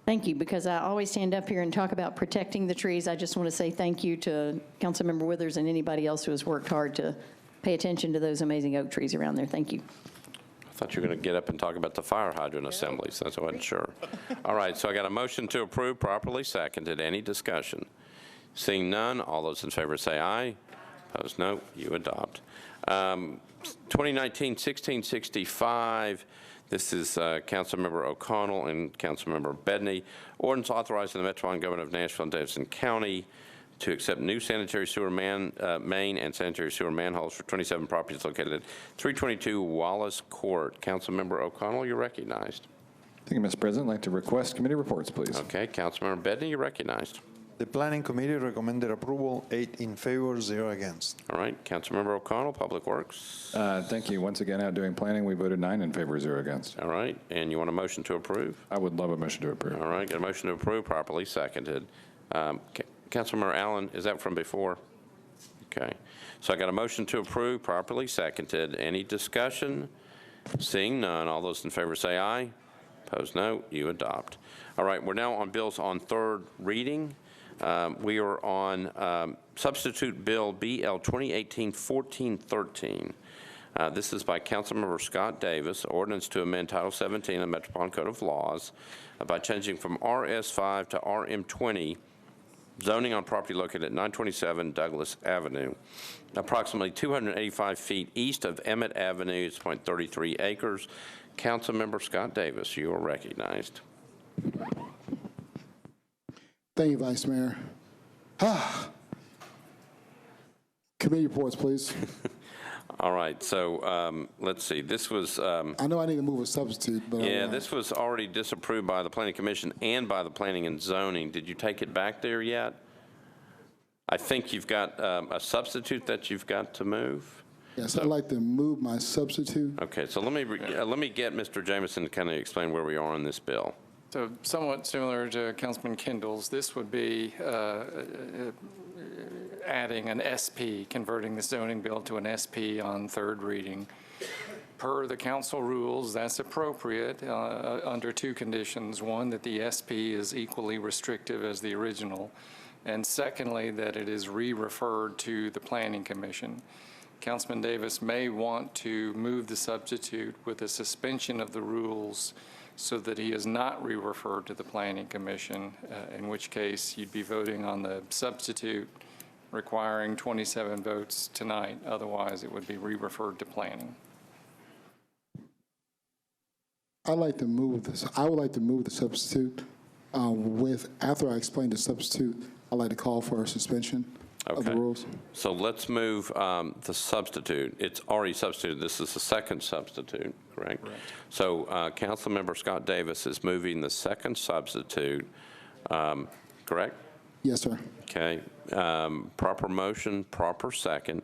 Thank you, because I always stand up here and talk about protecting the trees. I just want to say thank you to Councilmember Withers and anybody else who has worked hard to pay attention to those amazing oak trees around there. Thank you. I thought you were going to get up and talk about the fire hydrant assemblies. That's why I wasn't sure. All right, so I got a motion to approve, properly seconded. Any discussion? Seeing none, all those in favor say aye. Opposed, no. You adopt. 2019-1665. This is Councilmember O'Connell and Councilmember Bedney. Ordinance authorizing the Metropolitan Government of Nashville and Davidson County to accept new sanitary sewer main and sanitary sewer manholes for 27 properties located at 322 Wallace Court. Councilmember O'Connell, you're recognized. Thank you, Mr. President. I'd like to request committee reports, please. Okay, Councilmember Bedney, you're recognized. The Planning Committee recommended approval, 8 in favor, 0 against. All right, Councilmember O'Connell, Public Works. Thank you. Once again, out doing planning, we voted 9 in favor, 0 against. All right, and you want a motion to approve? I would love a motion to approve. All right, got a motion to approve, properly seconded. Councilmember Allen, is that from before? Okay, so I got a motion to approve, properly seconded. Any discussion? Seeing none, all those in favor say aye. Opposed, no. You adopt. All right, we're now on bills on third reading. We are on Substitute Bill BL 2018-1413. This is by Councilmember Scott Davis, ordinance to amend Title 17 of the Metropolitan Code of Laws by changing from RS5 to RM20, zoning on property located at 927 Douglas Avenue, approximately 285 feet east of Emmett Avenue. It's 0.33 acres. Councilmember Scott Davis, you are recognized. Thank you, Vice Mayor. Committee reports, please. All right, so let's see. This was... I know I need to move a substitute, but... Yeah, this was already disapproved by the Planning Commission and by the Planning and Zoning. Did you take it back there yet? I think you've got a substitute that you've got to move. Yes, I'd like to move my substitute. Okay, so let me get Mr. Jameson to kind of explain where we are on this bill. So somewhat similar to Councilman Kendall's, this would be adding an SP, converting the zoning bill to an SP on third reading. Per the council rules, that's appropriate under two conditions. One, that the SP is equally restrictive as the original, and secondly, that it is re-referred to the Planning Commission. Councilman Davis may want to move the substitute with a suspension of the rules so that he is not re-referred to the Planning Commission, in which case you'd be voting on the substitute requiring 27 votes tonight. Otherwise, it would be re-referred to Planning. I'd like to move this. I would like to move the substitute. After I explain the substitute, I'd like to call for a suspension of the Okay. rules. So let's move the substitute. It's already substituted. This is the second substitute, correct? So Councilmember Scott Davis is moving the second substitute, correct? Yes, sir. Okay. Proper motion, proper second.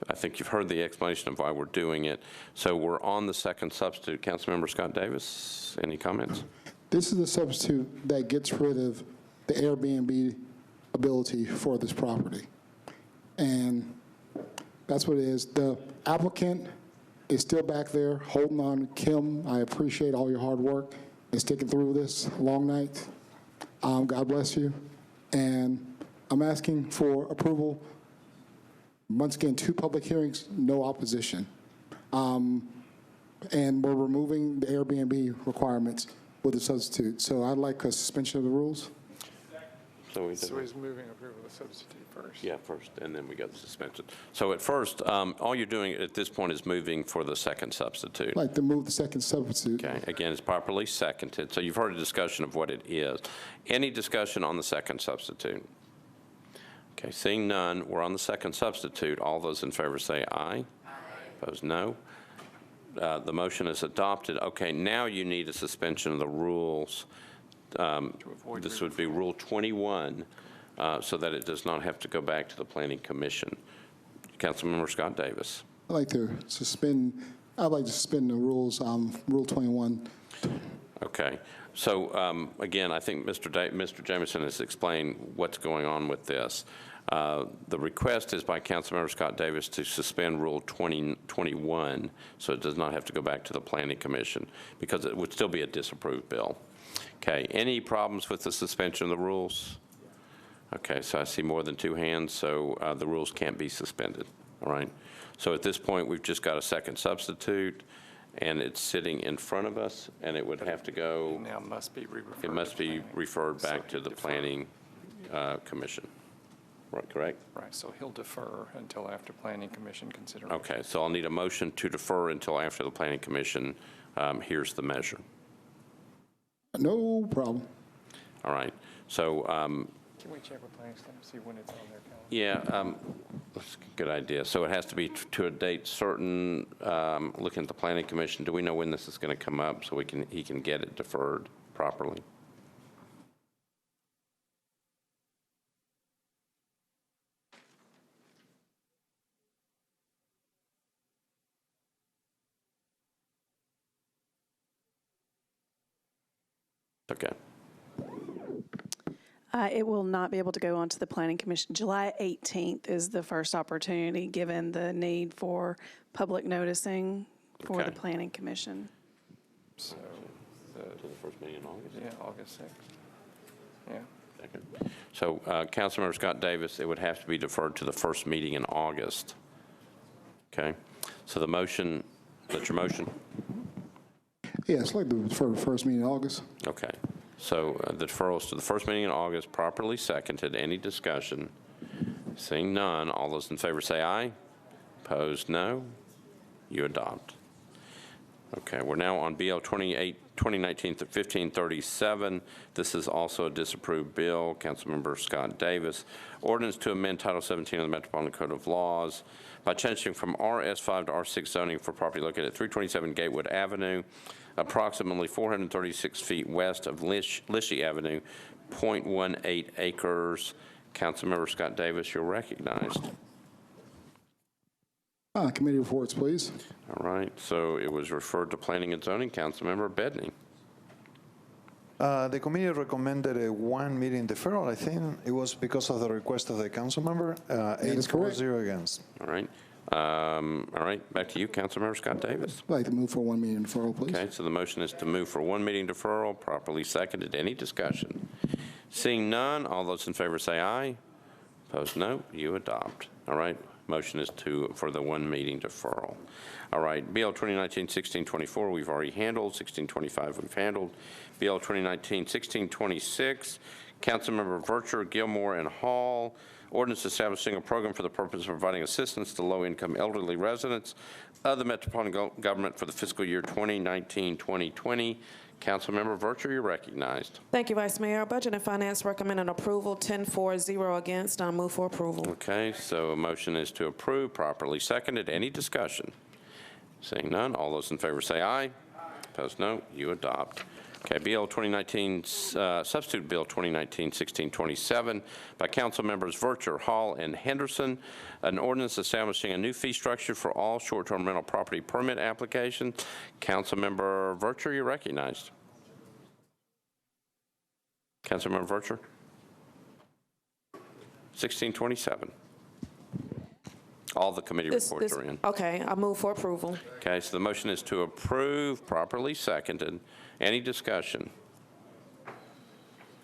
I think you've heard the explanation of why we're doing it. So we're on the second substitute. Councilmember Scott Davis, any comments? This is a substitute that gets rid of the Airbnb ability for this property. And that's what it is. The applicant is still back there holding on. Kim, I appreciate all your hard work and sticking through this long night. God bless you. And I'm asking for approval. Once again, 2 public hearings, no opposition. And we're removing the Airbnb requirements with the substitute. So I'd like a suspension of the rules. So he's moving approval of the substitute first. Yeah, first, and then we got the suspension. So at first, all you're doing at this point is moving for the second substitute. I'd like to move the second substitute. Okay, again, it's properly seconded. So you've heard a discussion of what it is. Any discussion on the second substitute? Okay, seeing none, we're on the second substitute. All those in favor say aye. Opposed, no. The motion is adopted. Okay, now you need a suspension of the rules. This would be Rule 21, so that it does not have to go back to the Planning Commission. Councilmember Scott Davis. I'd like to suspend the rules, Rule 21. Okay. So again, I think Mr. Jameson has explained what's going on with this. The request is by Councilmember Scott Davis to suspend Rule 21, so it does not have to go back to the Planning Commission, because it would still be a disapproved bill. Okay. Any problems with the suspension of the rules? Okay. So I see more than 2 hands, so the rules can't be suspended. All right. So at this point, we've just got a second substitute, and it's sitting in front of us, and it would have to go. Now must be referred. It must be referred back to the Planning Commission. Right, correct? Right, so he'll defer until after Planning Commission consideration. Okay, so I'll need a motion to defer until after the Planning Commission hears the measure. No problem. All right, so. Can we check with Planning Commission, see when it's on their calendar? Yeah, that's a good idea. So it has to be to a date certain, looking at the Planning Commission. Do we know when this is going to come up so he can get it deferred properly? Okay. It will not be able to go on to the Planning Commission. July 18th is the first opportunity, given the need for public noticing for the Planning Commission. So, To the first meeting in August? yeah, August 6th. Yeah. Second. So Councilmember Scott Davis, it would have to be deferred to the first meeting in August. Okay. So the motion, that's your motion? Yeah, it's like the first meeting in August. Okay. So the deferrals to the first meeting in August, properly seconded. Any discussion? Seeing none, all those in favor say aye. Opposed, no. You adopt. Okay, we're now on BL 2019-1537. This is also a disapproved bill. Councilmember Scott Davis. Ordinance to amend Title 17 of the Metropolitan Code of Laws by changing from RS5 to R6 zoning for property located at 327 Gatewood Avenue, approximately 436 feet west of Lishy Avenue, 0.18 acres. Councilmember Scott Davis, you're recognized. Committee reports, please. All right, so it was referred to Planning and Zoning. Councilmember Bedney. The committee recommended a 1 meeting deferral. I think it was because of the request of the council member. 8-4-0 against. All right. All right, back to you, Councilmember Scott Davis. I'd like to move for 1 meeting deferral, please. Okay, so the motion is to move for 1 meeting deferral, properly seconded. Any discussion? Seeing none, all those in favor say aye. Opposed, no. You adopt. All right, motion is for the 1 meeting deferral. All right, BL 2019-1624 we've already handled. 1625 we've handled. BL 2019-1626, Councilmember Vercher, Gilmore, and Hall. Ordinance establishing a program for the purpose of providing assistance to low-income elderly residents of the Metropolitan Government for the fiscal year 2019-2020. Councilmember Vercher, you're recognized. Thank you, Vice Mayor. Budget and Finance recommended approval, 10-4, against. I'll move for approval. Okay, so a motion is to approve, properly seconded. Any discussion? Seeing none, all those in favor say aye. Opposed, no. You adopt. Okay, Bill 2019, Substitute Bill 2019-1627 by Council Members Vercher, Hall, and Henderson, an ordinance establishing a new fee structure for all short-term rental property permit applications. Councilmember Vercher, you're recognized. Councilmember Vercher. 1627. All the committee reports are in. Okay, I move for approval. Okay, so the motion is to approve, properly seconded. Any discussion?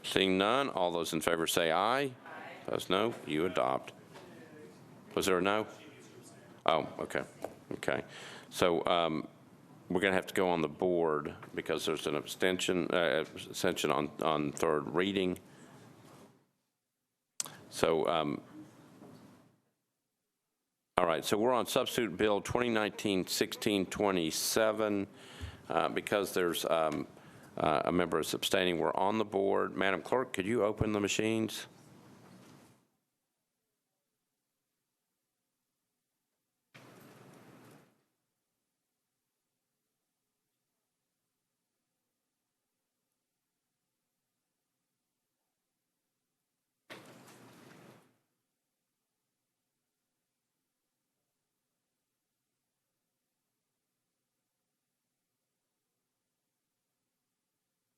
Seeing none, all those in favor say aye. Opposed, no. You adopt. Was there a no? Oh, okay. Okay. So we're going to have to go on the board because there's an abstention on third reading. So, all right, so we're on Substitute Bill 2019-1627. Because there's a member is abstaining, we're on the board. Madam Clerk, could you open the machines?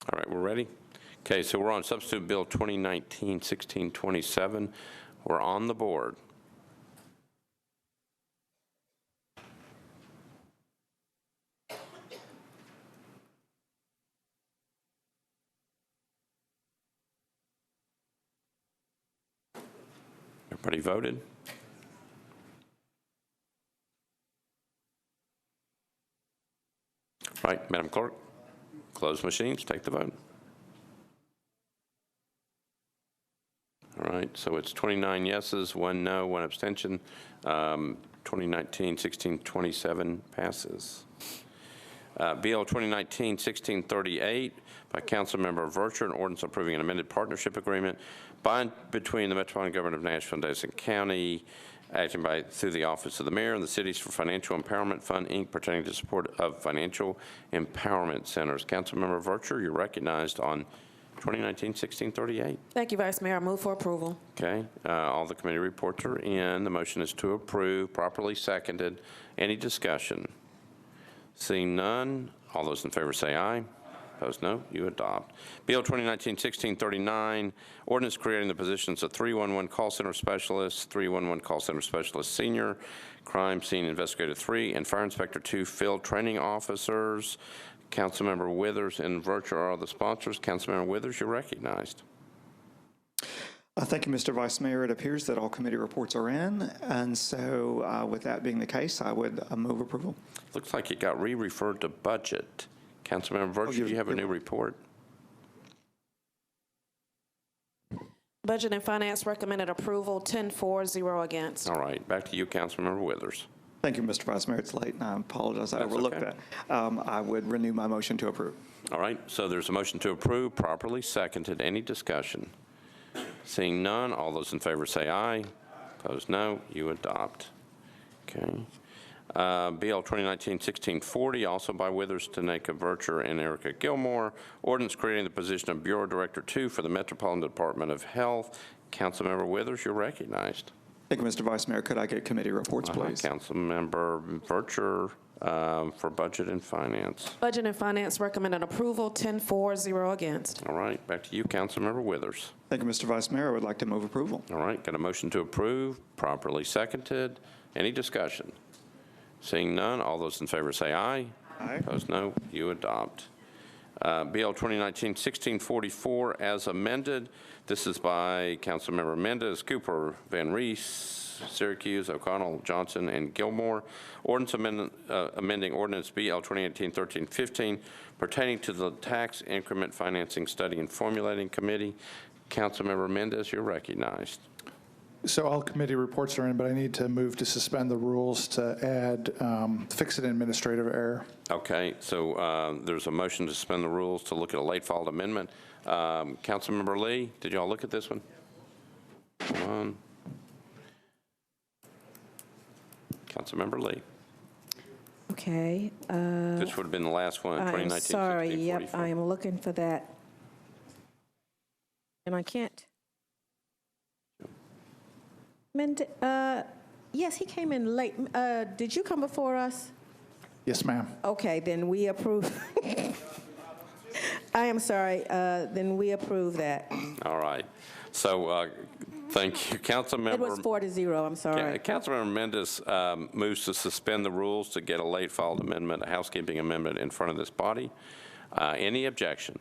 All right, we're ready? Okay, so we're on Substitute Bill 2019-1627. We're on the board. Everybody voted? All right, Madam Clerk. Close machines, take the vote. All right, so it's 29 yeses, 1 no, 1 abstention. 2019-1627 passes. Bill 2019-1638 by Councilmember Vercher, an ordinance approving an amended partnership agreement between the Metropolitan Government of Nashville and Davidson County, acting through the Office of the Mayor and the Cities for Financial Empowerment Fund, Inc., pertaining to support of financial empowerment centers. Councilmember Vercher, you're recognized on 2019-1638. Thank you, Vice Mayor. I move for approval. Okay, all the committee reports are in. The motion is to approve, properly seconded. Any discussion? Seeing none, all those in favor say aye. Opposed, no. You adopt. Bill 2019-1639, ordinance creating the positions of 311 call center specialist, 311 call center specialist senior, crime scene investigator 3, and fire inspector 2 field training officers. Councilmember Withers and Vercher are the sponsors. Councilmember Withers, you're recognized. Thank you, Mr. Vice Mayor. It appears that all committee reports are in, and so with that being the case, I would move approval. Looks like it got re-referred to budget. Councilmember Vercher, do you have a new report? Budget and Finance recommended approval, 10-4, against. All right, back to you, Councilmember Withers. Thank you, Mr. Vice Mayor. It's late, and I apologize. I overlooked that. I would renew my motion to approve. All right, so there's a motion to approve, properly seconded. Any discussion? Seeing none, all those in favor say aye. Opposed, no. You adopt. Okay. BL 2019-1640, also by Withers, Tanaka Vercher, and Erica Gilmore. Ordinance creating the position of Bureau Director 2 for the Metropolitan Department of Health. Councilmember Withers, you're recognized. Thank you, Mr. Vice Mayor. Could I get committee reports, please? Councilmember Vercher for Budget and Finance. Budget and Finance recommended approval, 10-4, against. All right, back to you, Councilmember Withers. Thank you, Mr. Vice Mayor. I would like to move approval. All right, got a motion to approve, properly seconded. Any discussion? Seeing none, all those in favor say aye. Aye. Opposed, no. You adopt. BL 2019-1644 as amended. This is by Councilmember Mendez, Cooper, Van Reese, Syracuse, O'Connell, Johnson, and Gilmore. Ordinance amending Ordinance BL 2018-1315 pertaining to the Tax Increment Financing Study and Formulating Committee. Councilmember Mendez, you're recognized. So all committee reports are in, but I need to move to suspend the rules to add, fix an administrative error. Okay, so there's a motion to suspend the rules to look at a late filed amendment. Councilmember Lee, did y'all look at this one? Come on. Councilmember Lee. Okay. This would have been the last one, I'm 2019. sorry, yep, I am looking for that. And I can't. Yes, he came in late. Did you come before us? Yes, ma'am. Okay, then we approve. I am sorry, then we approve that. All right. So thank you, Councilmember. It was 4-0, I'm sorry. Councilmember Mendez moves to suspend the rules to get a late filed amendment, a housekeeping amendment in front of this body. Any objection?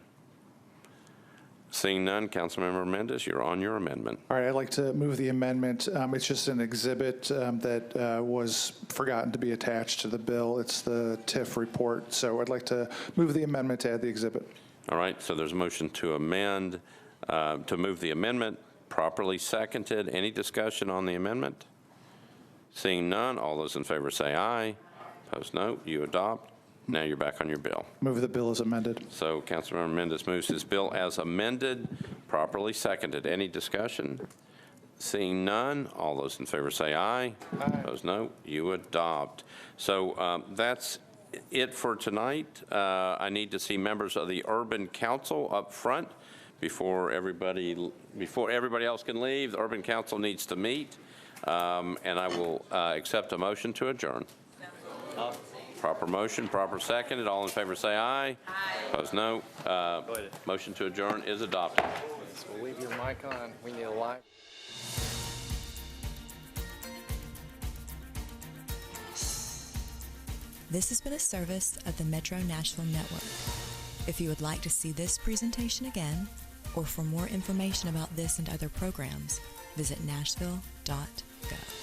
Seeing none, Councilmember Mendez, you're on your amendment. All right, I'd like to move the amendment. It's just an exhibit that was forgotten to be attached to the bill. It's the TIF report. So I'd like to move the amendment to add the exhibit. All right, so there's a motion to amend, to move the amendment, properly seconded. Any discussion on the amendment? Seeing none, all those in favor say aye. Opposed, no. You adopt. Now you're back on your bill. Move the bill as amended. So Councilmember Mendez moves his bill as amended, properly seconded. Any discussion? Seeing none, all those in favor say aye. Opposed, no. You adopt. So that's it for tonight. I need to see members of the Urban Council up front before everybody else can leave. The Urban Council needs to meet, and I will accept a motion to adjourn. Proper motion, proper seconded. All in favor say aye. Aye. Opposed, no. Motion to adjourn is adopted. So we'll leave your mic on. We need a live. This has been a service of the Metro Nashville Network. If you would like to see this presentation again, or for more information about this and other programs, visit nashville.gov.